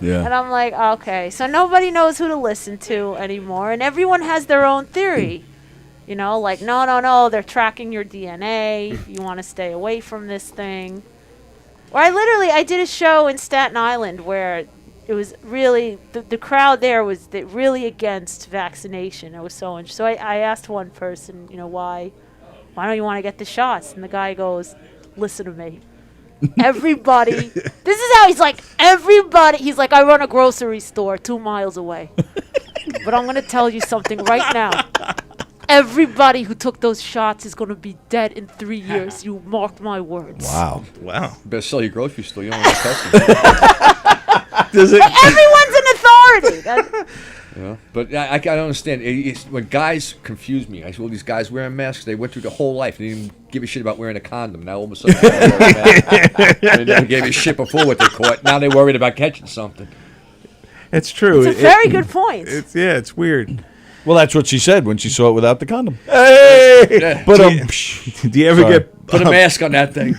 Yeah. And I'm like, okay, so nobody knows who to listen to anymore, and everyone has their own theory. You know, like, no, they're tracking your DNA. You want to stay away from this thing. Or I did a show in Staten Island where it was really, the crowd there was really against vaccination. It was so interesting. So I asked one person, why don't you want to get the shots? And the guy goes, listen to me. Everybody, this is how he's like, I run a grocery store 2 miles away. But I'm going to tell you something right now. Everybody who took those shots is going to be dead in 3 years. You marked my words. Wow. You better sell your grocery store. You don't want to test them. But everyone's an authority. Yeah, but I don't understand. When guys confuse me, I see all these guys wearing masks. They went through the whole life. They didn't give a shit about wearing a condom. Now all of a sudden, they never gave a shit before what they caught. Now they're worried about catching something. It's true. It's a very good point. It's weird. Well, that's what she said when she saw it without the condom. Hey! Yeah. But do you ever get put a mask on that thing?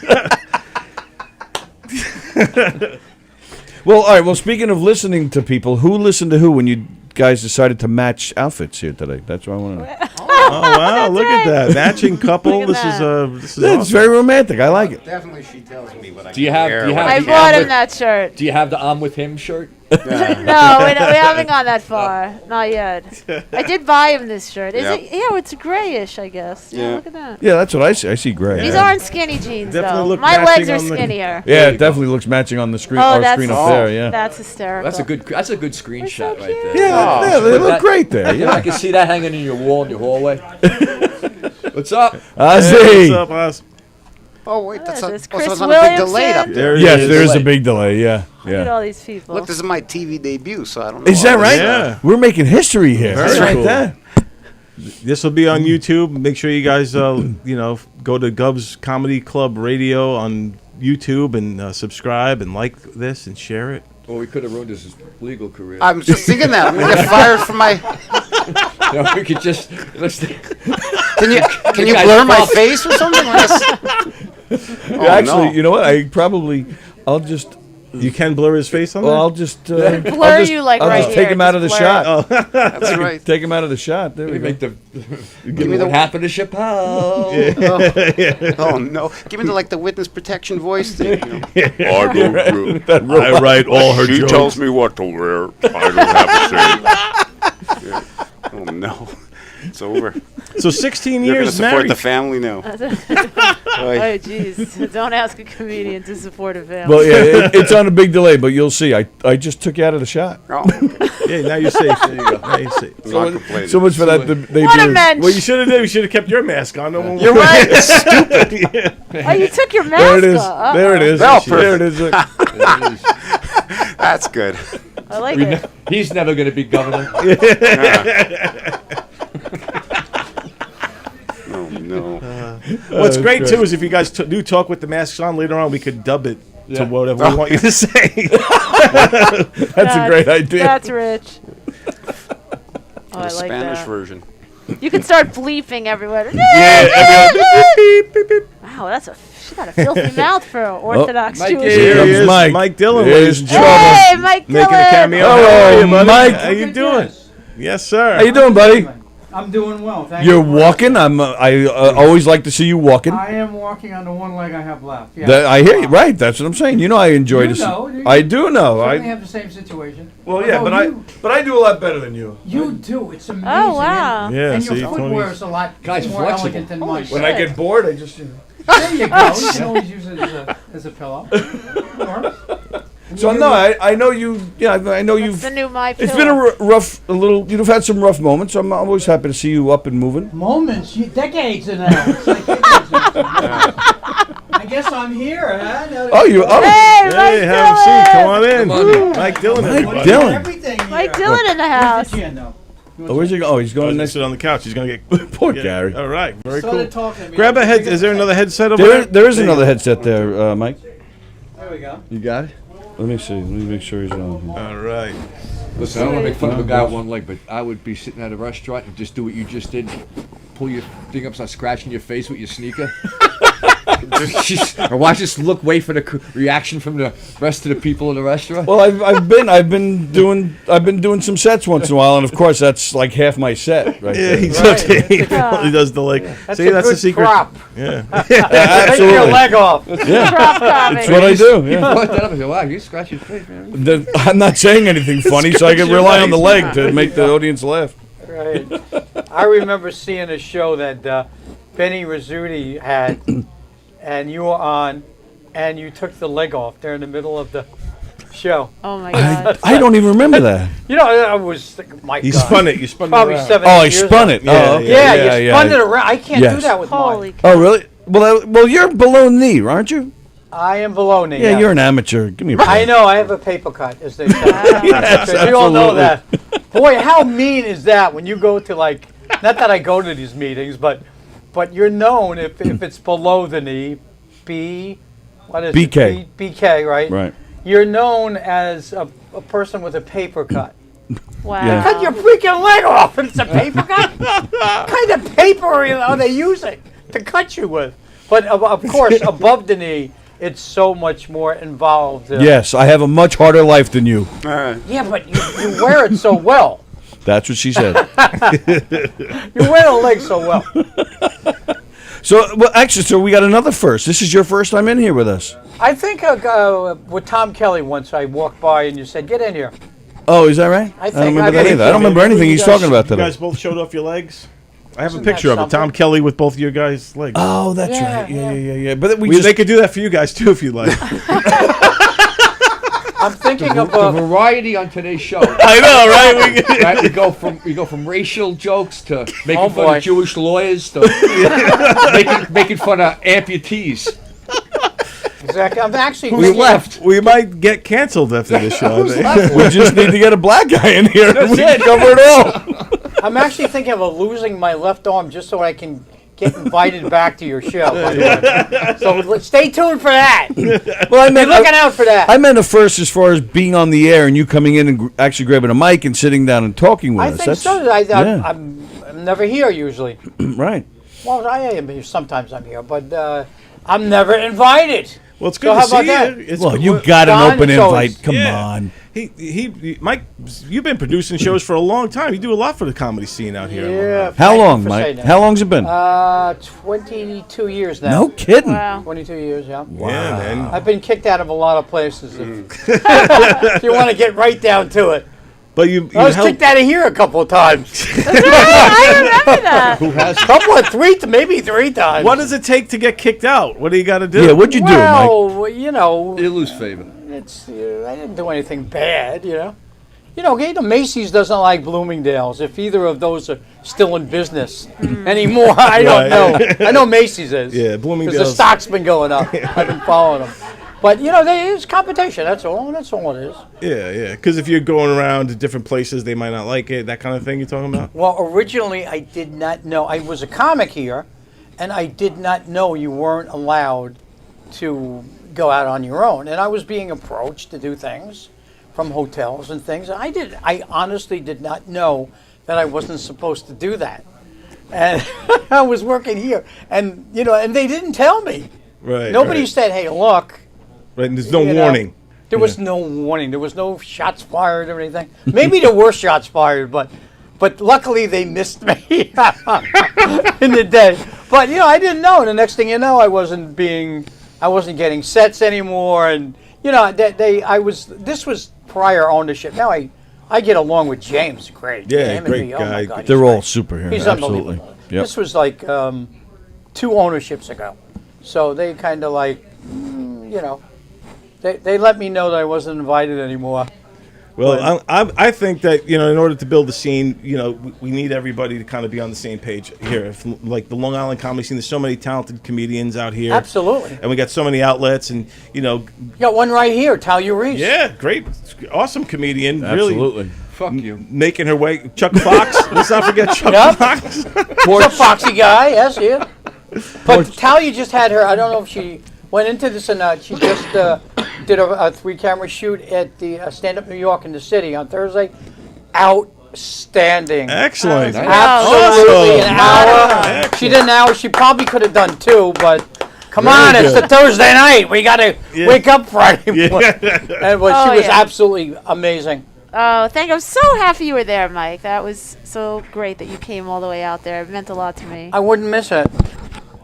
Well, all right. Well, speaking of listening to people, who listened to who when you guys decided to match outfits here today? That's what I want to know. Oh wow! Look at that matching couple. This is It's awesome. very romantic. I like it. Definitely, she tells me what I Do you have? I bought him that shirt. Do you have the "I'm with him" shirt? No, we haven't gone that far. Not yet. I did buy him this shirt. Yep. It's grayish, I guess. Yeah, Yeah. look at that. Yeah, that's what I see. I see gray. These aren't skinny jeans, Definitely though. look My legs matching are on the- skinnier. Yeah, it definitely looks matching on the screen. Oh, Our that's screen up there. Yeah. That's hysterical. That's a good screenshot right there. Yeah, they look great there. I Yeah. can see that hanging in your wall in your hallway. What's up? Ozzy. What's up, Oz? Oh wait, that's What is this, a, also Chris it's on a big delay Williamson? up there. Yes, is. there is a big delay. Yeah, Look at yeah. all these people. Look, this is my TV debut, so I don't know. Is that all right? this, Yeah. We're making history here. Very That's right. cool. That. This will be on YouTube. Make sure you guys, go to Govs Comedy Club Radio on YouTube and subscribe and like this and share it. Well, we could have ruined his legal career. I was just thinking that. I'm gonna get fired from my. We could just Can you guy's blur my fucked. face or something? Actually, no. you know what? I'll just. You can blur his face on Well, there? I'll just Blur you like I'll right just take here, him out of the just blur shot. it. That's right. Take him out of the shot. There we we go. make the Give me the what happened to Chappelle. Oh no! Give me the witness protection voice thing. I write all her She jokes. tells me what to wear. I don't have a say. Yeah. Oh no! It's over. So 16 You're gonna years support married. the family now. Oh, jeez. Don't ask a comedian to support a family. Well, yeah, it's on a big delay, but you'll see. I just took you out of the shot. Oh, okay. Yeah, now you're safe. There you go. Now you're safe. I'm not complaining. So much for that. They What a do. mensch. Well, you should have done. You should have kept your mask on. No one You're right. It's stupid. Oh, you took your mask There it is. off. There it is. Oh, There it is. That's good. I like it. He's never going to be governor. Oh no! What's great too is if you guys do talk with the masks on later on, we could dub it to whatever we want you to say. That's a great idea. That's rich. Oh, I like Spanish that. version. You can start bleeping everywhere. Yeah, Wow, she got a filthy mouth for an Orthodox Mike, Jewish. Here comes he is, Mike. Mike Dillon, There's ladies and gentlemen. Hey, Mike Making a Dillon. cameo. Hello, How are you, buddy? Mike. How you doing? Yes, sir. How you doing, buddy? I'm doing well. Thank You're you. walking. I always like to see you walking. I am walking on the one leg I have left. Yeah. That, I hear you. Right. That's what I'm saying. You know, I enjoy You to see. know, you I do know. certainly I have the same situation. well, yeah, Although but I do a lot better than you. You do. It's amazing. Oh, wow. And, Yeah, and see, your footwear Tony's- is a lot Guy's more flexible. elegant than mine. When I get bored, I just. There you go. You can always use it as a pillow. Or- So no, I know you. Yeah, I know That's you've. the new My It's Pillow. been a rough, a little. You've had some rough moments. I'm always happy to see you up and moving. Moments, decades now. It's like decades now. I guess I'm here, huh? Oh, you. Oh, Hey, Mike Hey, have a seat. Come on in. Come on. Mike Dillon, Mike everybody. Dillon. Everything here. Mike Dillon in the house. Where's the gin, though? Oh, where's he going? Oh, he's Oh, going he's next. sit on the couch. He's gonna get. Poor Yeah. Gary. All right, very Started cool. talking to me. Grab a head. Is there another headset over there? There is another headset there, Mike. There we go. You got it. Let me see. Let me make sure he's on. All right. Listen, I don't want to make fun of a guy with one leg, but I would be sitting at a restaurant and just do what you just did. Pull your thing up, start scratching your face with your sneaker. Or watch us wait for the reaction from the rest of the people in the restaurant. Well, I've been doing some sets once in a while, and of course that's like half my set, right? Yeah, there. exactly. He does the like. That's See, a that's good the secret. prop. Yeah. Take Absolutely. your leg off. Yeah, Prop comedy. that's what I do. You Yeah. brought that up and said, wow, you scratch your face, man. I'm not saying anything funny, so I can rely on the leg to make the audience laugh. Right. I remember seeing a show that Benny Rizzuti had, and you were on, and you took the leg off there in the middle of the show. Oh my God. I don't even remember that. You know, I was my He God. spun it. You spun Probably it around. 7 Oh, I years spun ago. it. Yeah, Oh, okay. Yeah, you spun it around. I can't do Yes. that with Holy mine. Oh, really? Well, you're below knee, aren't you? I am below knee. Yeah, you're an amateur. Give me a break. I know. I have a paper cut, as they say. Yes, We all know absolutely. that. Boy, how mean is that when you go to like? Not that I go to these meetings, but you're known if it's below the knee, what is BK. it? BK, right? Right. You're known as a person with a paper cut. Wow. Yeah. Cut your freaking leg off, and it's a paper cut. What kind of paper are they using to cut you with? But of course, above the knee, it's so much more involved. Yes, I have a much harder life than you. Yeah, but you wear it so well. That's what she said. You wear the leg so well. So, well, actually, so we got another first. This is your first time in here with us. I think with Tom Kelly once I walked by and you said, "Get in here." Oh, is that right? I don't think remember I that think either. so. I don't remember anything You he's guys- talking about You today. guys both showed off your legs. I have Isn't a picture that of it. Tom something? Kelly with both of your guys' legs. Oh, that's Yeah, right. Yeah. But we They just could do that for you guys too if you'd like. I'm thinking of The variety on today's show. I know, right? Right, we go from racial jokes to making Oh, fun boy. of Jewish lawyers to making fun of amputees. exactly. I'm actually Who's thinking- left? We might get canceled after this show. I think. we just need to get a black guy in here. That's We it. cover it all. I'm actually thinking of losing my left arm just so I can get invited back to your show. By the way. So stay tuned for that. Well, I Be meant looking out for that. I meant a first as far as being on the air and you coming in and actually grabbing a mic and sitting down and talking with I us. think so. yeah. I'm never here usually. Right. Well, I am here. Sometimes I'm here, but I'm never invited. Well, it's So good how to see about that? you. It's Well, good- you got an Don, open it's always- invite. Come Yeah. on. Mike, you've been producing shows for a long time. You do a lot for the comedy scene out here. Yeah. How thank you long, for Mike? saying that. How long's it been? 22 years now. No kidding. Wow. 22 years, yeah. Yeah, man. I've been kicked out of a lot of places. If you want to get right down to it. But you I was helped. kicked out of here a couple of times. I remember that. Who has? maybe three times. What does it take to get kicked out? What do you got to do? Yeah, what'd you do, Mike? Well, you know, You lose favor. it's I didn't do anything bad, you know. Macy's doesn't like Bloomingdale's. If either of those are still in business anymore, I don't Right. know. I know Macy's is. Yeah, Because Bloomingdale's. the stock's been going up. I've been following them. But there's competition. That's all. That's all it is. Yeah. Because if you're going around to different places, they might not like it. That kind of thing you're talking about. Well, originally I did not know. I was a comic here, and I did not know you weren't allowed to go out on your own. And I was being approached to do things from hotels and things. I honestly did not know that I wasn't supposed to do that. And I was working here, and and they didn't tell me. Right. Nobody Right. said, "Hey, look." Right. And there's no You know, warning. There was no warning. There was no shots fired or anything. Maybe there were shots fired, but But luckily they missed me in the day. But I didn't know. And the next thing you know, I wasn't getting sets anymore. And this was prior ownership. Now I get along with James. Great. Yeah, Him and great me, oh guy. my God, They're he's all great. super here. He's Absolutely. unbelievable. Yep. This was like 2 ownerships ago. So they kind of like, they let me know that I wasn't invited anymore. Well, I think that in order to build the scene, we need everybody to kind of be on the same page here. Like the Long Island comedy scene, there's so many talented comedians out here. Absolutely. And we got so many outlets, and You got one right here, Talia Reese. yeah, great, awesome comedian. Absolutely. Really Fuck you. making her way. Chuck Fox. Let's not forget Chuck Yep. Fox. He's a foxy guy, yes, yeah. But Talia just had her, I don't know if she went into this or not, she just did a 3-camera shoot at the Stand Up New York in the city on Thursday. Outstanding. Excellent. Absolutely Awesome. an hour. Excellent. She did an hour. She probably could have done 2, but come on, it's the Thursday night. We got to wake up Friday morning. And she was absolutely amazing. Oh, thank you. I'm so happy you were there, Mike. That was so great that you came all the way out there. It meant a lot to me. I wouldn't miss it.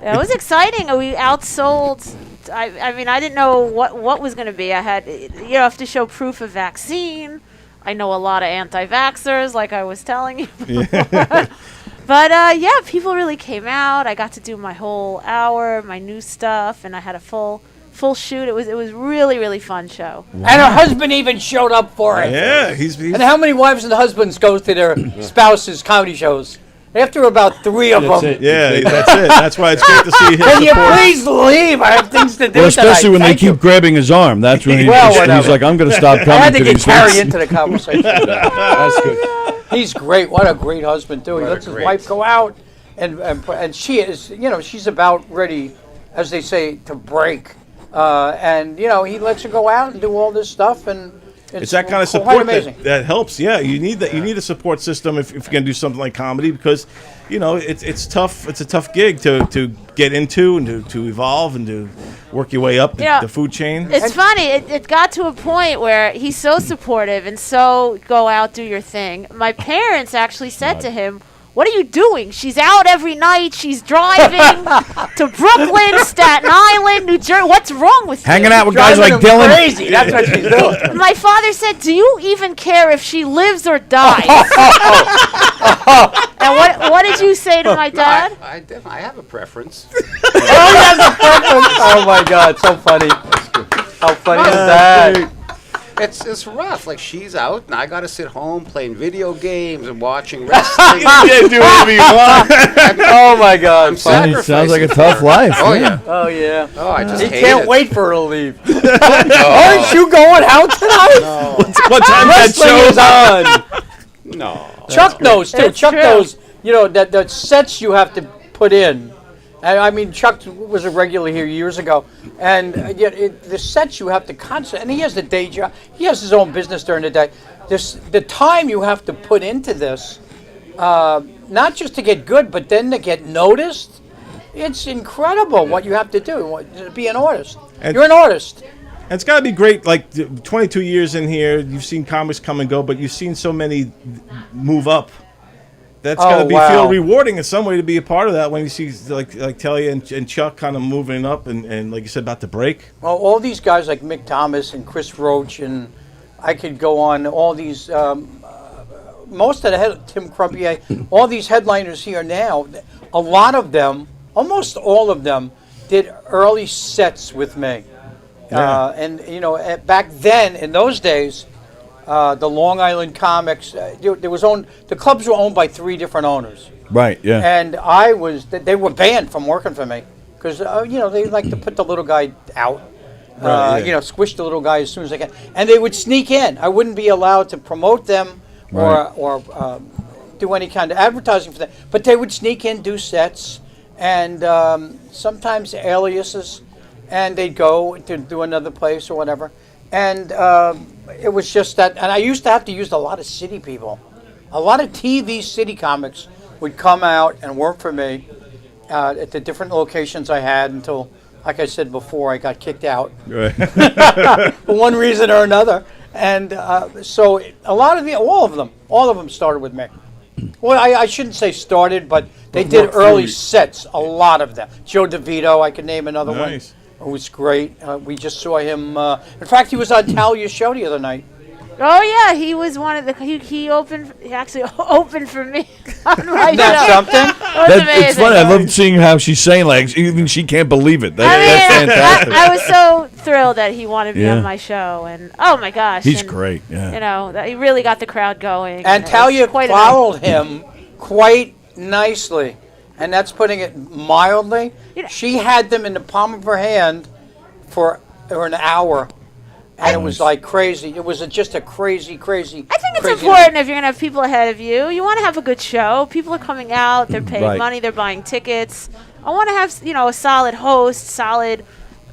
It was exciting. We outsold. I mean, I didn't know what was going to be. I had, have to show proof of vaccine. I know a lot of anti-vaxxers, like I was telling you. But people really came out. I got to do my whole hour, my new stuff, and I had a full shoot. It was really, really fun show. Wow. And her husband even showed up for it. Yeah, he's And how many wives and husbands go to their spouses' comedy shows? After about 3 of them. Yeah, that's it. That's why it's great to see him. Can you please leave? I have things to do Well, especially tonight. when they Thank you. keep grabbing his arm. That's when he's whatever. like, I'm going to stop I coming had to to get these Carrie things. into the conversation. That's good. He's great. What a great husband, too. He lets his wife go out, and she is, she's about ready, as they say, to break. And he lets her go out and do all this stuff, and it's that kind of quite support amazing. that helps. Yeah, you need that. You need a support system if you're going to do something like comedy, because it's tough. It's a tough gig to get into and to evolve and to work your way up the food chain. It's funny. It got to a point where he's so supportive and so go out, do your thing. My parents actually said to him, "What are you doing? She's out every night. She's driving to Brooklyn, Staten Island, New Jersey. What's wrong with you? Hanging out with guys like Dylan. Crazy. That's what she's doing." My father said, "Do you even care if she lives or dies?" And what did you say to my dad? I have a preference. Oh my God, so funny. How funny is that? It's rough. Like, she's out, and I got to sit home playing video games and watching wrestling. Do whatever you want. Oh my God, I'm funny. Sounds like a sacrificing tough for her. life. Oh yeah. Oh yeah. Oh, I just He hate can't it. wait for her to leave. Aren't you going out tonight? No. What time that Wrestling show? is on. No. Chuck knows too. It's Chuck true. knows. That sets you have to put in. And I mean, Chuck was a regular here years ago, and yet the sets you have to constantly. And he has the day job. He has his own business during the day. The time you have to put into this, not just to get good, but then to get noticed. It's incredible what you have to do to be an artist. And- You're an artist. And it's got to be great. Like 22 years in here, you've seen comics come and go, but you've seen so many move up. That's got to feel rewarding in some way to be a part of that when you see like Talia and Chuck kind of moving up and like you said, about to break. Well, all these guys like Mick Thomas and Chris Roach, and I could go on. All these, most of the Tim Crumpier, all these headliners here now. A lot of them, almost all of them, did early sets with me. Yeah. And back then in those days. The Long Island comics, the clubs were owned by 3 different owners. Right, yeah. And they were banned from working for me because, they like to put the little guy out, squish the little guy as soon as they can. And they would sneak in. I wouldn't be allowed to promote them or do any kind of advertising for them. But they would sneak in, do sets, and sometimes aliases, and they'd go to do another place or whatever. And it was just that, and I used to have to use a lot of city people. A lot of TV city comics would come out and work for me at the different locations I had until, like I said before, I got kicked out. Right. For one reason or another. And so all of them started with me. Well, I shouldn't say started, but they But did worked early through. sets, a lot of them. Joe DeVito, I could name another Nice. one. It was great. We just saw him. In fact, he was on Talia's show the other night. Oh yeah, he was one of the. He opened. He actually opened for me on my Isn't that show. something? It was amazing. It's funny. I love seeing how she's saying, like, even she can't believe it. That's fantastic. I was so thrilled that he wanted me Yeah. on my show, and oh my gosh, He's and, great, yeah. You know, that he really got the crowd going. And it was Talia quite followed him quite nicely, and that's putting it mildly. She had them in the palm of her hand for an hour, and it was like crazy. It was just a crazy. I think it's crazy important if you're gonna have people ahead of you. You want to have a good show. People are coming out. They're paying Right. money. They're buying tickets. I want to have a solid host, solid,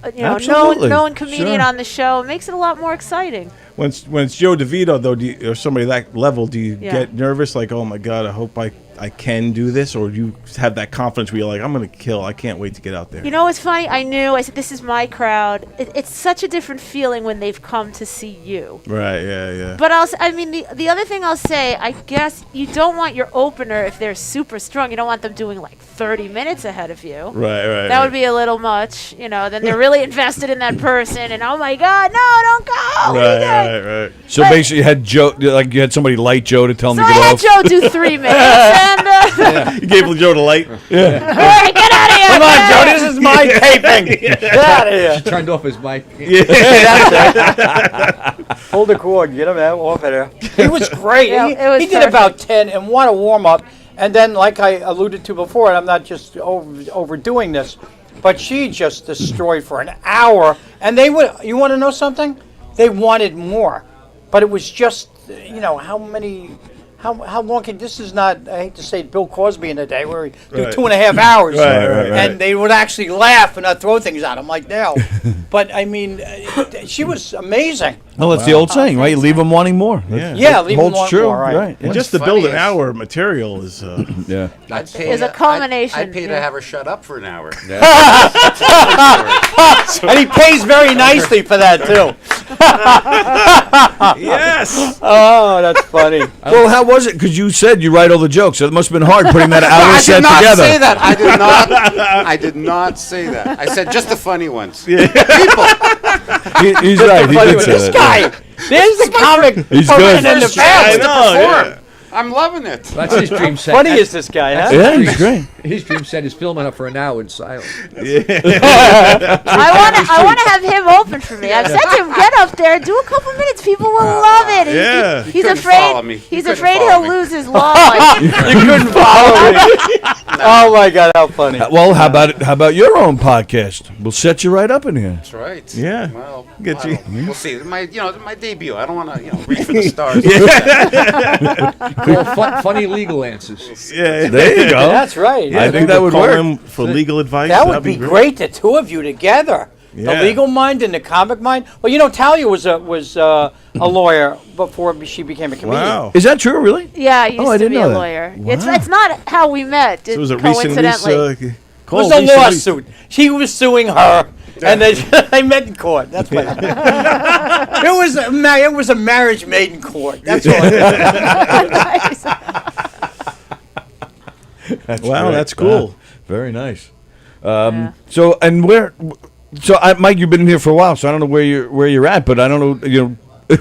Absolutely. known comedian Sure. on the show. It makes it a lot more exciting. When it's Joe DeVito, though, or somebody that level, do you Yeah. get nervous? Like, oh my God, I hope I can do this? Or do you have that confidence where you're like, I'm going to kill. I can't wait to get out there? You know what's funny? I said, this is my crowd. It's such a different feeling when they've come to see you. Right, yeah. But the other thing I'll say, I guess you don't want your opener, if they're super strong, you don't want them doing like 30 minutes ahead of you. Right. That would be a little much, Then they're really invested in that person, and oh my God, no, don't go. Right. So basically, you had Joe, like you had somebody light Joe to tell him So to I get had off. Joe do 3 minutes, and You gave Joe the light? Yeah. all right, get out of here. Come on, Joe, this is my taping. Get out of here. She turned off his mic. Hold the cord, get him out off of there. He was great. Yeah, he it was he did perfect. about 10, and what a warm up. And then, like I alluded to before, and I'm not just overdoing this, but she just destroyed for an hour. And they would. You want to know something? They wanted more, but it was just how many. How long can this is not? I hate to say Bill Cosby in a day where he do Right. 2.5 hours, Right. and they would actually laugh and not throw things at him like now. But I mean, she was amazing. Well, that's the old saying, right? You leave them wanting more. Yeah. Yeah, leave 'em holds wanting true, more, right. And What's just to funny build an is- hour of material is... Yeah. I'd pay It's a culmination, I'd pay to yeah. have her shut up for an hour. And he pays very nicely for that too. Yes! Oh, that's funny. Well, how was it? Because you said you write all the jokes, so it must have been hard putting that hour I set did not together. say that. I did not. I did not say that. I said just the funny ones. People. He's right. He did say This that. guy, there's the comic. He's for good. in the First past. chance to know, perform. I'm loving it. That's his dream set. Funny is this guy, huh? Yeah, he's great. His dream set is filming up for an hour in silence. I want to have him open for me. I've said to him, get up there, do a couple minutes. People will love it. And Yeah. he's couldn't follow me. afraid. You He's couldn't afraid follow he'll me. lose his law license. You couldn't follow me. Oh my God, how funny! Well, how about your own podcast? We'll set you right up in here. That's right. Yeah. Well, Get you. We'll see. My debut. I don't want to reach for the stars. Call funny legal answers. Yeah. There you go. That's right. I think that would Call work. him for legal advice. That That'd would be great. The two of you together. Yeah. The legal mind and the comic mind. Well, Talia was a lawyer before she became a comedian. Wow. Is that true, really? Yeah, I used I to didn't be know a that. lawyer. Wow. It's not how we met. So was it recently? Coincidentally. It was a lawsuit. She was suing her, and they met in court. That's what happened. It was a marriage made in court. That's all. That's Wow, great. that's cool. Very nice. So Mike, you've been in here for a while, so I don't know where you're at, but I don't know,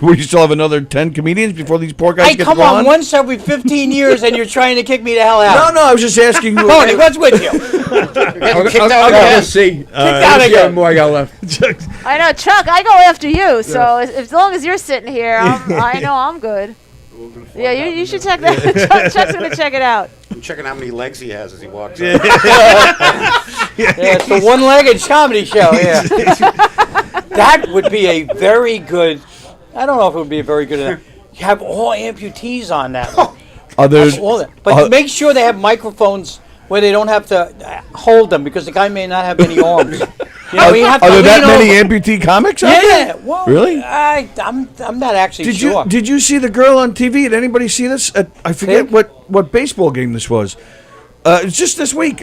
will you still have another 10 comedians before these poor guys Hey, get come to go on, once every 15 years, and you're trying to kick me the hell out. No, I was just asking you. Tony, what's with you? I'm kicked out gonna again. see. Kicked out again. More I got left. I know, Chuck. I go after you. So as long as you're sitting here, I know I'm good. Yeah, you should check that. Chuck's gonna check it out. I'm checking how many legs he has as he walks. Up. Yeah, it's the one-legged comedy show. Yeah, that would be a very good. I don't know if it would be a very good. You have all amputees on that one. But make sure they have microphones where they don't have to hold them because the guy may not have any arms. Are you have to there that lean many over. amputee comics out there? Yeah, well, Really? I'm not actually sure. Did you see the girl on TV? Did anybody see this? I forget what baseball game this was. It's just this week.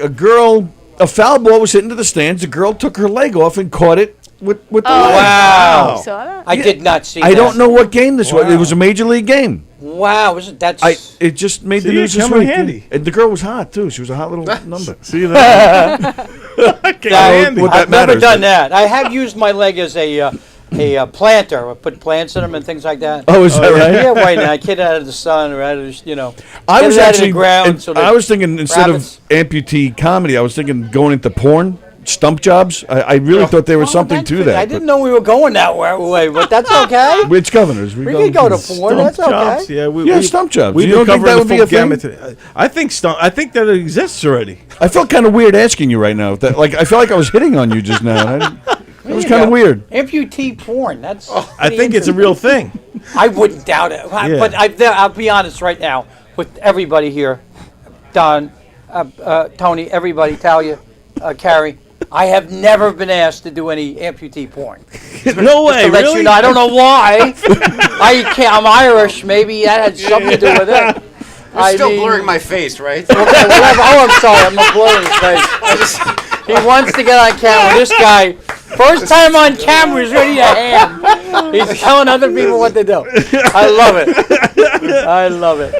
A foul ball was hit into the stands. A girl took her leg off and caught it with the leg. Wow. You saw that? I did not see that. I don't know what game this was. It was a major league game. Wow, that's. It just made the See, news it this came in week. handy. And the girl was hot too. She was a hot little number. See that? I've never done that. I have used my leg as a planter. I put plants in them and things like that. Oh, is that right? Yeah, why not? Get it out of the sun or out of I get was it out of the actually. ground. So I was thinking instead rabbits- of amputee comedy, I was thinking going into porn, stump jobs. I really thought there was something to that. I didn't know we were going that way, but that's okay. It's governors. We could go to porn. That's Jobs, okay. yeah, stump jobs. We You don't think that would be a thing? thing? I think that it exists already. I felt kind of weird asking you right now. I felt like I was hitting on you just now. It was kind of weird. Amputee porn. That's. I think it's a real thing. I wouldn't doubt it. But I'll be honest right now with everybody here, Don, Tony, everybody, Talia, Carrie. I have never been asked to do any amputee porn. No way, to let really? you know, I don't know why. I'm Irish. Maybe that had something to do with it. You're still blurring my face, right? Okay, whatever. Oh, I'm sorry. I'm not blurring his face. He wants to get on camera. This guy, first time on camera, is ready to ham. He's telling other people what to do. I love it. I love it.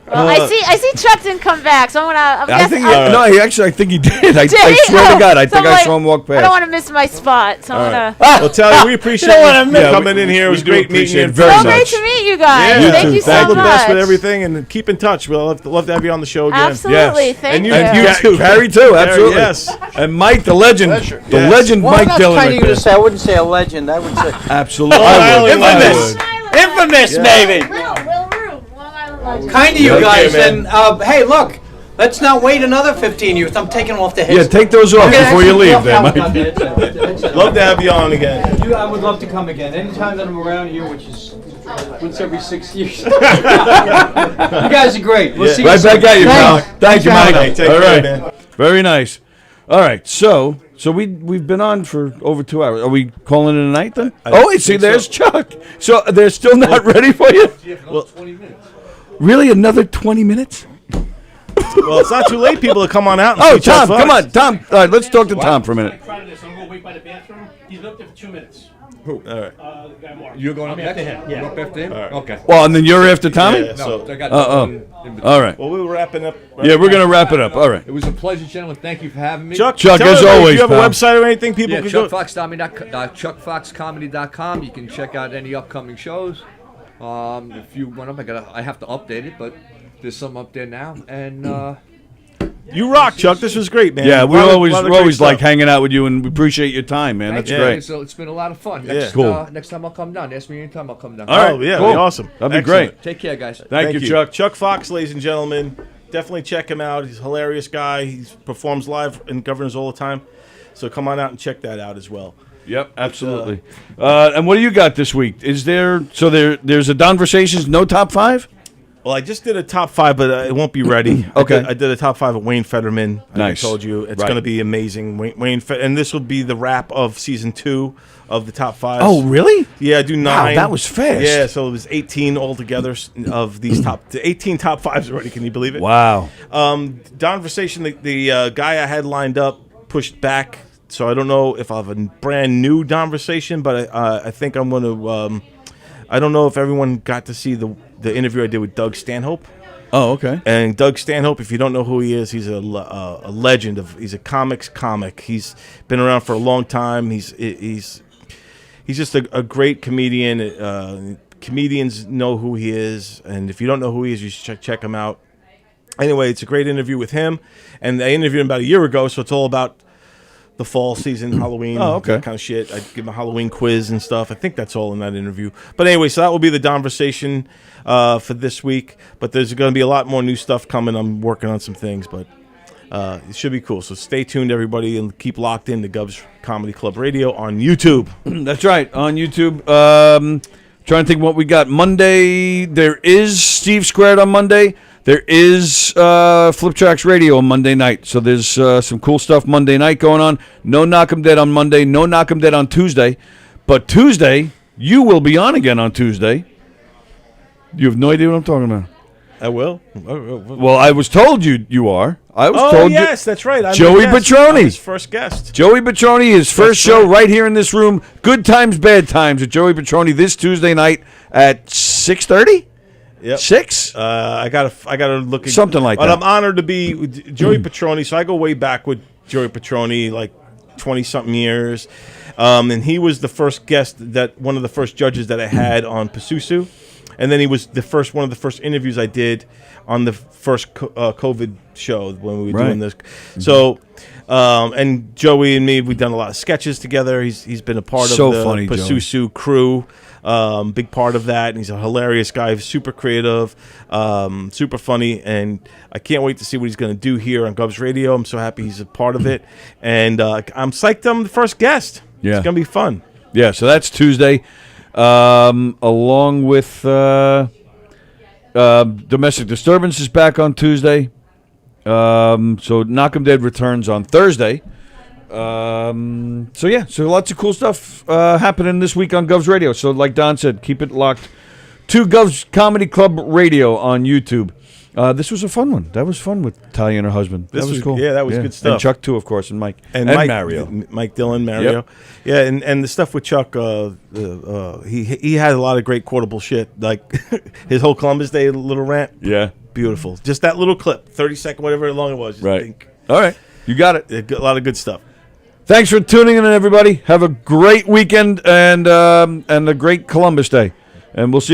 Well, I see Chuck didn't come back, so I'm I think guessing. I think he did. I Did he? swear to God, I So think I'm I like, saw him walk past. I don't want to miss my spot, so I'm gonna. Well, Talia, we appreciate you coming in here. It was we do great meeting you. appreciate it very So much. great to meet you guys. Yeah. Thank you so All the much. best with everything, and keep in touch. We'll love to have you on the show again. Absolutely, thank and you. And you too, Carrie too, absolutely. Yes. And Mike, the legend, Pleasure. the legend, Well, Mike that's Dillon. kind Right of you there. to say. I wouldn't say a legend. I would say Absolutely, Long I would. Island I legend. would. infamous, maybe. Will Room, Long Island legend. Kind of you Okay, guys. man. And hey, look, let's not wait another 15 years. I'm taking off the head. Yeah, take those off before you leave, there, Mike. Love to have you on again. I would love to come again. Anytime that I'm around here, which is once every 6 years. You guys are great. We'll see you Right soon. back at you, pal. Thanks. Thank you, Thanks, Mike. Hey, take All care, right, man. very nice. All right, so we've been on for over 2 hours. Are we calling it a night then? Oh, wait, see, think there's so. Chuck. So they're still not ready for you? Well, 20 minutes. Really, another 20 minutes? well, it's not too late, people, to come on out. And Oh, see Chuck Tom, come Fox. on, Tom. All right, let's talk to Tom for a minute. I tried this. I'm going to wait by the bathroom. He's been up there for 2 minutes. Who? All right. The guy Mark. You're going up I'm next? after him. You're Yeah. up after him? All right. Okay. Well, and then you're after Tommy? Yeah, so, I got Oh, in between. all right. well, we were wrapping up. Yeah, we're going to wrap it up. All right. It was a pleasure, gentlemen. Thank you for having me. Chuck, Chuck, tell as everybody always, if you have pal. a website or anything, people Yeah, can go. chuckfoxcomedy.com. You can check out any upcoming shows. If you want them, I have to update it, but there's some up there now. And You rock, Chuck. This was great, man. Yeah, A we lot of- always lot of we great always like stuff. hanging out with you, and we appreciate your time, man. That's thank you. great. So it's been a lot of fun. Yeah. Next, Cool. Next time I'll come down. Ask me anytime I'll come down. All right, Oh, yeah, cool. that'd be awesome. That'd be Excellent. great. Take care, guys. Thank you, Chuck. Chuck Fox, ladies and gentlemen. Definitely check him out. He's a hilarious guy. He performs live in Governors all the time. So come on out and check that out as well. Yep, absolutely. And what do you got this week? Is there there's a Donversations no top 5? Well, I just did a top 5, but it won't be ready. Okay. I did a top 5 of Wayne Fetterman. Like Nice. I told you, it's Right. going to be amazing. And this will be the wrap of season 2 of the top 5. Oh, really? Yeah, I do 9. Wow, that was fast. Yeah, so it was 18 altogether of these 18 top 5s already. Can you believe it? Wow. Donversation, the guy I had lined up pushed back, so I don't know if I'll have a brand new Donversation, but I think I'm going to. I don't know if everyone got to see the interview I did with Doug Stanhope. Oh, okay. And Doug Stanhope, if you don't know who he is, he's a legend he's a comics comic. He's been around for a long time. He's just a great comedian. Comedians know who he is, and if you don't know who he is, you should check him out. Anyway, it's a great interview with him, and I interviewed him about a year ago, so it's all about the fall season, Halloween, Oh, okay. that kind of shit. I give him a Halloween quiz and stuff. I think that's all in that interview. But anyway, so that will be the Donversation for this week. But there's going to be a lot more new stuff coming. I'm working on some things, but it should be cool. So stay tuned, everybody, and keep locked in to Govs Comedy Club Radio on YouTube. That's right, on YouTube. Trying to think what we got. Monday, there is Steve Squared on Monday. There is Flip Tracks Radio on Monday night. So there's some cool stuff Monday night going on. No Knock 'em Dead on Monday. No Knock 'em Dead on Tuesday. But Tuesday, you will be on again on Tuesday. You have no idea what I'm talking about. I will. Well, I was told you are. I was told yes, that's right. I'm Joey the guest. Petroni. I'm his first guest. Joey Petroni, his first That's show right here in this room. Good Times, Bad Times with Joey Petroni this Tuesday night at 6:30. Yep. 6? I gotta look at Something like but that. I'm honored to be with Joey Petroni. So I go way back with Joey Petroni, like 20-something years. And he was the first guest one of the first judges that I had on Pasusu. And then he was one of the first interviews I did on the first COVID show when we were doing this. So, and Joey and me, we've done a lot of sketches together. He's been a part of the funny, Pasusu crew. Big part of that. And he's a hilarious guy, super creative, super funny. And I can't wait to see what he's going to do here on Govs Radio. I'm so happy he's a part of it. And I'm psyched I'm the first guest. Yeah. It's going to be fun. Yeah, so that's Tuesday. Along with Domestic Disturbance is back on Tuesday. So Knock 'em Dead returns on Thursday. So lots of cool stuff happening this week on Govs Radio. So like Don said, keep it locked to Govs Comedy Club Radio on YouTube. This was a fun one. That was fun with Talia and her husband. That was cool. Yeah, that was good stuff. And Chuck too, of course, and Mike and Mike, Mario, Mike Dillon, Mario. Yep. Yeah, and the stuff with Chuck. He had a lot of great quotable shit, like his whole Columbus Day little rant. Yeah, beautiful. Just that little clip, 30-second, whatever long it was. Right. All right, you got it. A lot of good stuff. Thanks for tuning in, everybody. Have a great weekend and a great Columbus Day, and we'll see you